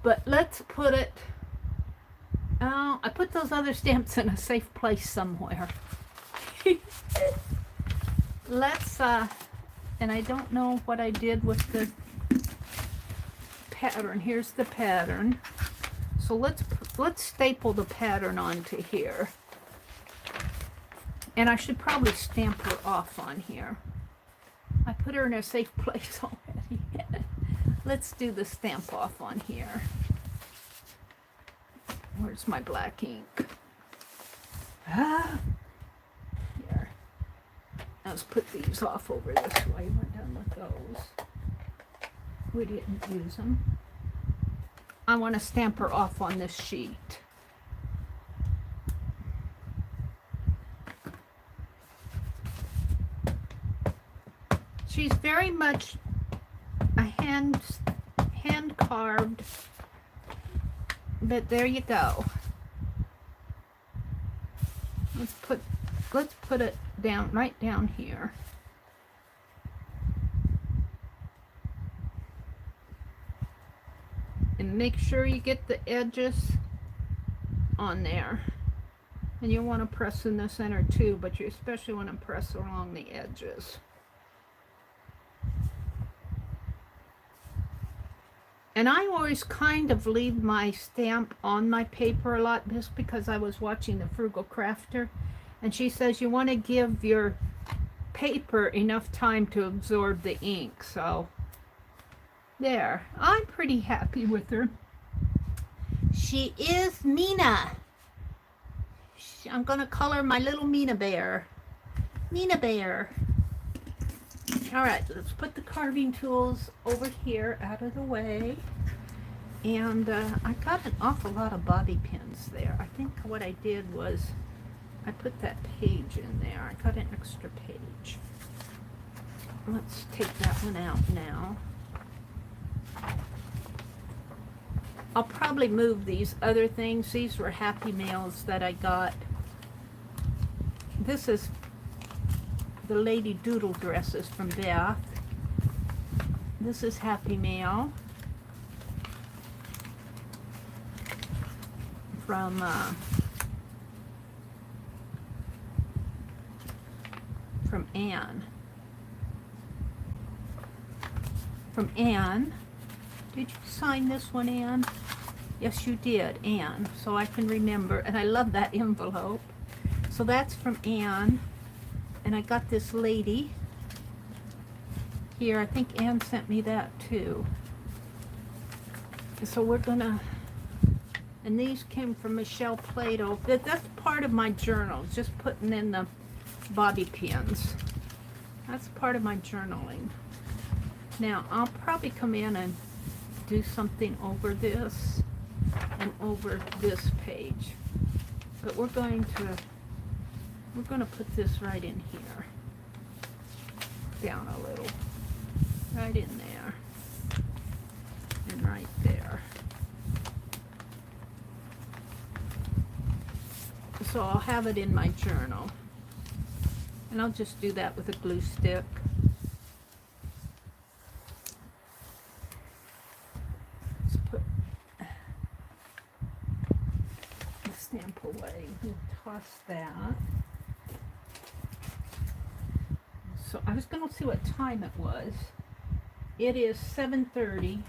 A: But let's put it... Oh, I put those other stamps in a safe place somewhere. Let's, and I don't know what I did with the pattern. Here's the pattern. So let's staple the pattern onto here. And I should probably stamp her off on here. I put her in a safe place already. Let's do the stamp off on here. Where's my black ink? Ah, here. Let's put these off over this way. We're done with those. We didn't use them. I want to stamp her off on this sheet. She's very much a hand carved, but there you go. Let's put it down right down here. And make sure you get the edges on there. And you want to press in the center too, but you especially want to press along the edges. And I always kind of leave my stamp on my paper a lot, just because I was watching the Frugal Crafter, and she says you want to give your paper enough time to absorb the ink. So there, I'm pretty happy with her. She is Mina. I'm gonna call her my little Mina bear. Mina bear. All right, let's put the carving tools over here out of the way. And I got an awful lot of bobby pins there. I think what I did was I put that page in there. I got an extra page. Let's take that one out now. I'll probably move these other things. These were Happy Mails that I got. This is the Lady Doodle dresses from Beth. This is Happy Mail from Anne. From Anne. Did you sign this one, Anne? Yes, you did, Anne. So I can remember, and I love that envelope. So that's from Anne. And I got this lady here. I think Anne sent me that too. So we're gonna, and these came from Michelle Plato. That's part of my journal, just putting in the bobby pins. That's part of my journaling. Now I'll probably come in and do something over this and over this page. But we're going to put this right in here. Down a little. Right in there. And right there. So I'll have it in my journal. And I'll just do that with a glue stick. Let's put the stamp away. We'll toss that. So I was going to see what time it was. It is 7:30.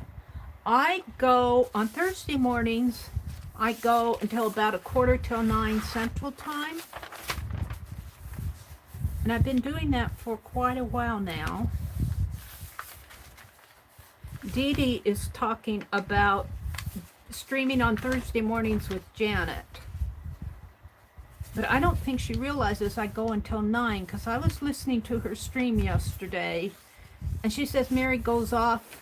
A: I go on Thursday mornings. I go until about 8:45 Central Time. And I've been doing that for quite a while now. Dee Dee is talking about streaming on Thursday mornings with Janet. But I don't think she realizes I go until 9, because I was listening to her stream yesterday, and she says Meri goes off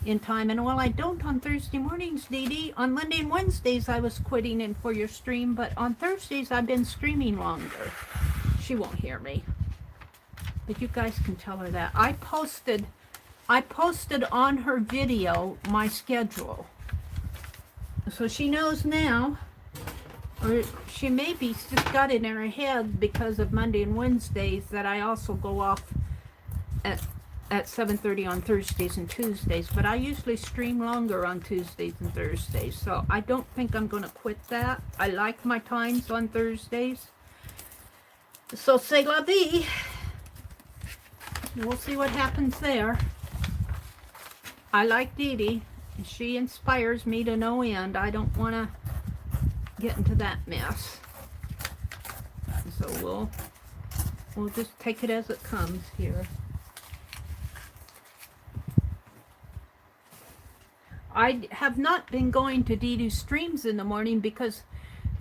A: in time. And well, I don't on Thursday mornings, Dee Dee. On Monday and Wednesdays I was quitting in for your stream, but on Thursdays I've been streaming longer. She won't hear me. But you guys can tell her that. I posted on her video my schedule. So she knows now, or she maybe just got it in her head because of Monday and Wednesdays that I also go off at 7:30 on Thursdays and Tuesdays, but I usually stream longer on Tuesdays and Thursdays, so I don't think I'm going to quit that. I like my times on Thursdays. So c'est la vie. We'll see what happens there. I like Dee Dee. She inspires me to no end. I don't want to get into that mess. So we'll just take it as it comes here. I have not been going to Dee Dee's streams in the morning because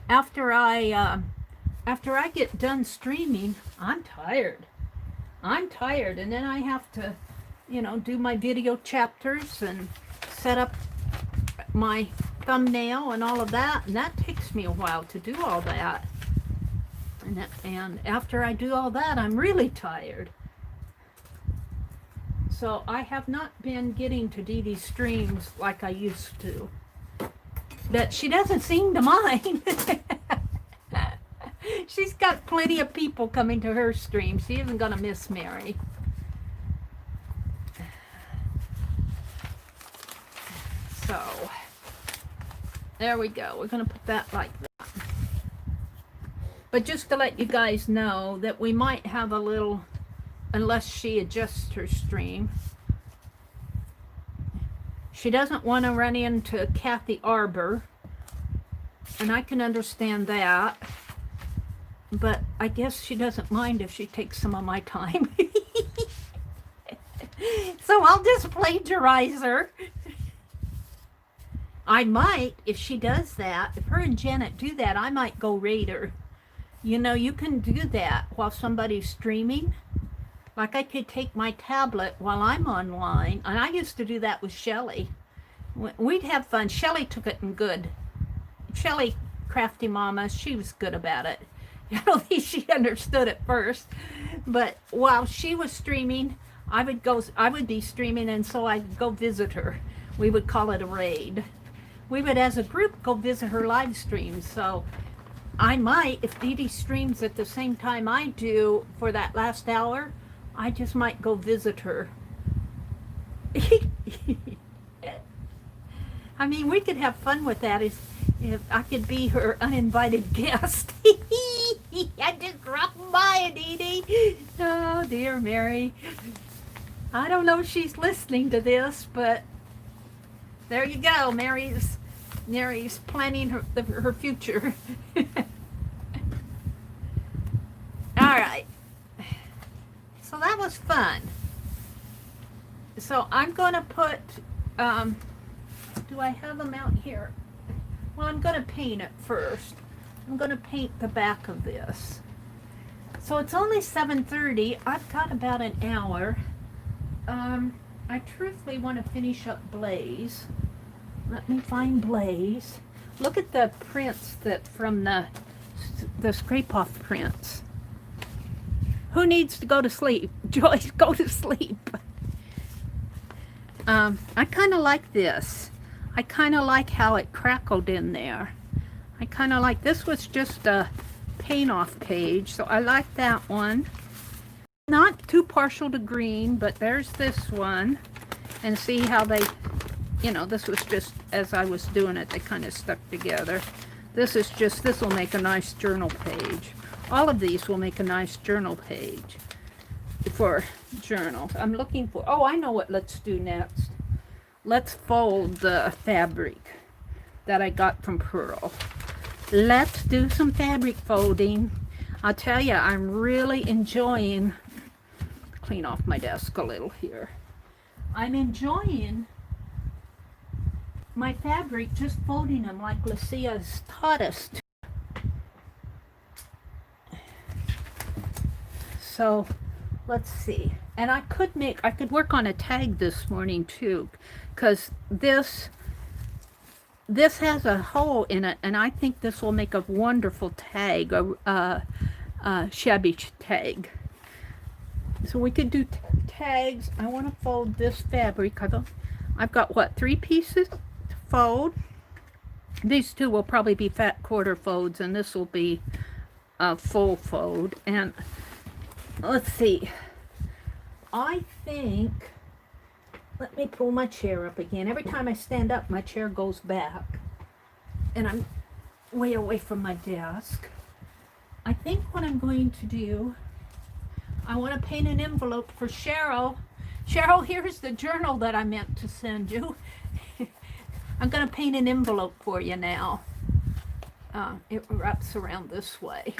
A: after I get done streaming, I'm tired. And then I have to, do my video chapters and set up my thumbnail and all of that, and that takes me a while to do all that. And after I do all that, I'm really tired. So I have not been getting to Dee Dee's streams like I used to. But she doesn't seem to mind. She's got plenty of people coming to her stream. She isn't going to miss Meri. So, there we go. We're going to put that like that. But just to let you guys know that we might have a little, unless she adjusts her stream. She doesn't want to run into Kathy Arbor, and I can understand that. But I guess she doesn't mind if she takes some of my time. So I'll just plagiarize her. I might, if she does that, if her and Janet do that, I might go raid her. You can do that while somebody's streaming. Like I could take my tablet while I'm online, and I used to do that with Shelly. We'd have fun. Shelly took it and good. Shelly, crafty mama, she was good about it. I don't think she understood at first, but while she was streaming, I would be streaming, and so I'd go visit her. We would call it a raid. We would, as a group, go visit her live streams. So I might, if Dee Dee streams at the same time I do for that last hour, I just might go visit her. I mean, we could have fun with that if I could be her uninvited guest. I just dropped by, Dee Dee. Oh, dear Meri. I don't know if she's listening to this, but there you go. Meri's planning her future. All right. So that was fun. So I'm going to put, do I have them out here? Well, I'm going to paint it first. I'm going to paint the back of this. So it's only 7:30. I've got about an hour. I truthfully want to finish up Blaze. Let me find Blaze. Look at the prints that from the scrape-off prints. Who needs to go to sleep? Joyce, go to sleep. I kind of like this. I kind of like how it crackled in there. I kind of like, this was just a paint-off page, so I like that one. Not too partial to green, but there's this one. And see how they, this was just, as I was doing it, they kind of stuck together. This is just, this will make a nice journal page. All of these will make a nice journal page for journals. I'm looking for, oh, I know what let's do next. Let's fold the fabric that I got from Pearl. Let's do some fabric folding. I'll tell you, I'm really enjoying, clean off my desk a little here. I'm enjoying my fabric, just folding them like Lucia's taught us to. So let's see. And I could work on a tag this morning too, because this has a hole in it, and I think this will make a wonderful tag, a shabby tag. So we could do tags. I want to fold this fabric. I've got, what, 3 pieces to fold? These 2 will probably be fat quarter folds, and this will be a full fold. And let's see. I think, let me pull my chair up again. Every time I stand up, my chair goes back. And I'm way away from my desk. I think what I'm going to do, I want to paint an envelope for Cheryl. Cheryl, here's the journal that I meant to send you. I'm going to paint an envelope for you now. It wraps around this way.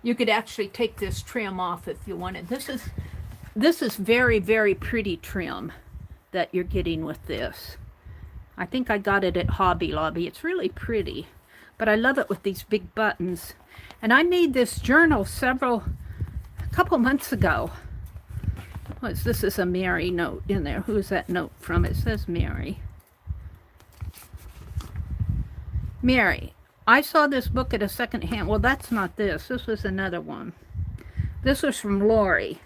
A: You could actually take this trim off if you wanted. This is very, very pretty trim that you're getting with this. I think I got it at Hobby Lobby. It's really pretty, but I love it with these big buttons. And I made this journal a couple months ago. This is a Meri note in there. Who is that note from? It says Meri. Meri, I saw this book at a secondhand. Well, that's not this. This was another one. This was from Lori.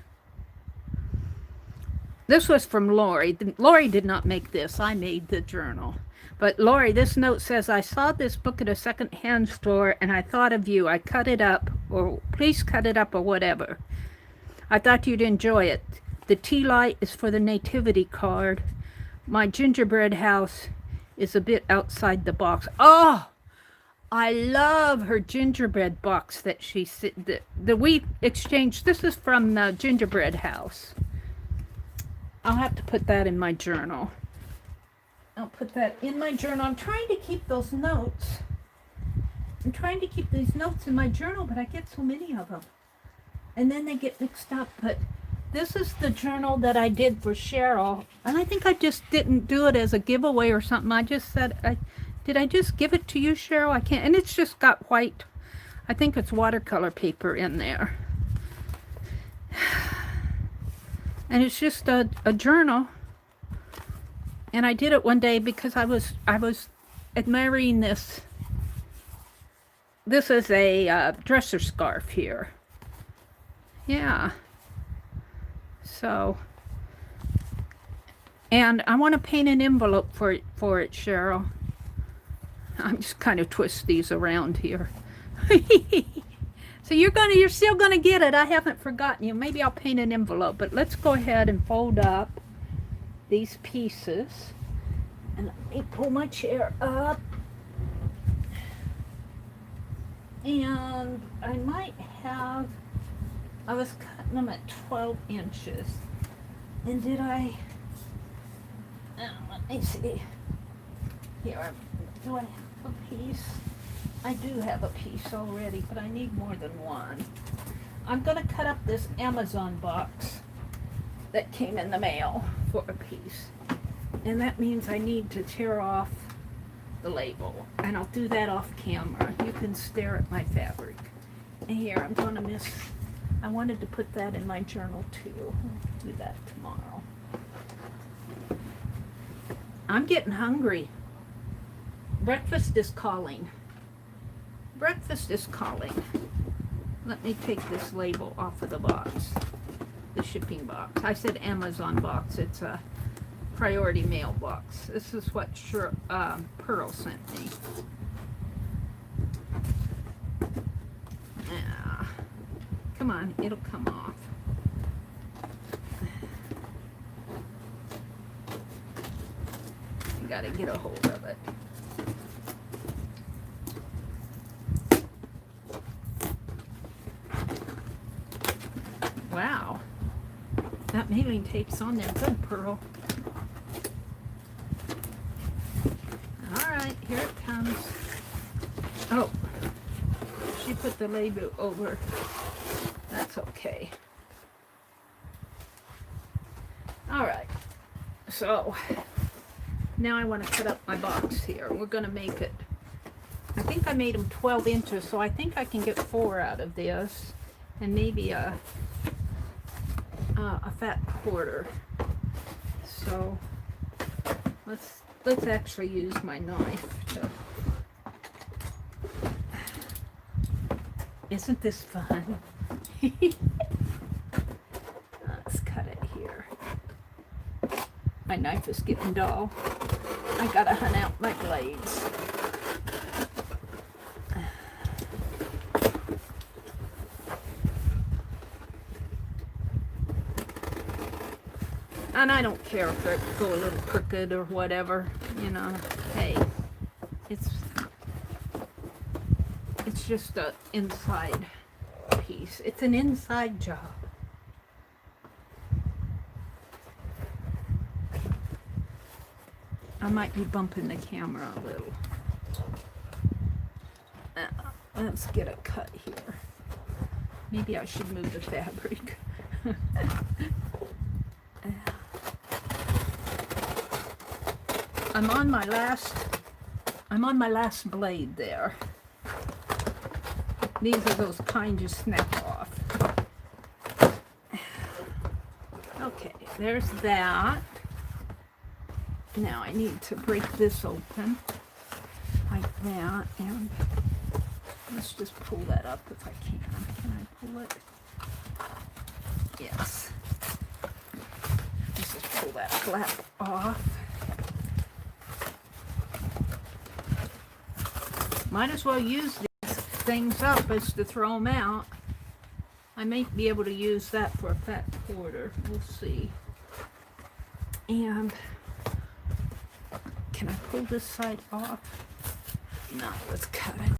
A: This was from Lori. Lori did not make this. I made the journal. But Lori, this note says, I saw this book at a secondhand store and I thought of you. I cut it up, or please cut it up or whatever. I thought you'd enjoy it. The tea light is for the nativity card. My gingerbread house is a bit outside the box. Oh, I love her gingerbread box that she we exchanged. This is from the gingerbread house. I'll have to put that in my journal. I'll put that in my journal. I'm trying to keep those notes. I'm trying to keep these notes in my journal, but I get so many of them. And then they get mixed up. But this is the journal that I did for Cheryl. And I think I just didn't do it as a giveaway or something. I just said, did I just give it to you, Cheryl? I can't. And it's just got white, I think it's watercolor paper in there. And it's just a journal. And I did it one day because I was admiring this. This is a dresser scarf here. Yeah. So, and I want to paint an envelope for it, Cheryl. I'm just kind of twist these around here. So you're still gonna get it. I haven't forgotten you. Maybe I'll paint an envelope, but let's go ahead and fold up these pieces. And let me pull my chair up. And I might have, I was cutting them at 12 inches. And did I, let me see. Here, do I have a piece? I do have a piece already, but I need more than one. I'm going to cut up this Amazon box that came in the mail for a piece. And that means I need to tear off the label. And I'll do that off camera. You can stare at my fabric. And here, I'm going to I wanted to put that in my journal too. I'll do that tomorrow. I'm getting hungry. Breakfast is calling. Breakfast is calling. Let me take this label off of the box. The shipping box. I said Amazon box. It's a priority mail box. This is what Pearl sent me. Yeah. Come on, it'll come off. You gotta get a hold of it. Wow. That mailing tape's on there. Good, Pearl. Alright, here it comes. Oh. She put the label over. That's okay. Alright. So, now I want to cut up my box here. We're going to make it, I think I made them 12 inches, so I think I can get 4 out of this. And maybe a fat quarter. So let's actually use my knife to. Isn't this fun? My knife is getting dull. I gotta hunt out my blades. And I don't care if it go a little crooked or whatever, you know. Hey, it's just a inside piece. It's an inside job. I might be bumping the camera a little. Let's get a cut here. Maybe I should move the fabric. I'm on my last blade there. These are those kind you snap off. Okay, there's that. Now I need to break this open like that, and let's just pull that up if I can. Can I pull it? Yes. Let's just pull that flap off. Might as well use these things up as to throw them out. I may be able to use that for a fat quarter. We'll see. And can I pull this side off? No, let's cut it.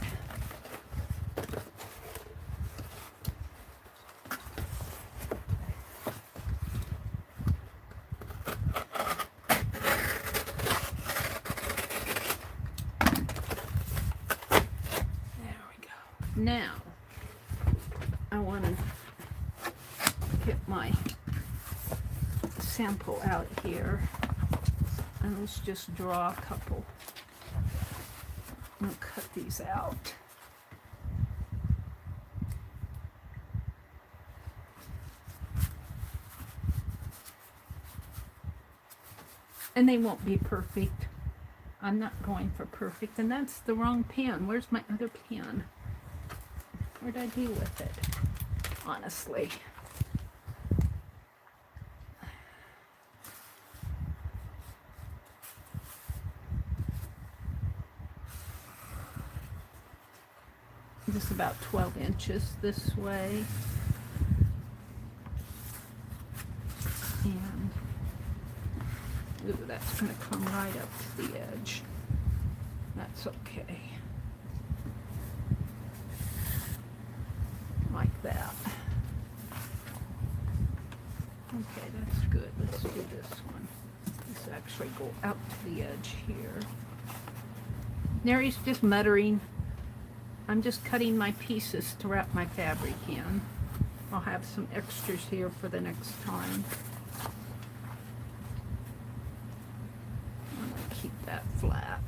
A: Now, I want to get my sample out here, and let's just draw a couple. I'll cut these out. And they won't be perfect. I'm not going for perfect, and that's the wrong pen. Where's my other pen? Where'd I do with it? Honestly. Just about 12 inches this way. And ooh, that's going to come right up to the edge. That's okay. Like that. Okay, that's good. Let's do this one. Let's actually go out to the edge here. Mary's just muttering. I'm just cutting my pieces to wrap my fabric in. I'll have some extras here for the next time. I'm going to keep that flat.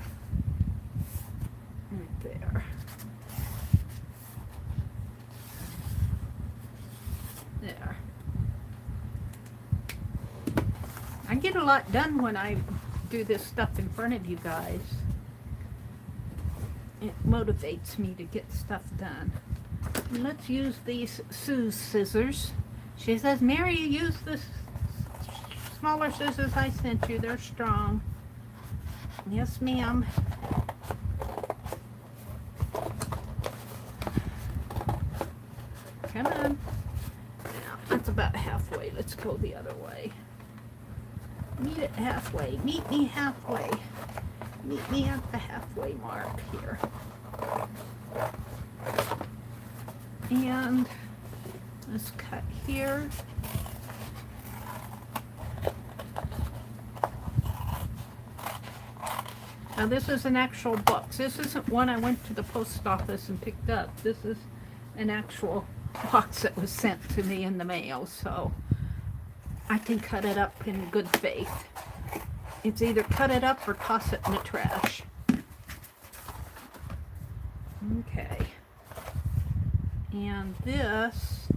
A: Right there. There. I get a lot done when I do this stuff in front of you guys. It motivates me to get stuff done. And let's use these Sue's scissors. She says, Mary, use the smaller scissors I sent you. They're strong. Yes, ma'am. Come on. Now, that's about halfway. Let's go the other way. Meet it halfway. Meet me halfway. Meet me at the halfway mark here. And let's cut here. Now this is an actual box. This isn't one I went to the post office and picked up. This is an actual box that was sent to me in the mail, so I can cut it up in good faith. It's either cut it up or toss it in the trash. Okay. And this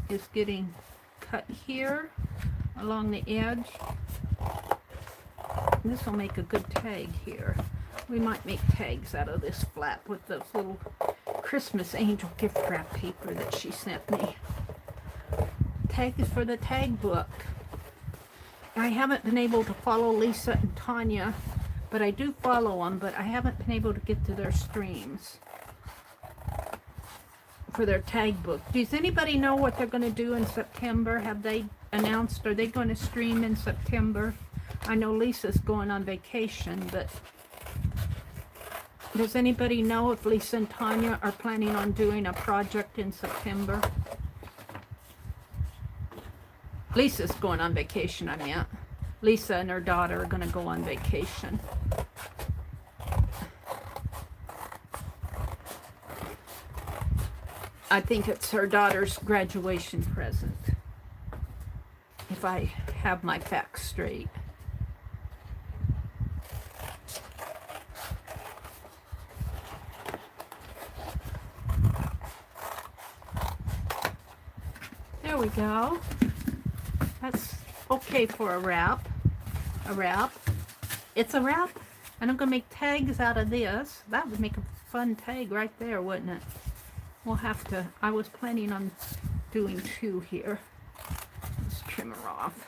A: is getting cut here along the edge. This will make a good tag here. We might make tags out of this flap with those little Christmas angel gift wrap paper that she sent me. Tags for the tag book. I haven't been able to follow Lisa and Tanya, but I do follow them, but I haven't been able to get to their streams for their tag book. Does anybody know what they're going to do in September? Have they announced, are they going to stream in September? I know Lisa's going on vacation, but does anybody know if Lisa and Tanya are planning on doing a project in September? Lisa's going on vacation, I meant. Lisa and her daughter are going to go on vacation. I think it's her daughter's graduation present, if I have my facts straight. There we go. That's okay for a wrap. A wrap. It's a wrap. And I'm going to make tags out of this. That would make a fun tag right there, wouldn't it? We'll have to, I was planning on doing 2 here. Let's trim her off.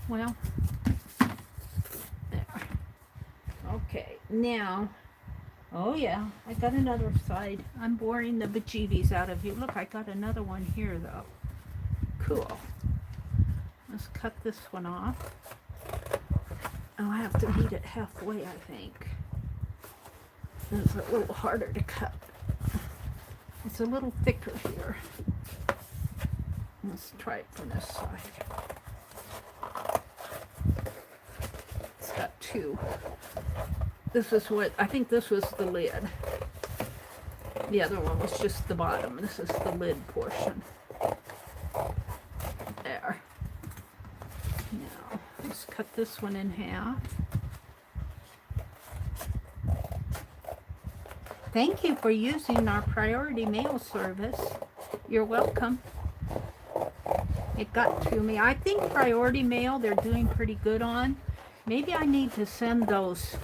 A: Well, there. Okay, now, oh yeah, I got another side. I'm boring the bejeebies out of you. Look, I got another one here though. Cool. Let's cut this one off. I'll have to meet it halfway, I think. It's a little harder to cut. It's a little thicker here. Let's try it from this side. It's got 2. This is what, I think this was the lid. The other one was just the bottom. This is the lid portion. There. Now, let's cut this one in half. Thank you for using our priority mail service. You're welcome. It got to me. I think priority mail they're doing pretty good on. Maybe I need to send those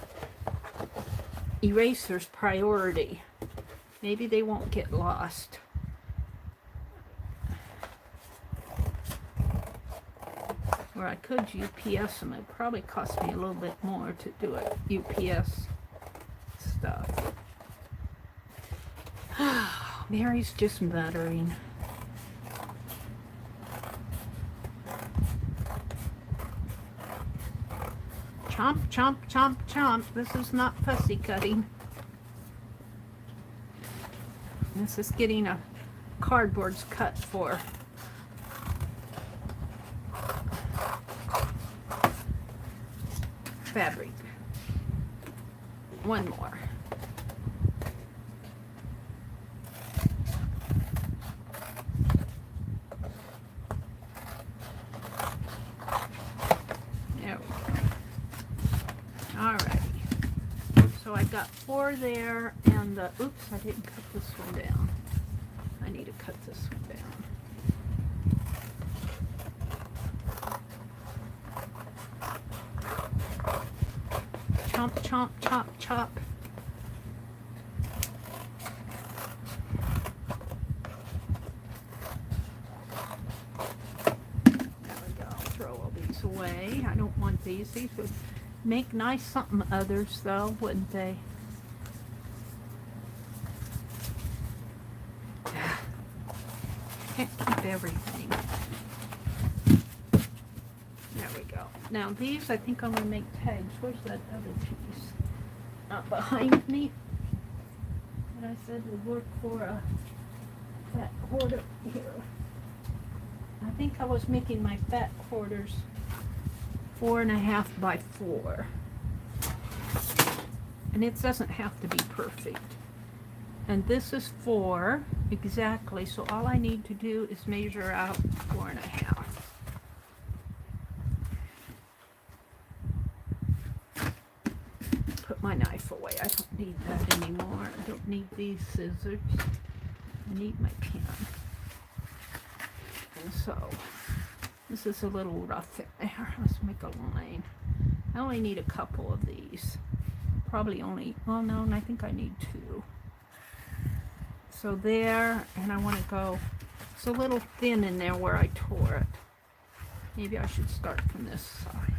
A: erasers priority. Maybe they won't get lost. Or I could UPS them. It probably cost me a little bit more to do it. UPS stuff. Mary's just muttering. Chomp, chomp, chomp, chomp. This is not fussy cutting. This is getting a cardboard's cut for. Fabric. One more. Got 4 there, and oops, I didn't cut this one down. I need to cut this one down. Chomp, chomp, chop, chop. There we go. Throw all these away. I don't want these. These would make nice something others though, wouldn't they? Can't keep everything. There we go. Now these I think I'm going to make tags. Where's that other piece? Not behind me. But I said would work for a fat quarter here. I think I was making my fat quarters 4.5 by 4, and it doesn't have to be perfect. And this is 4 exactly, so all I need to do is measure out 4.5. Put my knife away. I don't need that anymore. I don't need these scissors. I need my pen. And so this is a little rough in there. Let's make a line. I only need a couple of these. Probably only, well no, I think I need 2. So there, and I want to go It's a little thin in there where I tore it. Maybe I should start from this side.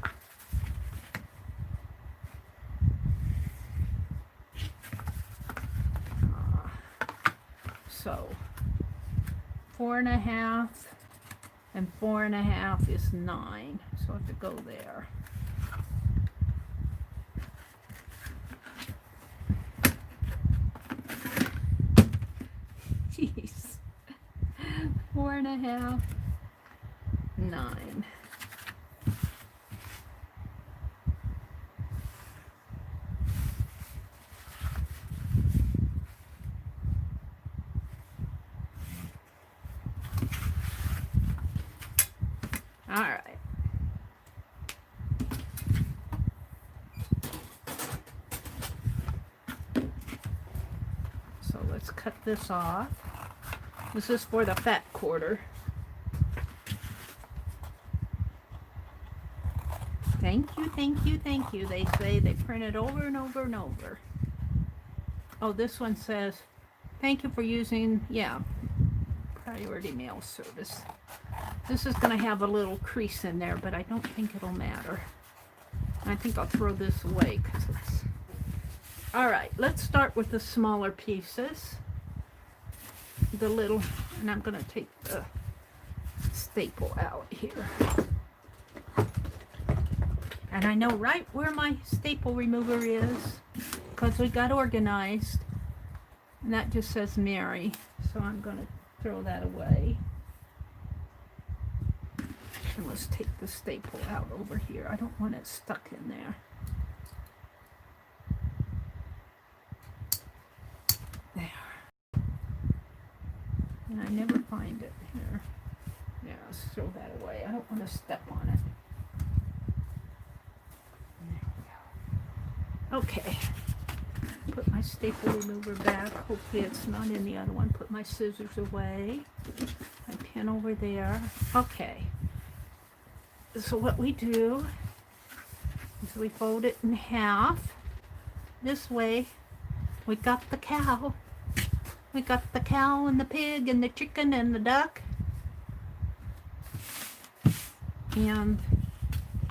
A: So 4.5 and 4.5 is 9. So I have to go there. Jeez. 4.5, 9. All right. So let's cut this off. This is for the fat quarter. Thank you, thank you, thank you. They say they print it over and over and over. Oh, this one says, thank you for using, yeah, priority mail service. This is going to have a little crease in there, but I don't think it'll matter. I think I'll throw this away because it's... All right, let's start with the smaller pieces. The little, and I'm going to take the staple out here. And I know right where my staple remover is because we got organized. And that just says Meri, so I'm going to throw that away. And let's take the staple out over here. I don't want it stuck in there. There. And I never find it here. Yeah, let's throw that away. I don't want to step on it. There we go. Okay. Put my staple remover back. Hopefully it's not in the other one. Put my scissors away. My pen over there. Okay. So what we do is we fold it in half. This way, we got the cow. We got the cow and the pig and the chicken and the duck. And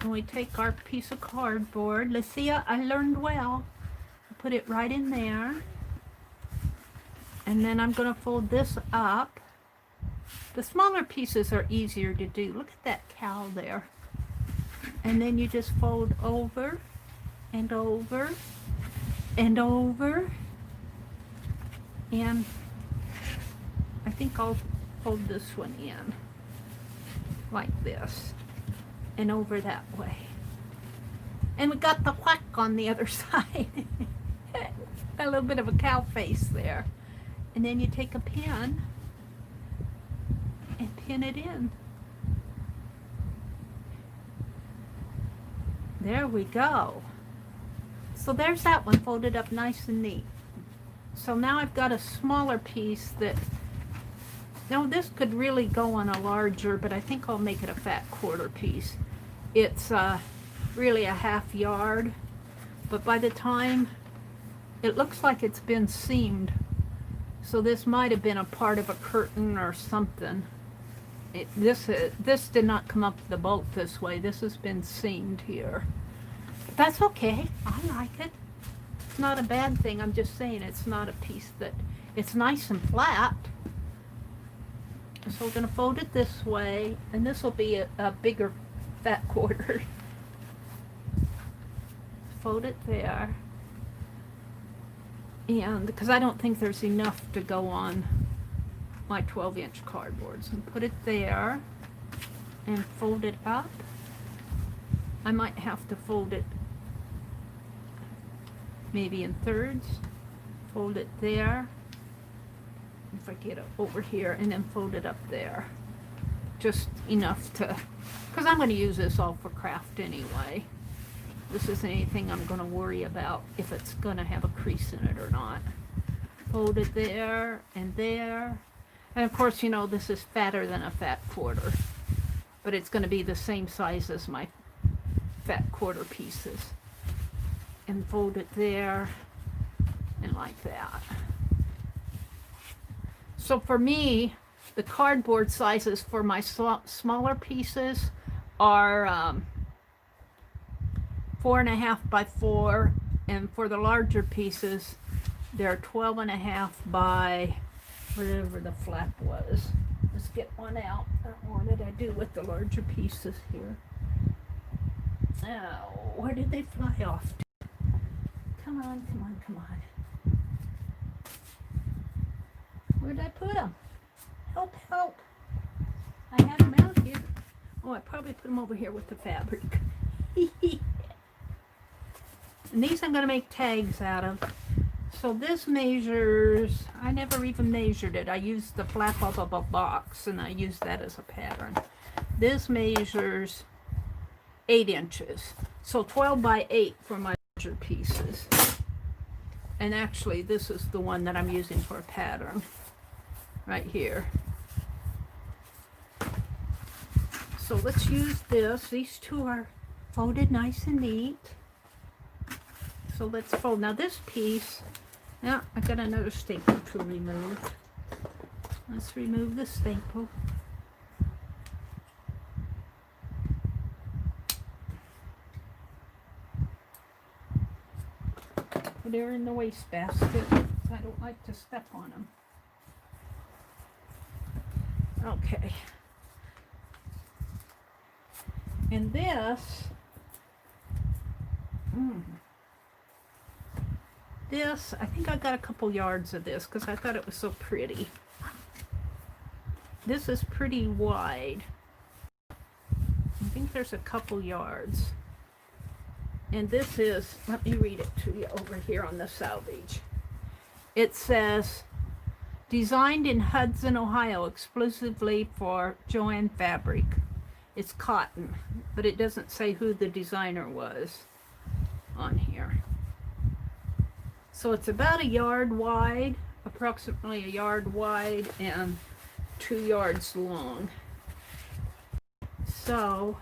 A: we take our piece of cardboard. Lucia, I learned well. Put it right in there. And then I'm going to fold this up. The smaller pieces are easier to do. Look at that cow there. And then you just fold over and over and over. And I think I'll fold this one in like this and over that way. And we got the whack on the other side. A little bit of a cow face there. And then you take a pin and pin it in. There we go. So there's that one folded up nice and neat. So now I've got a smaller piece that, now this could really go on a larger, but I think I'll make it a fat quarter piece. It's really a 1/2 yard, but by the time, it looks like it's been seamed. So this might have been a part of a curtain or something. This did not come up the bolt this way. This has been seamed here. But that's okay. I like it. It's not a bad thing. I'm just saying it's not a piece that, it's nice and flat. So we're going to fold it this way, and this will be a bigger fat quarter. Fold it there. And because I don't think there's enough to go on my 12-inch cardboard. So put it there and fold it up. I might have to fold it maybe in thirds. Fold it there. If I get it over here, and then fold it up there. Just enough to, because I'm going to use this all for craft anyway. This isn't anything I'm going to worry about if it's going to have a crease in it or not. Fold it there and there. And of course, you know, this is fatter than a fat quarter. But it's going to be the same size as my fat quarter pieces. And fold it there and like that. So for me, the cardboard sizes for my smaller pieces are 4.5 by 4, and for the larger pieces they're 12.5 by whatever the flap was. Let's get one out. What did I do with the larger pieces here? Oh, where did they fly off to? Come on, come on, come on. Where did I put them? Help, help. I had them out here. Oh, I probably put them over here with the fabric. And these I'm going to make tags out of. So this measures, I never even measured it. I used the flap of a box and I used that as a pattern. This measures 8 inches. So 12 by 8 for my larger pieces. And actually this is the one that I'm using for a pattern. Right here. So let's use this. These two are folded nice and neat. So let's fold. Now this piece, now I've got another staple to remove. Let's remove the staple. Put her in the wastebasket. I don't like to step on them. Okay. And this, I think I got a couple yards of this because I thought it was so pretty. This is pretty wide. I think there's a couple yards. And this is, let me read it to you over here on the salvage. It says, designed in Hudson, Ohio, exclusively for Joanne Fabric. It's cotton, but it doesn't say who the designer was on here. So it's about a yard wide, approximately a yard wide and 2 yards long. So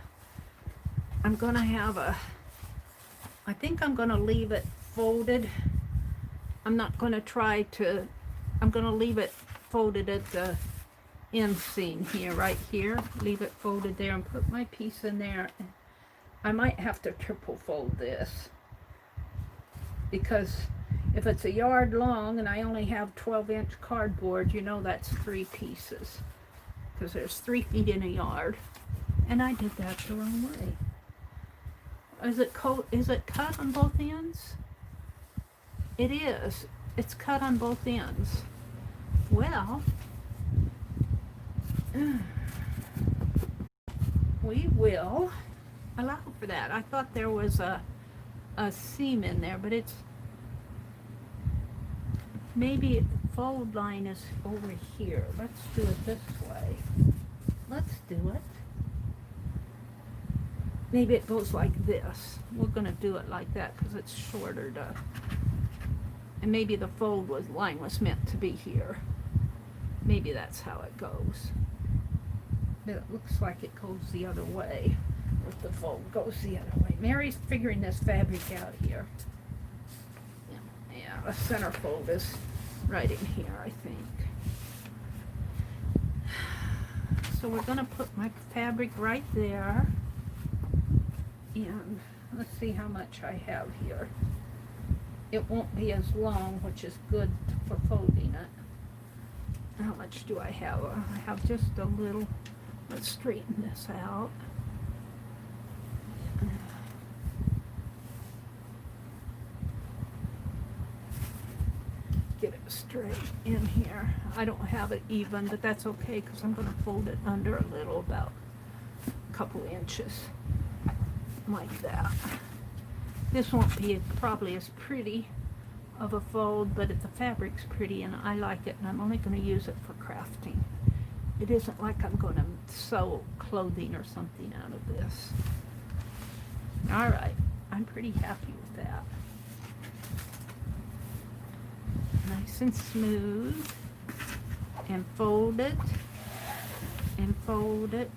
A: I'm going to have I think I'm going to leave it folded. I'm not going to try to, I'm going to leave it folded at the inseam here, right here. Leave it folded there and put my piece in there. I might have to triple fold this because if it's a yard long and I only have 12-inch cardboard, you know that's 3 pieces because there's 3 feet in a yard. And I did that the wrong way. Is it cut on both ends? It is. It's cut on both ends. Well, we will allow for that. I thought there was a seam in there, but it's maybe the fold line is over here. Let's do it this way. Let's do it. Maybe it goes like this. We're going to do it like that because it's shorter to, and maybe the fold line was meant to be here. Maybe that's how it goes. But it looks like it goes the other way. If the fold goes the other way. Mary's figuring this fabric out here. Yeah, the center fold is right in here, I think. So we're going to put my fabric right there. And let's see how much I have here. It won't be as long, which is good for folding it. How much do I have? I have just a little. Let's straighten this out. Get it straight in here. I don't have it even, but that's okay because I'm going to fold it under a little, about a couple inches. Like that. This won't be probably as pretty of a fold, but if the fabric's pretty and I like it, and I'm only going to use it for crafting. It isn't like I'm going to sew clothing or something out of this. Alright, I'm pretty happy with that. Nice and smooth. And fold it. And fold it.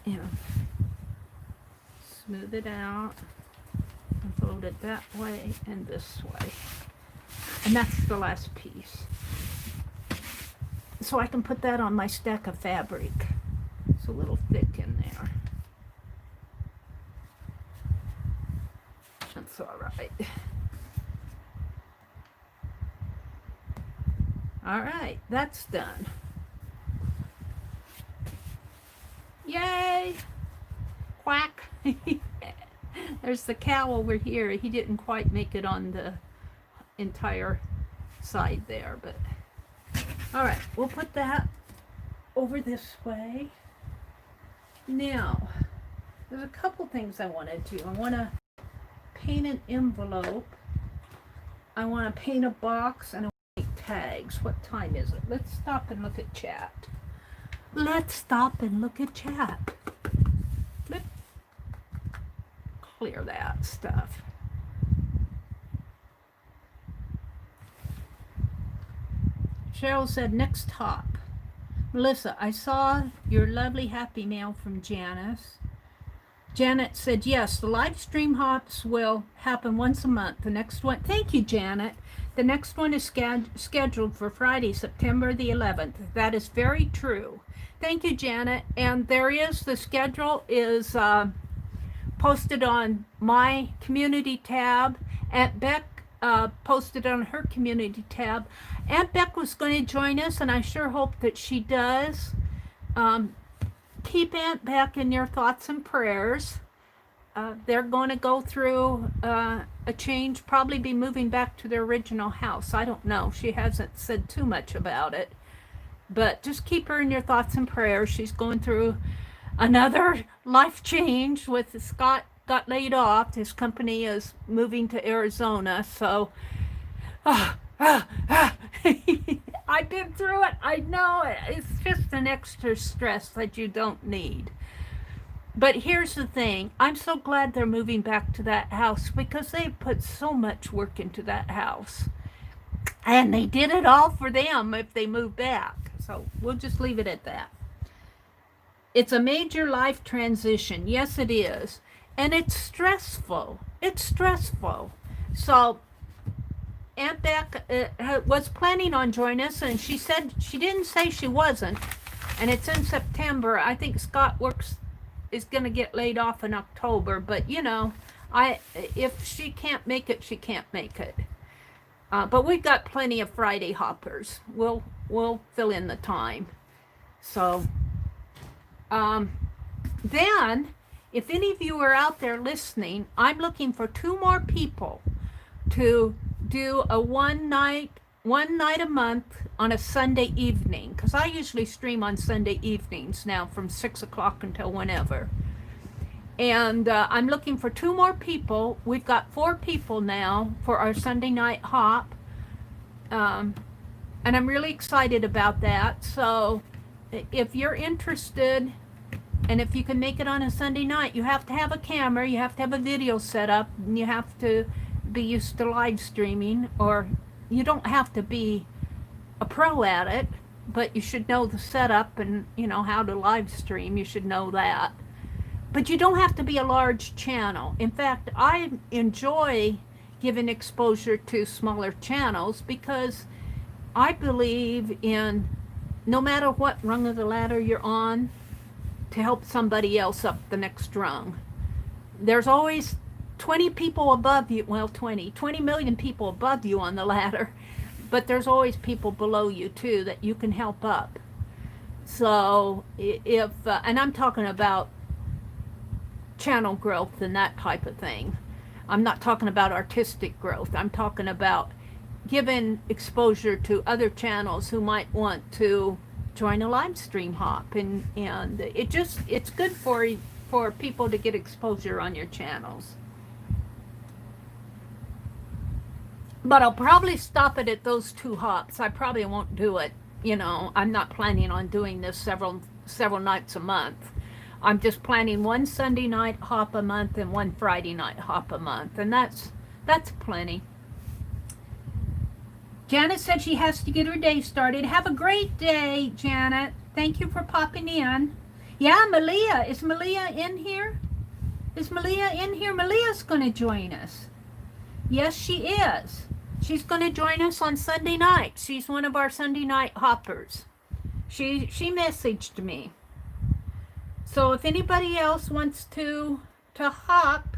A: And smooth it out and fold it that way and this way. And that's the last piece. so I can put that on my stack of fabric. It's a little thick in there. That's all right. All right, that's done. Yay! Quack! There's the cow over here. He didn't quite make it on the entire side there, but all right, we'll put that over this way. Now, there's a couple things I want to do. I want to paint an envelope. I want to paint a box, and I want to make tags. What time is it? Let's stop and look at chat. Let's stop and look at chat. Flip. Clear that stuff. Cheryl said, next top. Melissa, I saw your lovely happy mail from Janice. Janet said, yes, the live stream hops will happen once a month. The next one, thank you, Janet. The next one is scheduled for Friday, September the 11th. That is very true. Thank you, Janet. And there is, the schedule is posted on my community tab. Aunt Beck posted on her community tab. Aunt Beck was going to join us, and I sure hope that she does. Keep Aunt Beck in your thoughts and prayers. They're going to go through a change, probably be moving back to their original house. I don't know. She hasn't said too much about it. But just keep her in your thoughts and prayers. She's going through another life change with Scott got laid off. His company is moving to Arizona. So, I've been through it. I know it's just an extra stress that you don't need. But here's the thing. I'm so glad they're moving back to that house because they put so much work into that house. And they did it all for them if they move back. So we'll just leave it at that. It's a major life transition. Yes, it is. And it's stressful. It's stressful. So Aunt Beck was planning on joining us, and she said she didn't say she wasn't. And it's in September. I think Scott is going to get laid off in October. But, you know, if she can't make it, she can't make it. But we've got plenty of Friday hoppers. We'll fill in the time. So, then, if any of you are out there listening, I'm looking for 2 more people to do a one night a month on a Sunday evening. Because I usually stream on Sunday evenings now from 6 o'clock until whenever. And I'm looking for 2 more people. We've got 4 people now for our Sunday night hop. And I'm really excited about that. So if you're interested, and if you can make it on a Sunday night, you have to have a camera, you have to have a video set up, and you have to be used to live streaming, or you don't have to be a pro at it, but you should know the setup and, you know, how to live stream. You should know that. But you don't have to be a large channel. In fact, I enjoy giving exposure to smaller channels because I believe in, no matter what rung of the ladder you're on, to help somebody else up the next rung. There's always 20 people above you, well, 20 million people above you on the ladder, but there's always people below you too that you can help up. So if, and I'm talking about channel growth and that type of thing. I'm not talking about artistic growth. I'm talking about giving exposure to other channels who might want to join a live stream hop, and it's good for people to get exposure on your channels. But I'll probably stop it at those 2 hops. I probably won't do it. You know, I'm not planning on doing this several nights a month. I'm just planning 1 Sunday night hop a month and 1 Friday night hop a month, and that's plenty. Janet said she has to get her day started. Have a great day, Janet. Thank you for popping in. Yeah, Malia. Is Malia in here? Is Malia in here? Malia's going to join us. Yes, she is. She's going to join us on Sunday night. She's one of our Sunday night hoppers. She messaged me. So if anybody else wants to hop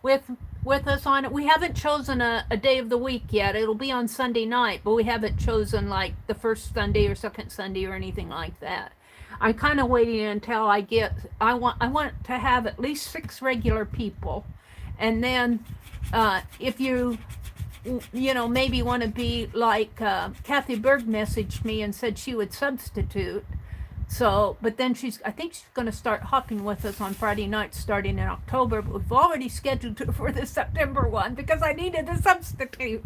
A: with us on it, we haven't chosen a day of the week yet. It'll be on Sunday night, but we haven't chosen like the first Sunday or second Sunday or anything like that. I'm kind of waiting until I want to have at least 6 regular people, and then if you maybe want to be like Kathy Berg messaged me and said she would substitute. So, but then I think she's going to start hopping with us on Friday nights starting in October. But we've already scheduled her for the September one because I needed a substitute.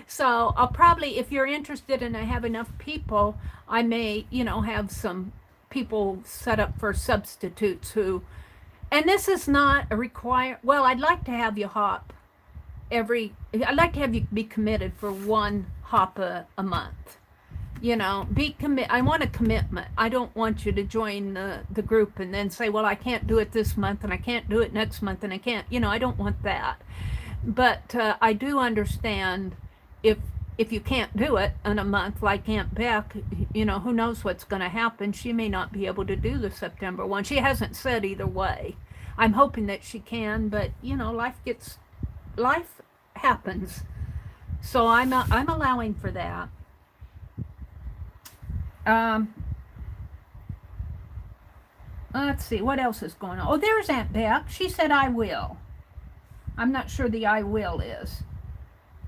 A: So I'll probably, if you're interested and I have enough people, I may, have some people set up for substitutes and this is not a well, I'd like to have you hop I'd like to have you be committed for 1 hop a month. I want a commitment. I don't want you to join the group and then say, well, I can't do it this month and I can't do it next month and I can't, I don't want that. But I do understand if you can't do it in a month like Aunt Beck, who knows what's going to happen. She may not be able to do the September one. She hasn't said either way. I'm hoping that she can, but life happens. So I'm allowing for that. Let's see, what else is going on? Oh, there's Aunt Beck. She said I will. I'm not sure the I will is.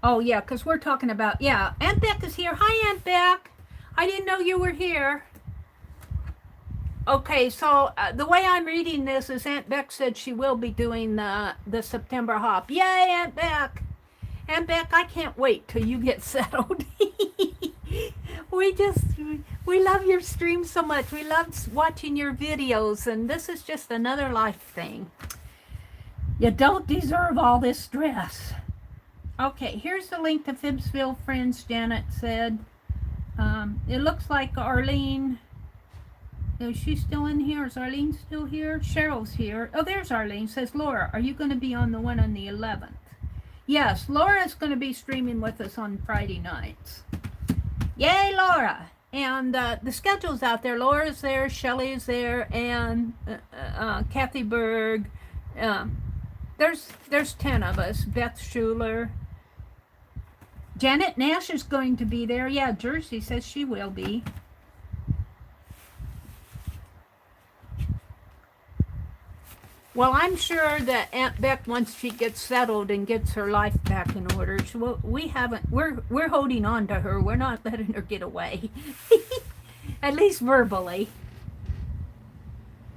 A: Oh, yeah, because we're talking about, yeah, Aunt Beck is here. Hi, Aunt Beck. I didn't know you were here. Okay, so the way I'm reading this is Aunt Beck said she will be doing the September hop. Yay, Aunt Beck. Aunt Beck, I can't wait till you get settled. We love your stream so much. We love watching your videos, and this is just another life thing. You don't deserve all this stress. Okay, here's the link to Phibbsville Friends, Janet said. It looks like Arlene. Is she still in here? Is Arlene still here? Cheryl's here. Oh, there's Arlene. Says, Laura, are you going to be on the one on the 11th? Yes, Laura's going to be streaming with us on Friday nights. Yay, Laura! And the schedule's out there. Laura's there, Shelley's there, and Kathy Berg. There's 10 of us. Beth Schuler. Janet Nash is going to be there. Yeah, Jersey says she will be. Well, I'm sure that Aunt Beck, once she gets settled and gets her life back in order, we're holding on to her. We're not letting her get away. At least verbally.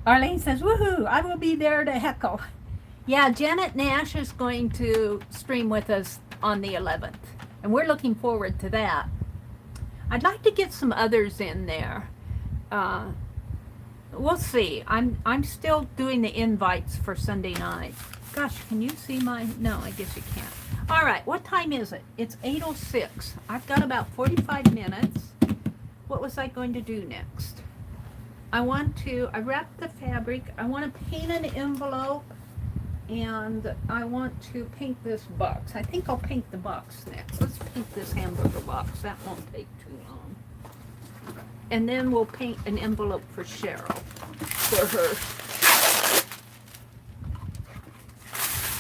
A: Arlene says, woohoo, I will be there to heckle. Yeah, Janet Nash is going to stream with us on the 11th. And we're looking forward to that. I'd like to get some others in there. We'll see. I'm still doing the invites for Sunday night. Gosh, can you see my... No, I guess you can't. All right, what time is it? It's 8:06. I've got about 45 minutes. What was I going to do next? I wrapped the fabric. I want to paint an envelope. And I want to paint this box. I think I'll paint the box next. Let's paint this hamburger box. That won't take too long. And then we'll paint an envelope for Cheryl,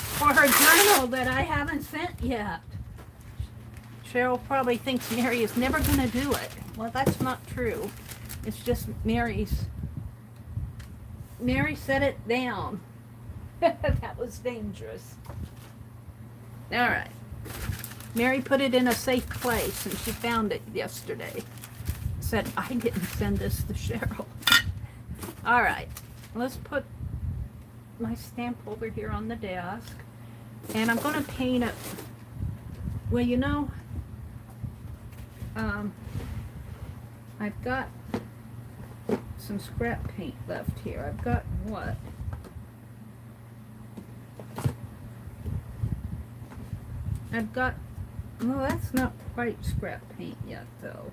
A: for her journal that I haven't sent yet. Cheryl probably thinks Meri is never going to do it. Well, that's not true. It's just Meri set it down. That was dangerous. All right. Meri put it in a safe place, and she found it yesterday. Said, I didn't send this to Cheryl. All right. Let's put my stamp over here on the desk. And I'm going to paint it. Well, I've got some scrap paint left here. I've got what? I've got, well, that's not quite scrap paint yet, though.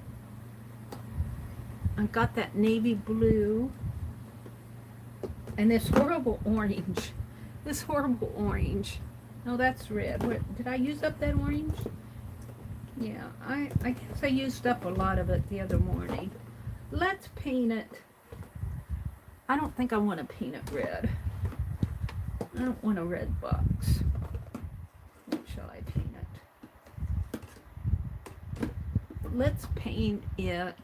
A: I've got that navy blue and this horrible orange. No, that's red. Did I use up that orange? Yeah, I guess I used up a lot of it the other morning. Let's paint it. I don't think I want to paint it red. I don't want a red box. What shall I paint it? Let's paint it,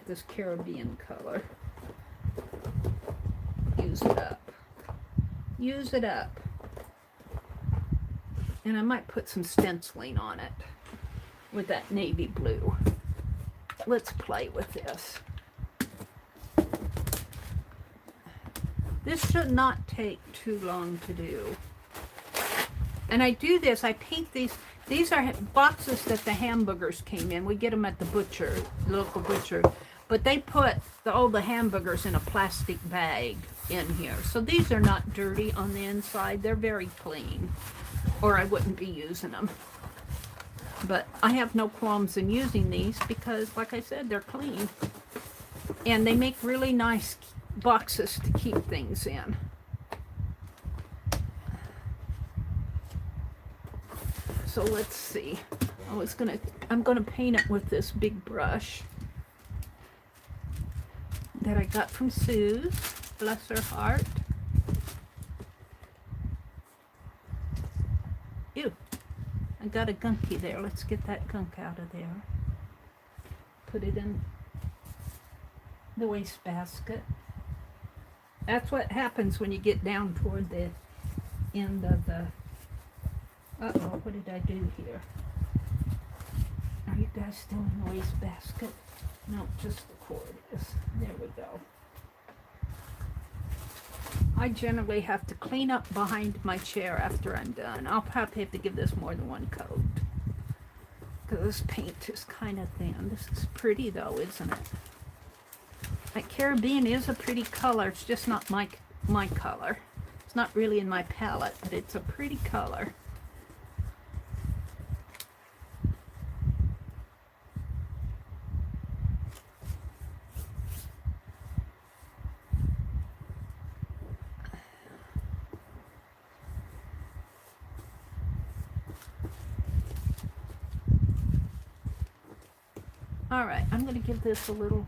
A: this Caribbean color. Use it up. Use it up. And I might put some stenciling on it with that navy blue. Let's play with this. This should not take too long to do. And I do this, I paint these. These are boxes that the hamburgers came in. We get them at the butcher, local butcher. But they put all the hamburgers in a plastic bag in here. So these are not dirty on the inside. They're very clean. Or I wouldn't be using them. But I have no qualms in using these because, like I said, they're clean. And they make really nice boxes to keep things in. So let's see. I'm gonna paint it with this big brush that I got from Sue's, bless her heart. Ew, I got a gunky there. Let's get that gunk out of there. Put it in the wastebasket. That's what happens when you get down toward the end of the... Uh-oh, what did I do here? Are you guys still in the wastebasket? No, just the cord is. There we go. I generally have to clean up behind my chair after I'm done. I'll probably have to give this more than one coat. Because this paint is kind of thin. This is pretty though, isn't it? That Caribbean is a pretty color. It's just not my color. It's not really in my palette, but it's a pretty color. Alright, I'm going to give this a little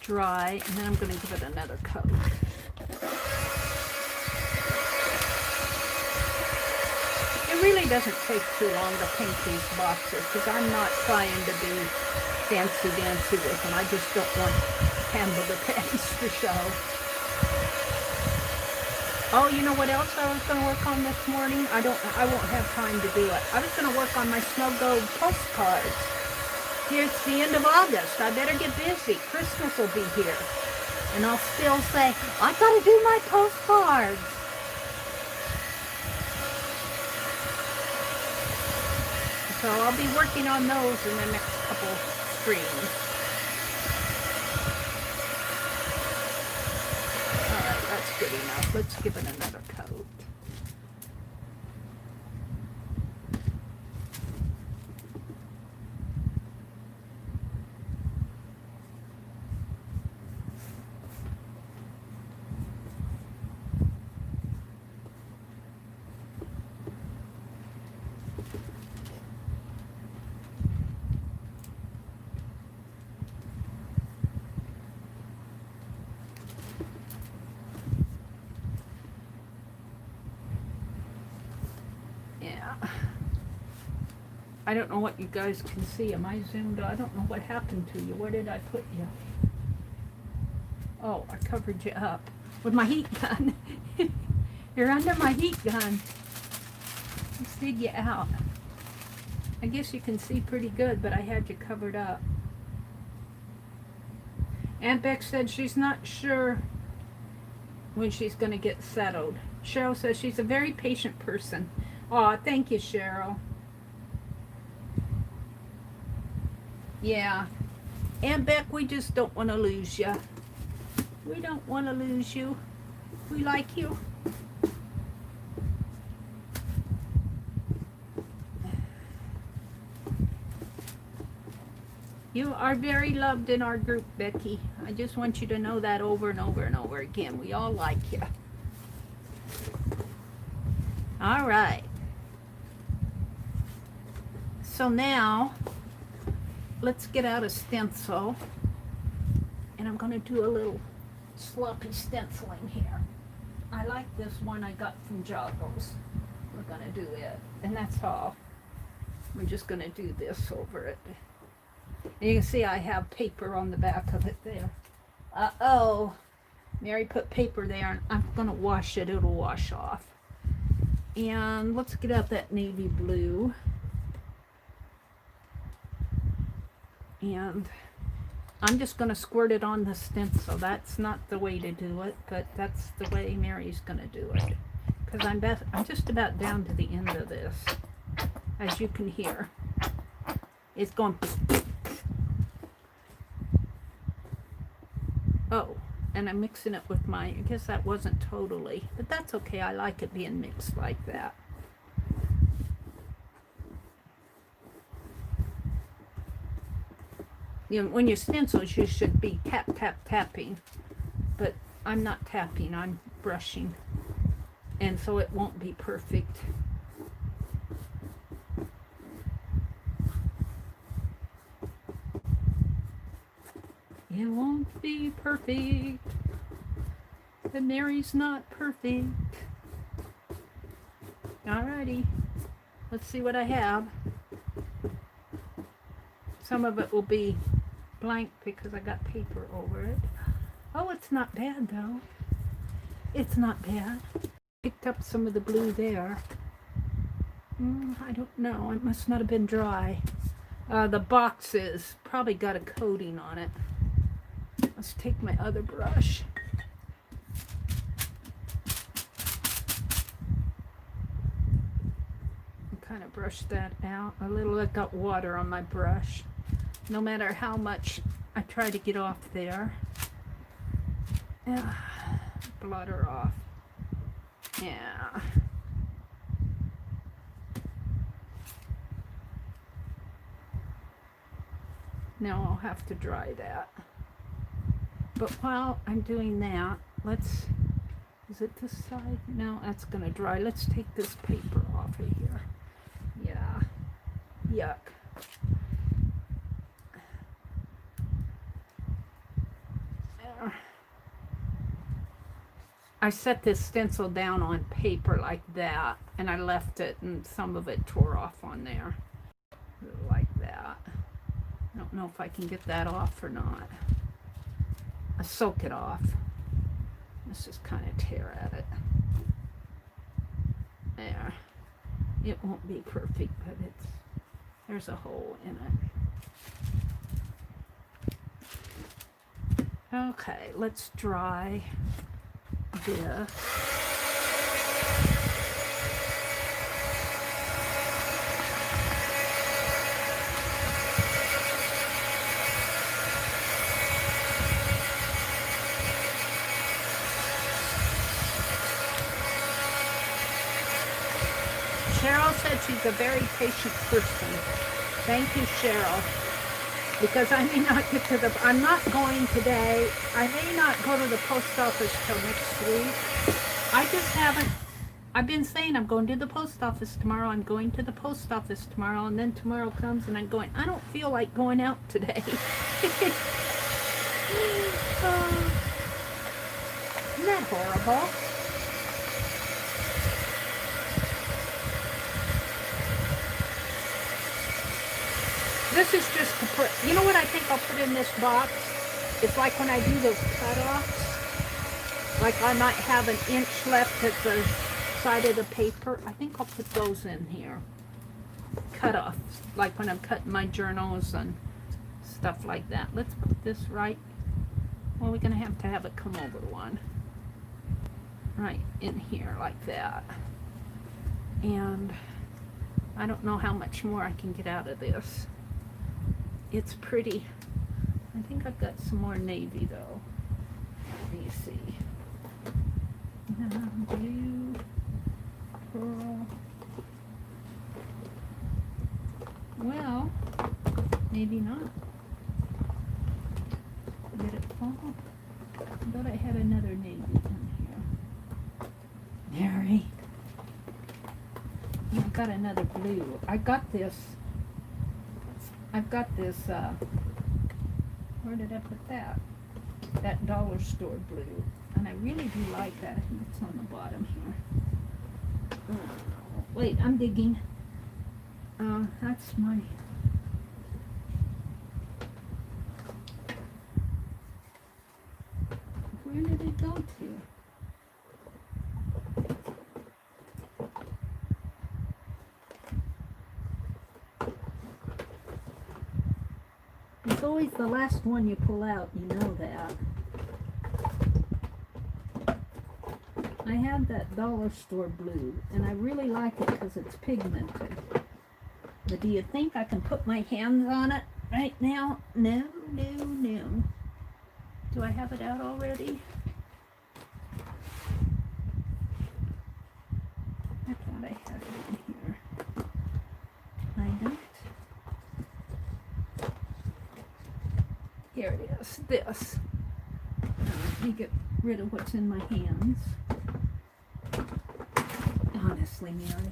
A: dry, and then I'm going to give it another coat. It really doesn't take too long to paint these boxes, because I'm not trying to be fancy-dancy with them. I just don't want hamburger patties to show. Oh, you know what else I was going to work on this morning? I won't have time to do it. I was going to work on my Snow Globe postcards. Here's the end of August. I better get busy. Christmas will be here. And I'll still say, I gotta do my postcards. So I'll be working on those in the next couple streams. Alright, that's good enough. Let's give it another coat. I don't know what you guys can see. Am I zoomed? I don't know what happened to you. Where did I put you? Oh, I covered you up with my heat gun. You're under my heat gun. Let's dig you out. I guess you can see pretty good, but I had you covered up. Aunt Beck said she's not sure when she's going to get settled. Cheryl says she's a very patient person. Aw, thank you, Cheryl. Yeah. Aunt Beck, we just don't want to lose you. We don't want to lose you. We like you. You are very loved in our group, Becky. I just want you to know that over and over and over again. We all like you. All right. So now, let's get out a stencil. And I'm going to do a little sloppy stenciling here. I like this one I got from Joggles. We're going to do it. And that's all. We're just going to do this over it. And you can see I have paper on the back of it there. Uh-oh. Mary put paper there, and I'm going to wash it. It'll wash off. And let's get out that navy blue. And I'm just going to squirt it on the stencil. That's not the way to do it, but that's the way Mary's going to do it. Because I'm just about down to the end of this. As you can hear. It's going... Oh, and I'm mixing it with my... I guess that wasn't totally... But that's okay. I like it being mixed like that. You know, when you stencil, you should be tap, tap, tapping. But I'm not tapping, I'm brushing. And so it won't be perfect. It won't be perfect. But Mary's not perfect. Alrighty. Let's see what I have. Some of it will be blank because I got paper over it. Oh, it's not bad though. It's not bad. Picked up some of the blue there. I don't know. It must not have been dry. The boxes probably got a coating on it. Let's take my other brush. And kind of brush that out a little. It got water on my brush. No matter how much I try to get off there. Yeah, blot her off. Yeah. Now I'll have to dry that. But while I'm doing that, let's... Is it this side? No, that's going to dry. Let's take this paper off of here. Yeah. Yuck. I set this stencil down on paper like that, and I left it, and some of it tore off on there. Like that. I don't know if I can get that off or not. I soak it off. Let's just kind of tear at it. There. It won't be perfect, but there's a hole in it. Okay, let's dry this. Cheryl said she's a very patient person. Thank you, Cheryl. Because I may not get to the... I'm not going today. I may not go to the post office till next week. I just haven't... I've been saying I'm going to the post office tomorrow. I'm going to the post office tomorrow. And then tomorrow comes and I'm going, I don't feel like going out today. Isn't that horrible? This is just to put, you know what I think I'll put in this box? It's like when I do those cut-offs. Like I might have an inch left at the side of the paper. I think I'll put those in here. Cut-offs. Like when I'm cutting my journals and stuff like that. Let's put this right. Well, we're going to have it come over one. Right in here like that. And I don't know how much more I can get out of this. It's pretty. I think I've got some more navy though. Let me see. Blue, pearl. Well, maybe not. Did it fall? I thought I had another navy in here. Meri. I've got another blue. I got this I've got this, where did I put that? That dollar store blue. And I really do like that. I think it's on the bottom here. Wait, I'm digging. That's my... Where did it go to? It's always the last one you pull out, you know that. I have that dollar store blue, and I really like it because it's pigmented. But do you think I can put my hands on it right now? No, no, no. Do I have it out already? I thought I had it in here. I don't. Here it is, this. Let me get rid of what's in my hands. Honestly, Mary.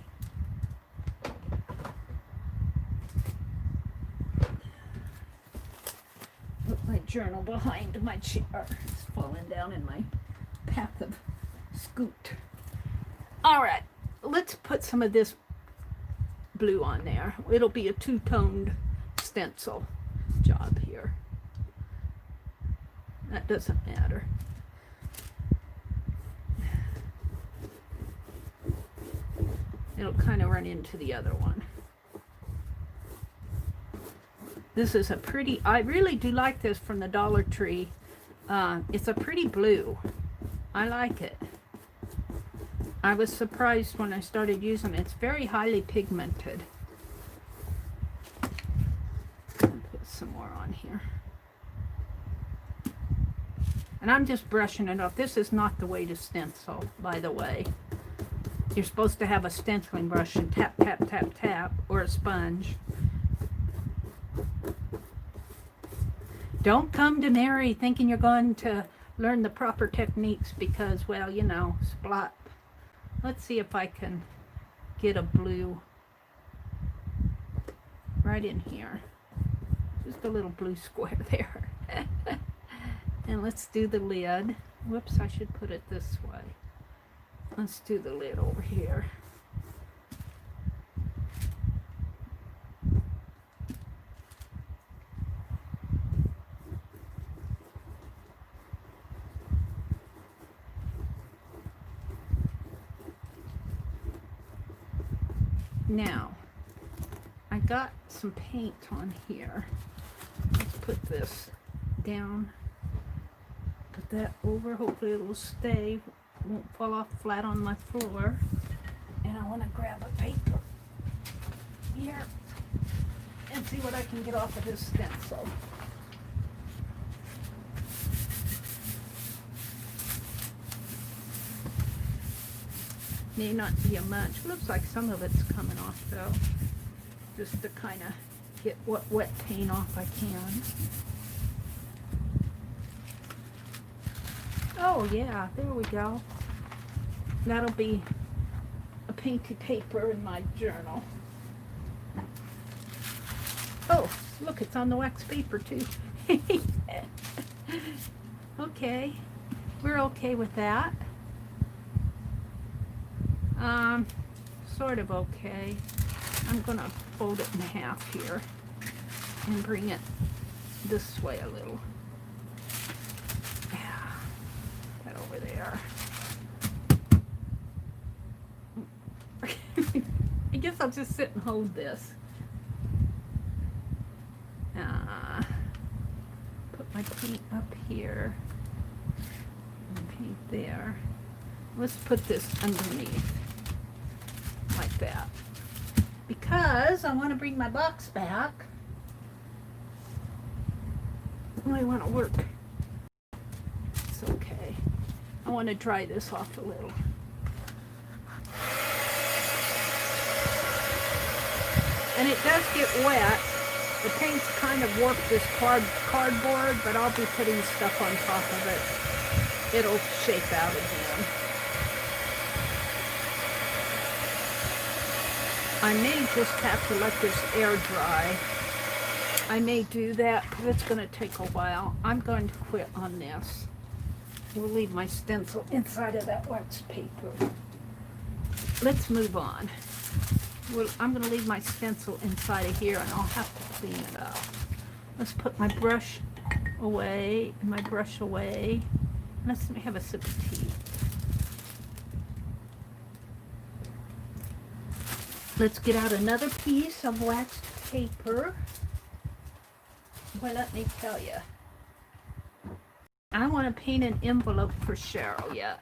A: Put my journal behind my chair. It's falling down in my path of scoot. Alright, let's put some of this blue on there. It'll be a two-toned stencil job here. That doesn't matter. It'll kind of run into the other one. This is a pretty, I really do like this from the Dollar Tree. It's a pretty blue. I like it. I was surprised when I started using it. It's very highly pigmented. I'll put some more on here. And I'm just brushing it off. This is not the way to stencil, by the way. You're supposed to have a stenciling brush and tap, tap, tap, tap, or a sponge. Don't come to Meri thinking you're going to learn the proper techniques because, well, you know, splot. Let's see if I can get a blue right in here. Just a little blue square there. And let's do the lid. Whoops, I should put it this way. Let's do the lid over here. Now, I got some paint on here. Let's put this down. Put that over. Hopefully it will stay. Won't fall off flat on my floor. And I want to grab a paper here and see what I can get off of this stencil. May not be a much. Looks like some of it's coming off though. Just to kind of get what wet paint off I can. Oh yeah, there we go. That'll be a painty paper in my journal. Oh, look, it's on the wax paper too. Okay, we're okay with that. Sort of okay. I'm gonna fold it in half here and bring it this way a little. Yeah, that over there. I guess I'll just sit and hold this. Put my paint up here and paint there. Let's put this underneath like that because I want to bring my box back. I want to work. It's okay. I want to dry this off a little. And it does get wet. The paint's kind of warped this cardboard, but I'll be putting stuff on top of it. It'll shape out again. I may just have to let this air dry I may do that, but it's going to take a while. I'm going to quit on this. We'll leave my stencil inside of that wax paper. Let's move on. I'm going to leave my stencil inside of here, and I'll have to clean it up. Let's put my brush away, and my brush away. Let's have a sip of tea. Let's get out another piece of waxed paper. Well, let me tell you, I want to paint an envelope for Cheryl yet.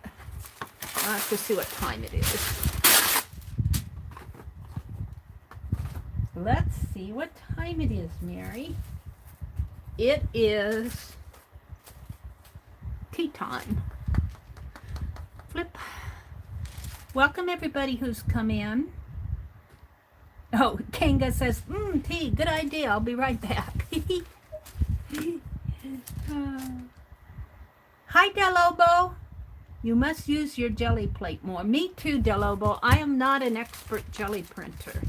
A: I'll have to see what time it is. Let's see what time it is, Mary. It is tea time. Flip. Welcome everybody who's come in. Oh, Kanga says, tea, good idea. I'll be right back. Hi, Delobo. You must use your jelly plate more. Me too, Delobo. I am not an expert jelly printer.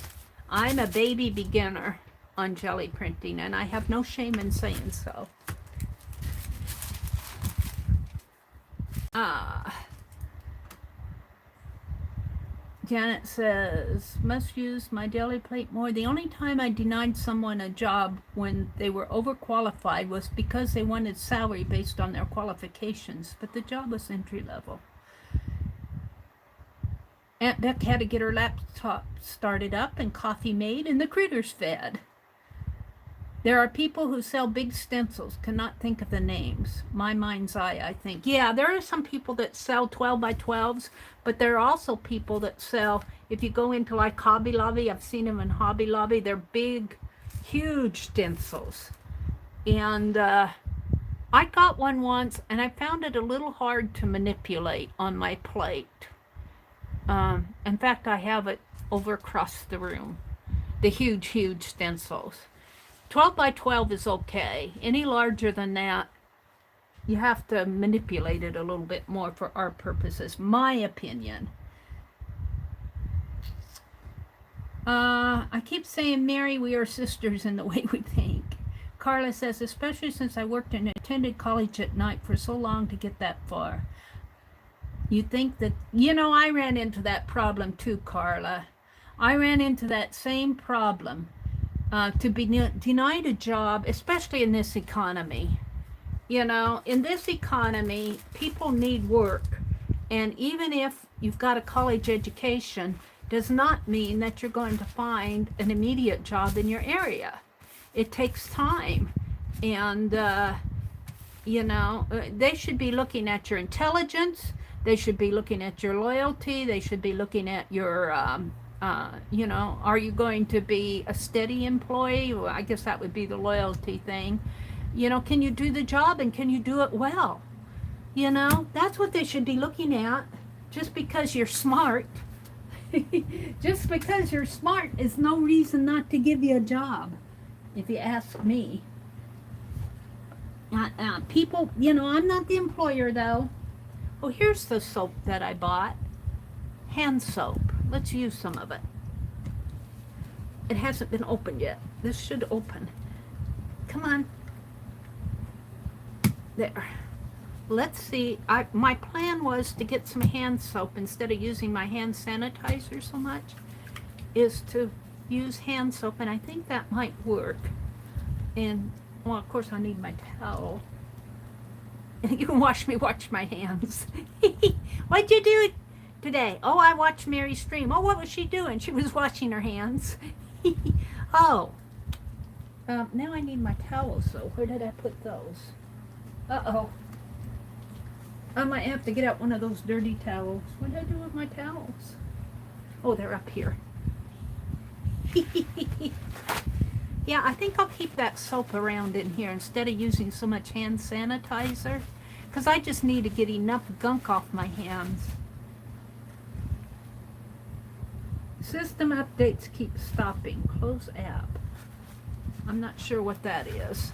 A: I'm a baby beginner on jelly printing, and I have no shame in saying so. Janet says, must use my jelly plate more. The only time I denied someone a job when they were overqualified was because they wanted salary based on their qualifications, but the job was entry level. Aunt Beck had to get her laptop started up and coffee made and the critters fed. There are people who sell big stencils, cannot think of the names. My mind's eye, I think. Yeah, there are some people that sell 12 by 12s, but there are also people that sell, if you go into like Hobby Lobby, I've seen them in Hobby Lobby, they're big, huge stencils. And I got one once, and I found it a little hard to manipulate on my plate. In fact, I have it over across the room, the huge, huge stencils. 12 by 12 is okay. Any larger than that, you have to manipulate it a little bit more for our purposes, my opinion. I keep saying, Mary, we are sisters in the way we think. Carla says, especially since I worked and attended college at night for so long to get that far. You think that, I ran into that problem too, Carla. I ran into that same problem. To be denied a job, especially in this economy. In this economy, people need work. And even if you've got a college education, does not mean that you're going to find an immediate job in your area. It takes time. And, they should be looking at your intelligence. They should be looking at your loyalty. They should be looking at your... are you going to be a steady employee? Well, I guess that would be the loyalty thing. Can you do the job and can you do it well? That's what they should be looking at. Just because you're smart, just because you're smart is no reason not to give you a job, if you ask me. People, I'm not the employer though. Oh, here's the soap that I bought. Hand soap. Let's use some of it. It hasn't been opened yet. This should open. Come on. There. Let's see. My plan was to get some hand soap instead of using my hand sanitizer so much, is to use hand soap, and I think that might work. And, well, of course I need my towel. You can watch me wash my hands. What'd you do today? Oh, I watched Meri stream. Oh, what was she doing? She was washing her hands. Oh. Now I need my towels, though. Where did I put those? Uh-oh. I might have to get out one of those dirty towels. What did I do with my towels? Oh, they're up here. Yeah, I think I'll keep that soap around in here instead of using so much hand sanitizer, because I just need to get enough gunk off my hands. System updates keep stopping. Close app. I'm not sure what that is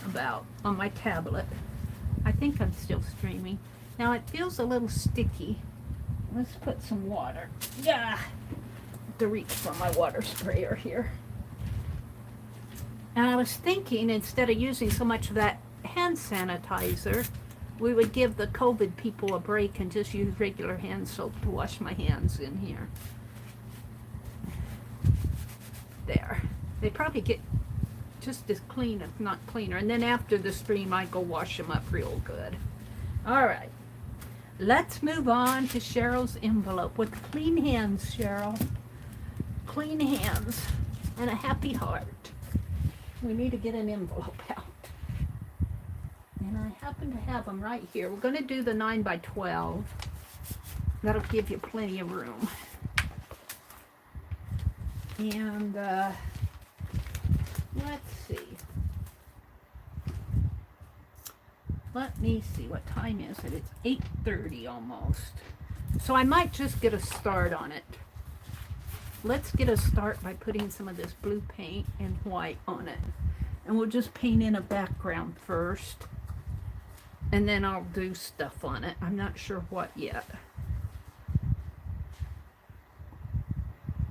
A: about on my tablet. I think I'm still streaming. Now it feels a little sticky. Let's put some water. Yeah. To reach for my water sprayer here. And I was thinking, instead of using so much of that hand sanitizer, we would give the COVID people a break and just use regular hand soap to wash my hands in here. There. They probably get just as clean, if not cleaner. And then after the stream, I go wash them up real good. All right. Let's move on to Cheryl's envelope. With clean hands, Cheryl. Clean hands and a happy heart. We need to get an envelope out. And I happen to have them right here. We're going to do the 9 by 12. That'll give you plenty of room. And let's see. Let me see. What time is it? It's 8:30 almost. So I might just get a start on it. Let's get a start by putting some of this blue paint and white on it. And we'll just paint in a background first. And then I'll do stuff on it. I'm not sure what yet.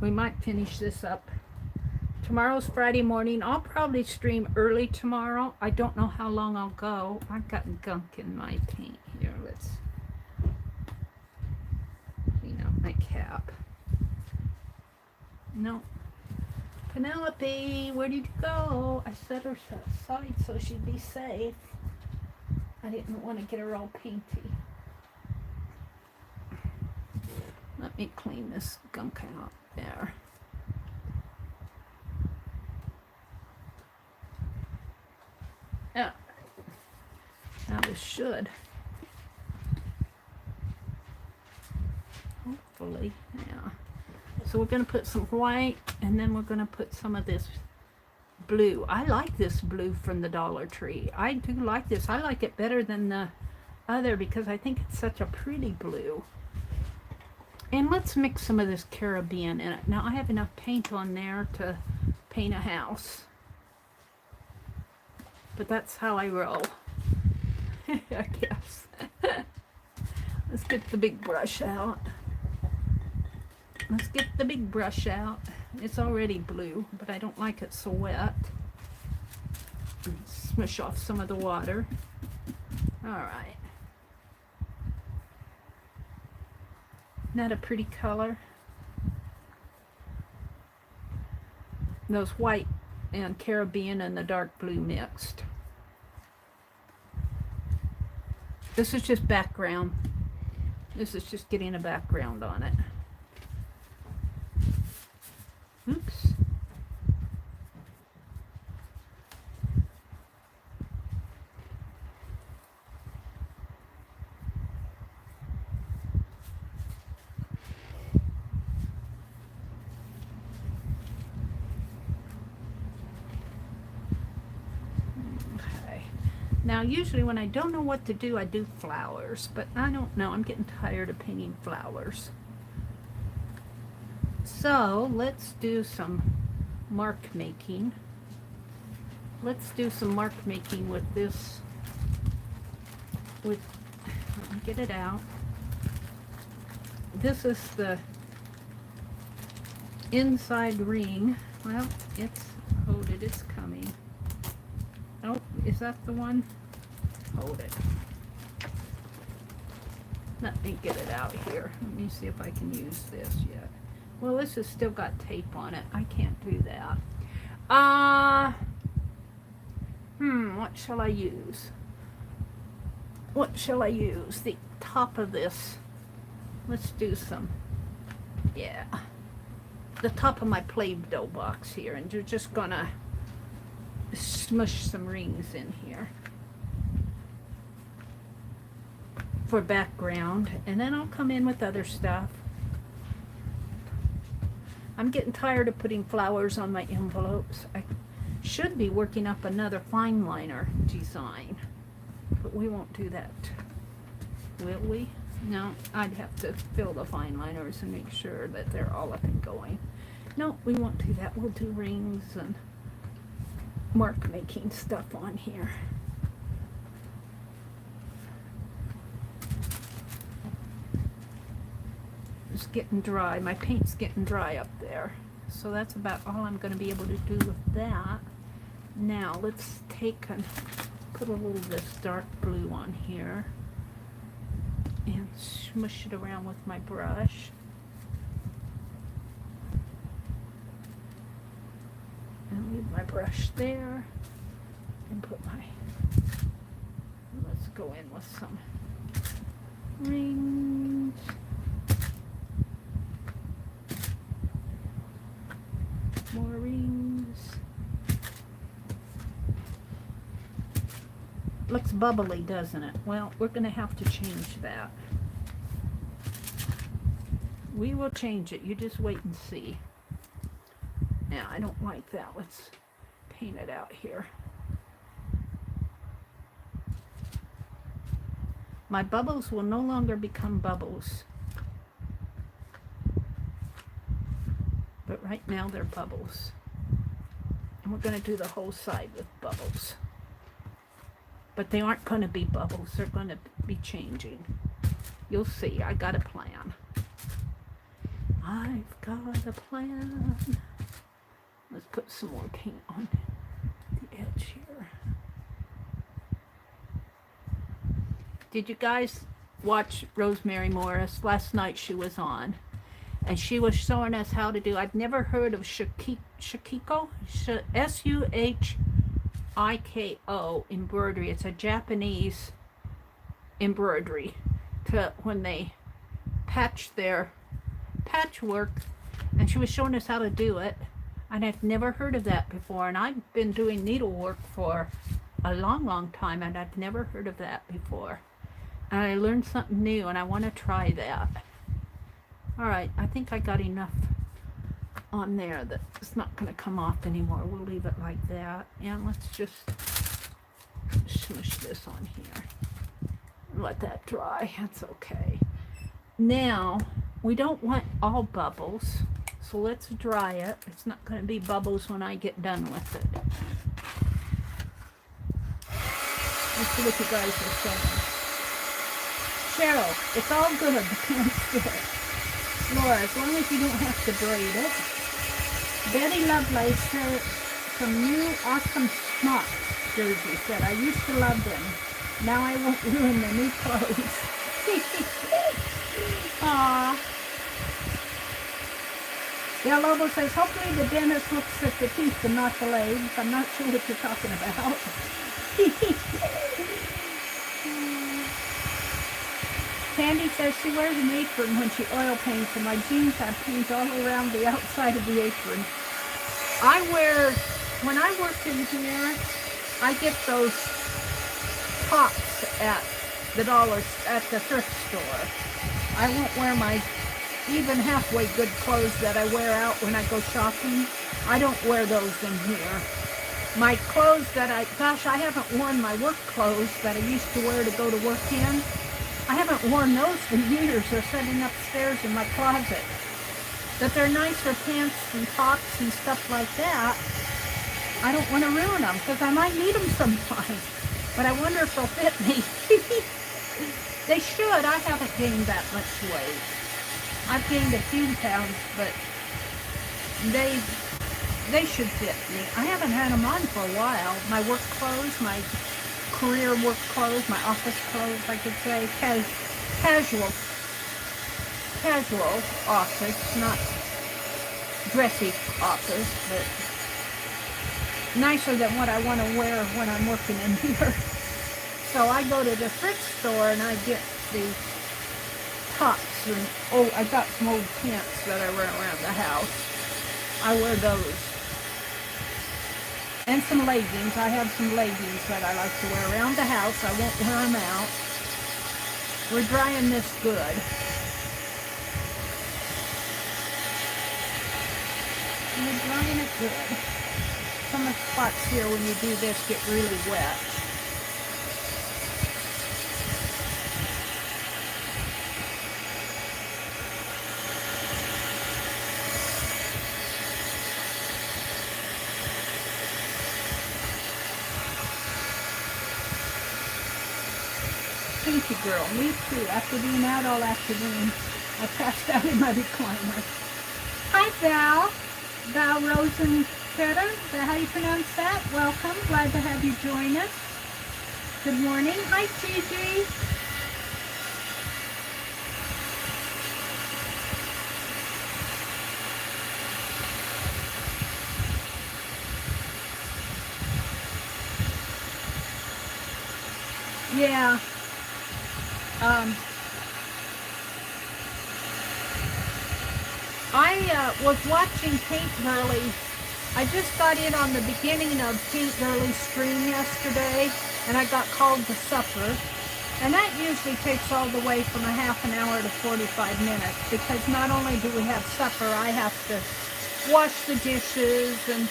A: We might finish this up. Tomorrow's Friday morning. I'll probably stream early tomorrow. I don't know how long I'll go. I've got gunk in my paint here. Let's clean out my cap. No. Penelope, where did you go? I set her aside so she'd be safe. I didn't want to get her all painty. Let me clean this gunk out there. Yeah. Now this should. Hopefully, yeah. So we're going to put some white, and then we're going to put some of this blue. I like this blue from the Dollar Tree. I do like this. I like it better than the other because I think it's such a pretty blue. And let's mix some of this Caribbean in it. Now I have enough paint on there to paint a house. But that's how I roll. I guess. Let's get the big brush out. Let's get the big brush out. It's already blue, but I don't like it so wet. Smush off some of the water. All right. Isn't that a pretty color? Those white and Caribbean and the dark blue mixed. This is just background. This is just getting a background on it. Oops. Okay. Now usually when I don't know what to do, I do flowers, but I don't know. I'm getting tired of painting flowers. So let's do some mark making. Let's do some mark making with this. Let me get it out. This is the inside ring. Well, hold it, it's coming. Oh, is that the one? Hold it. Let me get it out here. Let me see if I can use this yet. Well, this has still got tape on it. I can't do that. What shall I use? What shall I use? The top of this. Let's do some, yeah. The top of my Play-Doh box here, and you're just gonna smush some rings in here for background, and then I'll come in with other stuff. I'm getting tired of putting flowers on my envelopes. I should be working up another fine liner design, but we won't do that, will we? No, I'd have to fill the fine liners and make sure that they're all up and going. No, we won't do that. We'll do rings and mark making stuff on here. It's getting dry. My paint's getting dry up there. So that's about all I'm going to be able to do with that. Now let's take and put a little of this dark blue on here and smush it around with my brush. And leave my brush there and put my, let's go in with some rings. More rings. Looks bubbly, doesn't it? Well, we're going to have to change that. We will change it. You just wait and see. Now, I don't like that. Let's paint it out here. My bubbles will no longer become bubbles. But right now they're bubbles. And we're going to do the whole side with bubbles. But they aren't going to be bubbles. They're going to be changing. You'll see. I got a plan. I've got a plan. Let's put some more paint on the edge here. Did you guys watch Rosemary Morris? Last night she was on. And she was showing us how to do, I've never heard of Shikiko? S-U-H-I-K-O embroidery. It's a Japanese embroidery to when they patch their patchwork. And she was showing us how to do it. And I've never heard of that before. And I've been doing needlework for a long, long time. And I've never heard of that before. And I learned something new and I want to try that. Alright, I think I got enough on there that it's not going to come off anymore. We'll leave it like that. And let's just smush this on here. Let that dry. That's okay. Now, we don't want all bubbles. So let's dry it. It's not going to be bubbles when I get done with it. Let's see what you guys are saying. Cheryl, it's all good. Can't stick. Laura, as long as you don't have to braid it. Betty Lovelace said some new awesome smocks, Jersey said. I used to love them. Now I won't ruin the new clothes. Aww. Yeah, Lobo says, hopefully the dentist looks at the teeth and not the legs. I'm not sure what you're talking about. Sandy says she wears an apron when she oil paints, and my jeans have paint all around the outside of the apron. When I work in here, I get those tops at the thrift store. I won't wear my even halfway good clothes that I wear out when I go shopping. I don't wear those in here. My clothes that I haven't worn my work clothes that I used to wear to go to work in. I haven't worn those for years. They're sitting upstairs in my closet. But they're nicer pants and tops and stuff like that. I don't want to ruin them because I might need them sometime. But I wonder if they'll fit me. They should. I haven't gained that much weight. I've gained a few pounds, but they should fit me. I haven't had them on for a while. My work clothes, my career work clothes, my office clothes, I could say, casual office, not dressy office, but nicer than what I want to wear when I'm working in here. So I go to the thrift store and I get the tops and, I got some old pants that I wear around the house. I wear those. And some leggings. I have some leggings that I like to wear around the house. I won't wear them out. We're drying this good. We're drying it good. Some of the spots here when you do this get really wet. Painty girl, me too. After being out all afternoon, I passed out in my recliner. Hi, Val. Val Cheryl, is that how you pronounce that? Welcome. Glad to have you join us. Good morning. Hi, Gigi. Yeah. I was watching Paint Girly. I just got in on the beginning of Paint Girly's stream yesterday, and I got called to supper. And that usually takes all the way from a half an hour to 45 minutes, because not only do we have supper, I have to wash the dishes and,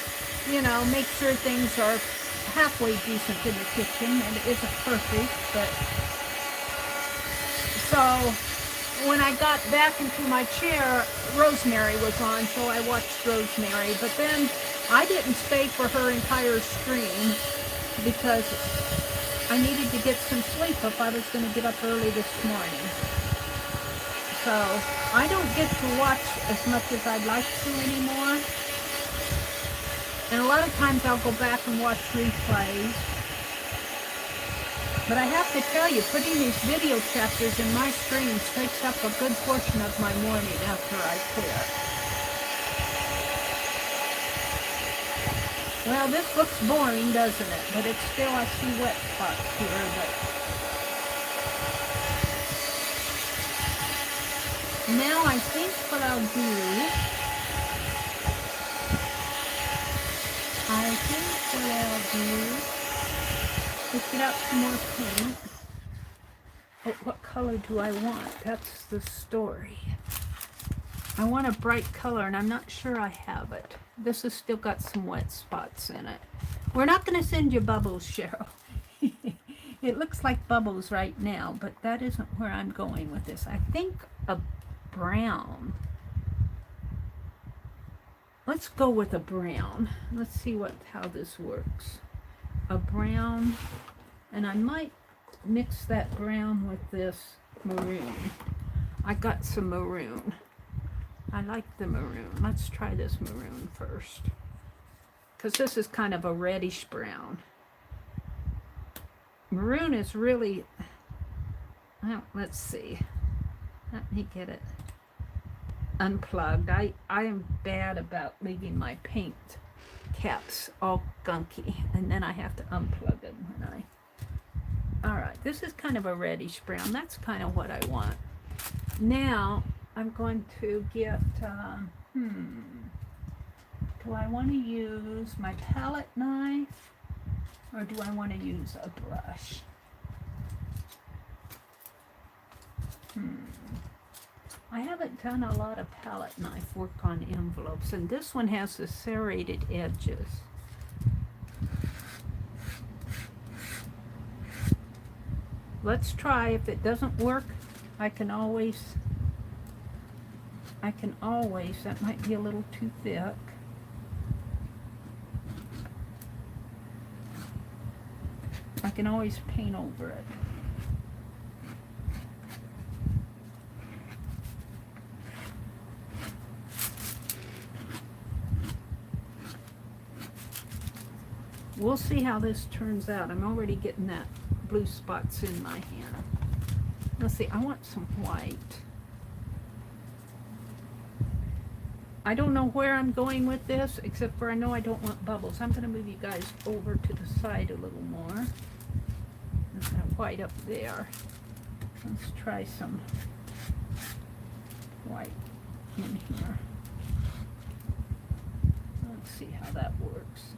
A: you know, make sure things are halfway decent in the kitchen, and it isn't perfect, but so when I got back into my chair, Rosemary was on, so I watched Rosemary, but then I didn't stay for her entire stream because I needed to get some sleep if I was going to get up early this morning. So I don't get to watch as much as I'd like to anymore. And a lot of times I'll go back and watch replays. But I have to tell you, putting these video chapters in my streams takes up a good portion of my morning after I quit. Well, this looks boring, doesn't it? But it's still, I see wet spots here. But now I think what I'll do, is get out some more paint. But what color do I want? That's the story. I want a bright color, and I'm not sure I have it. This has still got some wet spots in it. We're not going to send you bubbles, Cheryl. It looks like bubbles right now, but that isn't where I'm going with this. I think a brown. Let's go with a brown. Let's see how this works. A brown, and I might mix that brown with this maroon. I got some maroon. I like the maroon. Let's try this maroon first, because this is kind of a reddish brown. Maroon is really, well, let's see. Let me get it unplugged. I am bad about leaving my paint caps all gunky, and then I have to unplug them when I... Alright, this is kind of a reddish brown. That's kind of what I want. Now, I'm going to get, do I want to use my palette knife, or do I want to use a brush? I haven't done a lot of palette knife work on envelopes, and this one has the serrated edges. Let's try. If it doesn't work, I can always, that might be a little too thick. I can always paint over it. We'll see how this turns out. I'm already getting that blue spots in my hand. Let's see, I want some white. I don't know where I'm going with this, except for I know I don't want bubbles. I'm going to move you guys over to the side a little more. There's that white up there. Let's try some white in here. Let's see how that works.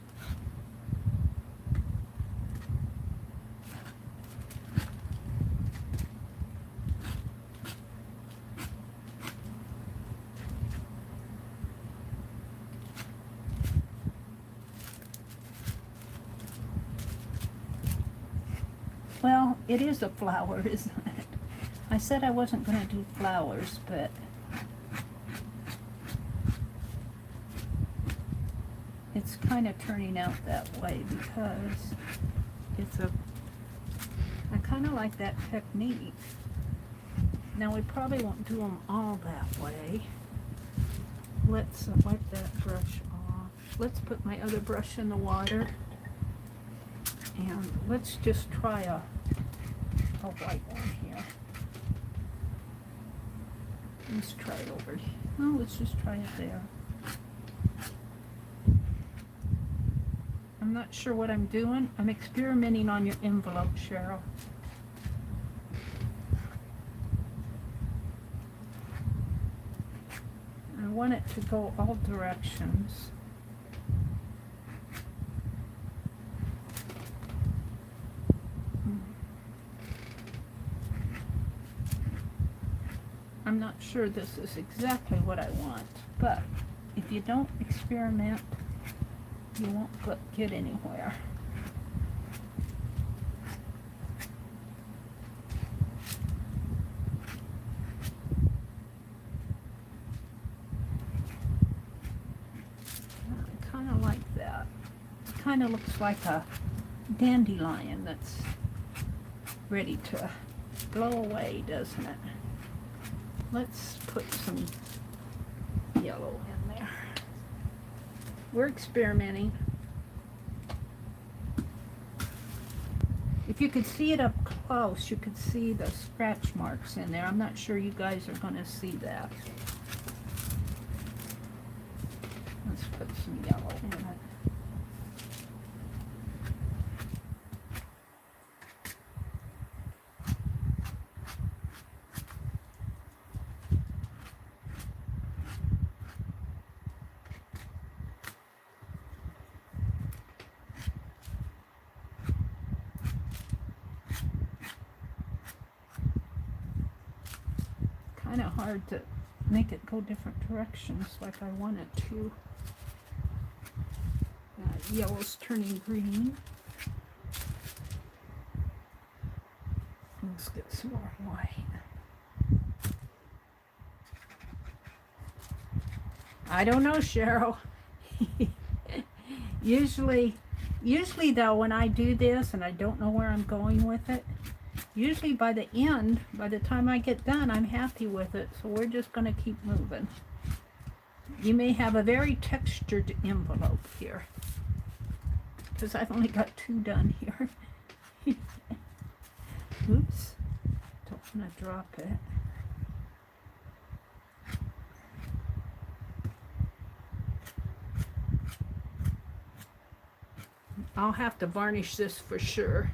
A: Well, it is a flower, isn't it? I said I wasn't going to do flowers, but it's kind of turning out that way because I kind of like that technique. Now we probably won't do them all that way. Let's wipe that brush off. let's put my other brush in the water. And let's just try a white one here. Let's try it over here. No, let's just try it there. I'm not sure what I'm doing. I'm experimenting on your envelope, Cheryl. I want it to go all directions. I'm not sure this is exactly what I want, but if you don't experiment, you won't get anywhere. I kind of like that. It kind of looks like a dandelion that's ready to blow away, doesn't it? Let's put some yellow in there. We're experimenting. If you could see it up close, you could see the scratch marks in there. I'm not sure you guys are going to see that. Let's put some yellow in it. Kind of hard to make it go different directions like I want it to. Yellow's turning green. Let's get some more white. I don't know, Cheryl. Usually though, when I do this and I don't know where I'm going with it, usually by the end, by the time I get done, I'm happy with it. So we're just going to keep moving. You may have a very textured envelope here, because I've only got 2 done here. Oops. Don't want to drop it. I'll have to varnish this for sure.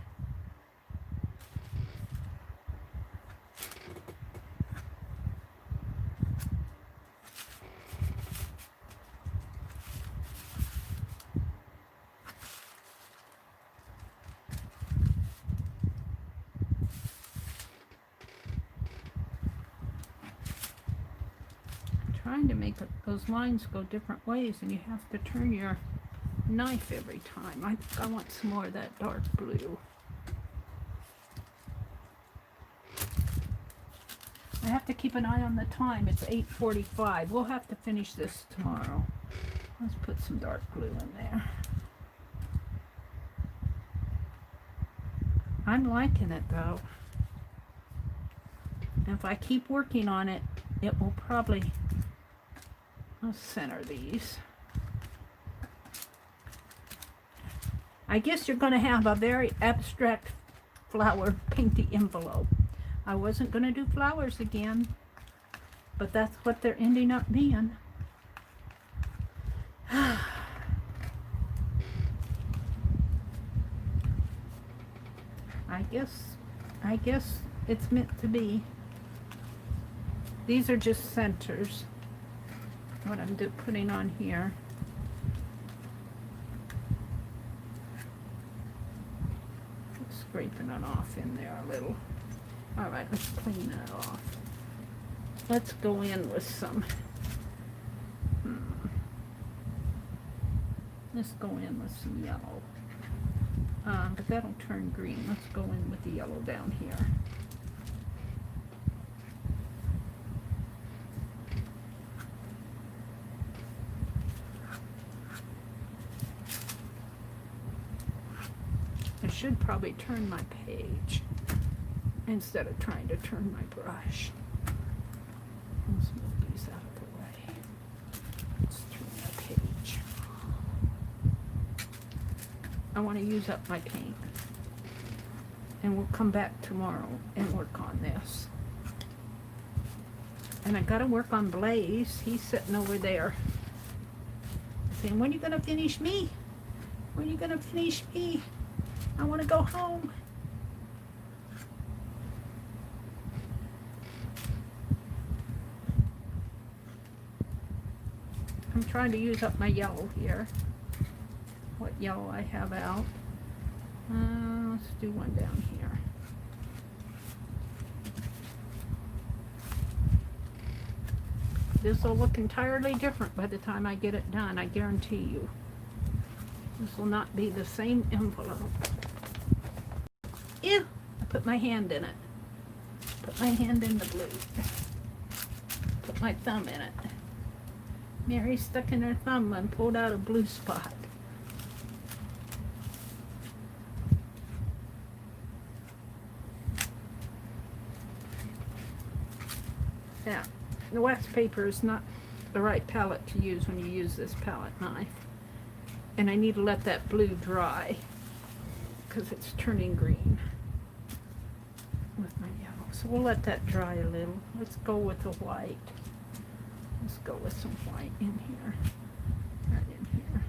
A: Trying to make those lines go different ways, and you have to turn your knife every time. I think I want some more of that dark blue. I have to keep an eye on the time. It's 8:45. We'll have to finish this tomorrow. Let's put some dark blue in there. I'm liking it though. And if I keep working on it, it will probably... I'll center these. I guess you're going to have a very abstract flower painty envelope. I wasn't going to do flowers again, but that's what they're ending up being. I guess it's meant to be. These are just centers. What I'm putting on here. Scraping it off in there a little. All right, let's clean that off. Let's go in with some. Let's go in with some yellow. But that'll turn green. Let's go in with the yellow down here. I should probably turn my page instead of trying to turn my brush. Let's move these out of the way. Let's turn my page. I want to use up my paint. And we'll come back tomorrow and work on this. And I gotta work on Blaze. He's sitting over there saying, when are you gonna finish me? When are you gonna finish me? I wanna go home. I'm trying to use up my yellow here. What yellow I have out. Let's do one down here. This will look entirely different by the time I get it done, I guarantee you. This will not be the same envelope. Ew! I put my hand in it. Put my hand in the blue. Put my thumb in it. Mary stuck in her thumb and pulled out a blue spot. Yeah, the wax paper is not the right palette to use when you use this palette knife. And I need to let that blue dry because it's turning green with my yellow. So we'll let that dry a little. Let's go with the white. Let's go with some white in here. Right in here.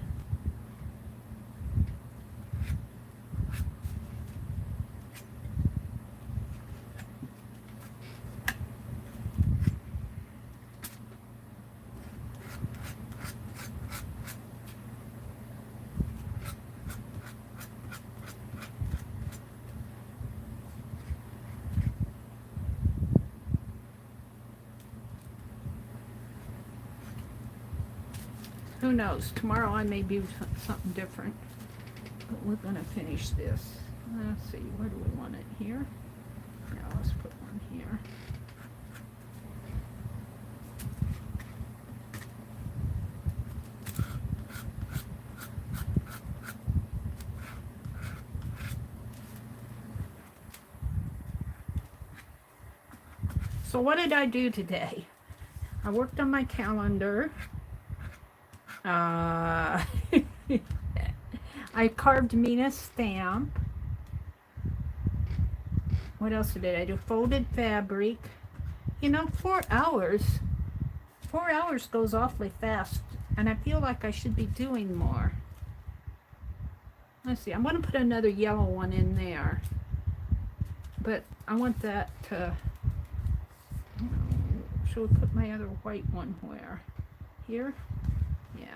A: Who knows? Tomorrow I may do something different. But we're going to finish this. Let's see, where do we want it? Here? Now let's put one here. So what did I do today? I worked on my calendar. I carved Mina's stamp. What else did I do? Folded fabric. You know, 4 hours. 4 hours goes awfully fast, and I feel like I should be doing more. Let's see, I'm going to put another yellow one in there. But I want that to... Should we put my other white one where? Here? Yeah.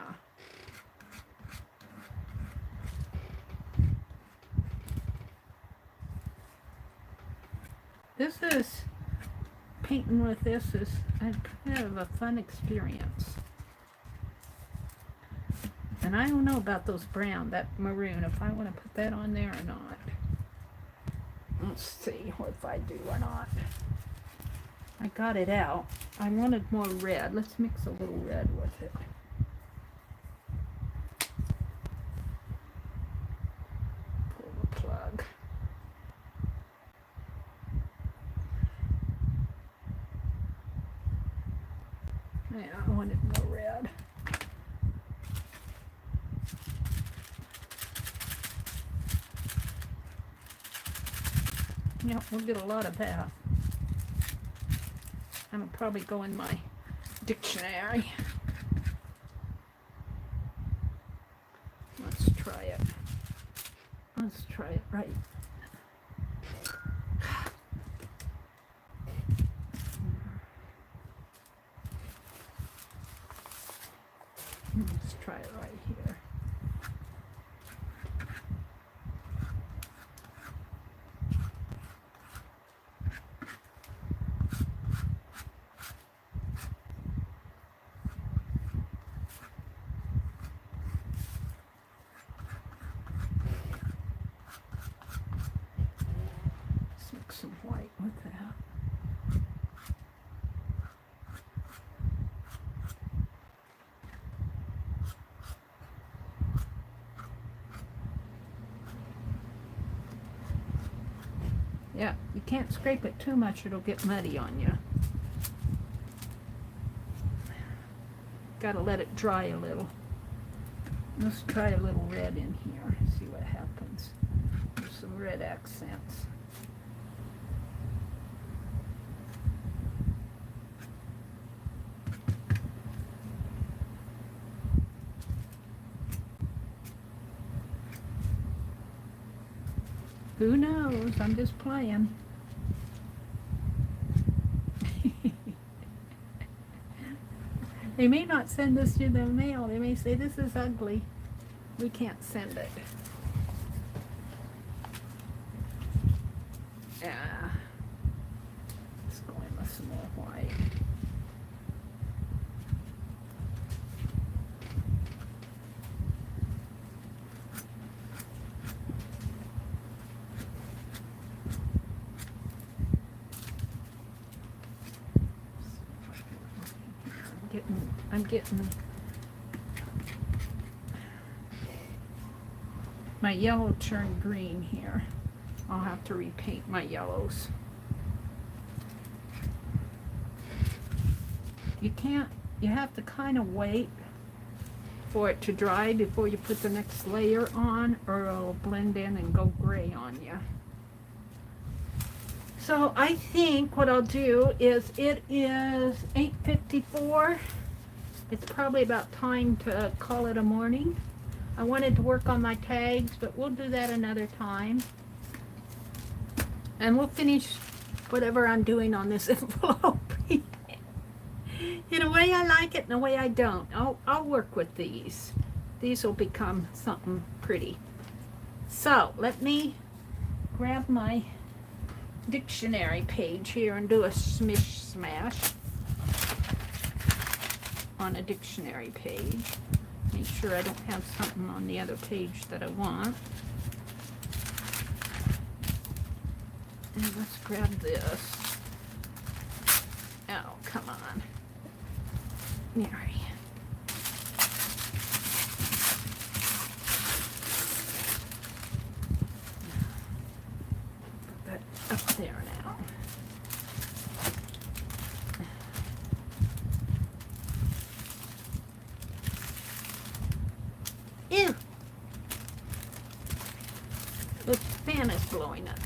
A: This is, painting with this is kind of a fun experience. And I don't know about those brown, that maroon, if I want to put that on there or not. Let's see if I do or not. I got it out. I wanted more red. Let's mix a little red with it. Pull the plug. Yeah, I wanted more red. Yeah, we'll get a lot of that. I'm gonna probably go in my dictionary. Let's try it. Let's try it right. Let's try it right here. Some white with that. Yeah, you can't scrape it too much, it'll get muddy on you. Gotta let it dry a little. Let's try a little red in here, see what happens. red accents. Who knows? I'm just playing. They may not send this to the mail. They may say, this is ugly. We can't send it. Yeah. Let's go in with some more white. I'm getting my yellow turned green here. I'll have to repaint my yellows. You have to kind of wait for it to dry before you put the next layer on, or it'll blend in and go gray on you. So I think what I'll do is, it is 8:54. It's probably about time to call it a morning. I wanted to work on my tags, but we'll do that another time. And we'll finish whatever I'm doing on this envelope. In a way I like it, in a way I don't. I'll work with these. These will become something pretty. So let me grab my dictionary page here and do a smish smash on a dictionary page. Make sure I don't have something on the other page that I want. And let's grab this. Oh, come on. Meri. Put that up there now. Ew! The fan is blowing up.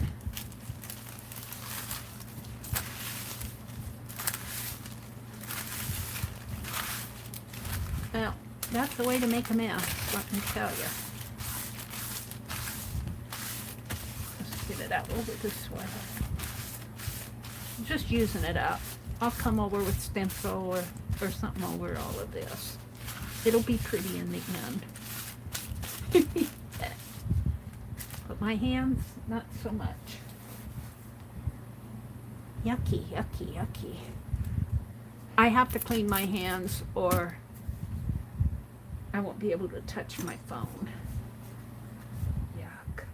A: Well, that's the way to make a mess, let me tell you. Let's get it out over this way. Just using it up. I'll come over with stencil or something over all of this. It'll be pretty in the end. But my hands, not so much. Yucky, yucky, yucky. I have to clean my hands or I won't be able to touch my phone. Yuck.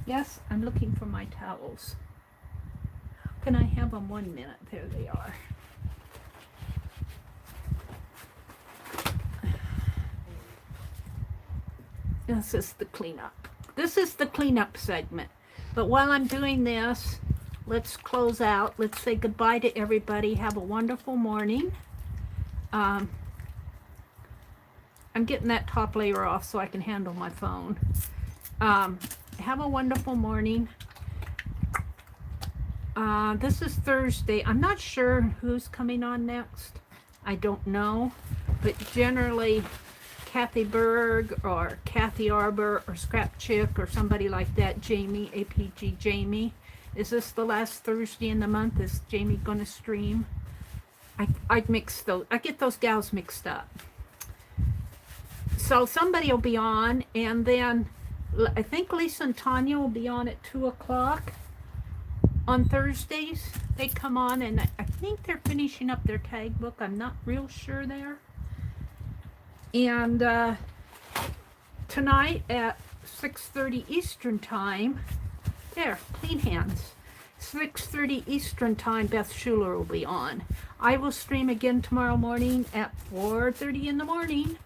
A: Yes, I'm looking for my towels. Can I have them 1 minute? There they are. This is the cleanup. This is the cleanup segment. But while I'm doing this, let's close out. Let's say goodbye to everybody. Have a wonderful morning. I'm getting that top layer off so I can handle my phone. Have a wonderful morning. This is Thursday. I'm not sure who's coming on next. I don't know. But generally, Kathy Berg or Kathy Arbor or Scrap Chick or somebody like that, Jamie, APG Jamie. Is this the last Thursday in the month? Is Jamie going to stream? I'd mix those. I get those gals mixed up. So somebody will be on, and then I think Lisa and Tanya will be on at 2 o'clock. On Thursdays, they come on, and I think they're finishing up their tag book. I'm not real sure there. And tonight at 6:30 Eastern Time, there, clean hands. 6:30 Eastern Time, Beth Schuler will be on. I will stream again tomorrow morning at 4:30 in the morning.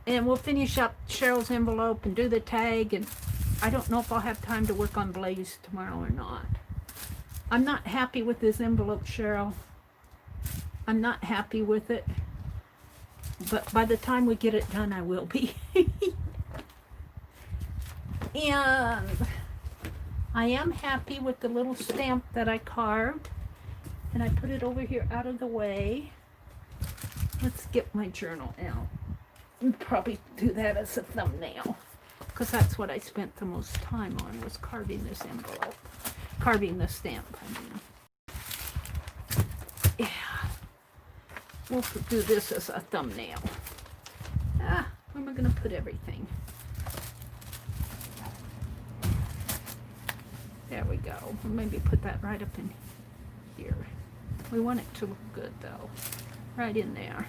A: And we'll finish up Cheryl's envelope and do the tag. And I don't know if I'll have time to work on Blaze tomorrow or not. I'm not happy with this envelope, Cheryl. I'm not happy with it, but by the time we get it done, I will be. And I am happy with the little stamp that I carved, and I put it over here out of the way. Let's get my journal out. I'll probably do that as a thumbnail, because that's what I spent the most time on, was carving this envelope. Carving the stamp, I mean. Yeah. We'll do this as a thumbnail. Where am I going to put everything? There we go. Maybe put that right up in here. We want it to look good, though. Right in there.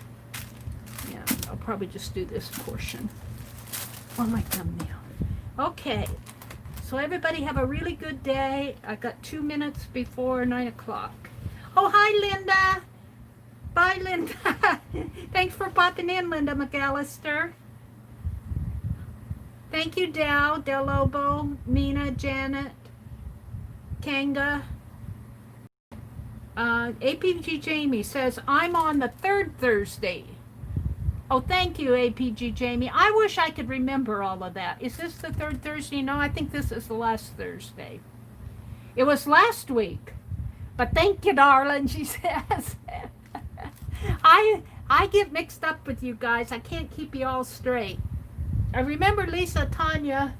A: Yeah, I'll probably just do this portion on my thumbnail. Okay. So everybody have a really good day. I got 2 minutes before 9 o'clock. Oh, hi, Linda. Bye, Linda. Thanks for popping in, Linda McAllister. Thank you, Del Lobo, Mina, Janet, Kanga. APG Jamie says, I'm on the 3rd Thursday. Oh, thank you, APG Jamie. I wish I could remember all of that. Is this the 3rd Thursday? No, I think this is the last Thursday. It was last week. But thank you, darling, she says. I get mixed up with you guys. I can't keep you all straight. I remember Lisa, Tanya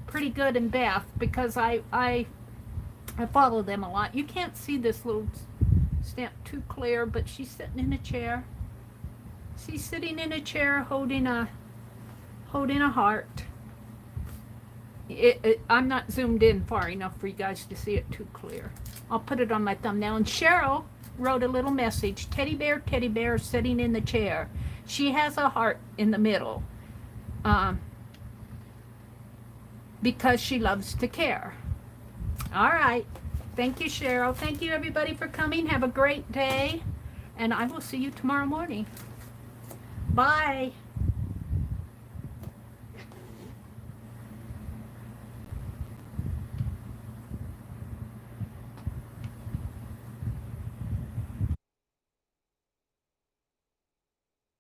A: pretty good, and Beth, because I follow them a lot. You can't see this little stamp too clear, but she's sitting in a chair. She's sitting in a chair holding a heart. I'm not zoomed in far enough for you guys to see it too clear. I'll put it on my thumbnail. And Cheryl wrote a little message. Teddy bear sitting in the chair. She has a heart in the middle. Because she loves to care. All right. Thank you, Cheryl. Thank you, everybody, for coming. Have a great day. And I will see you tomorrow morning. Bye.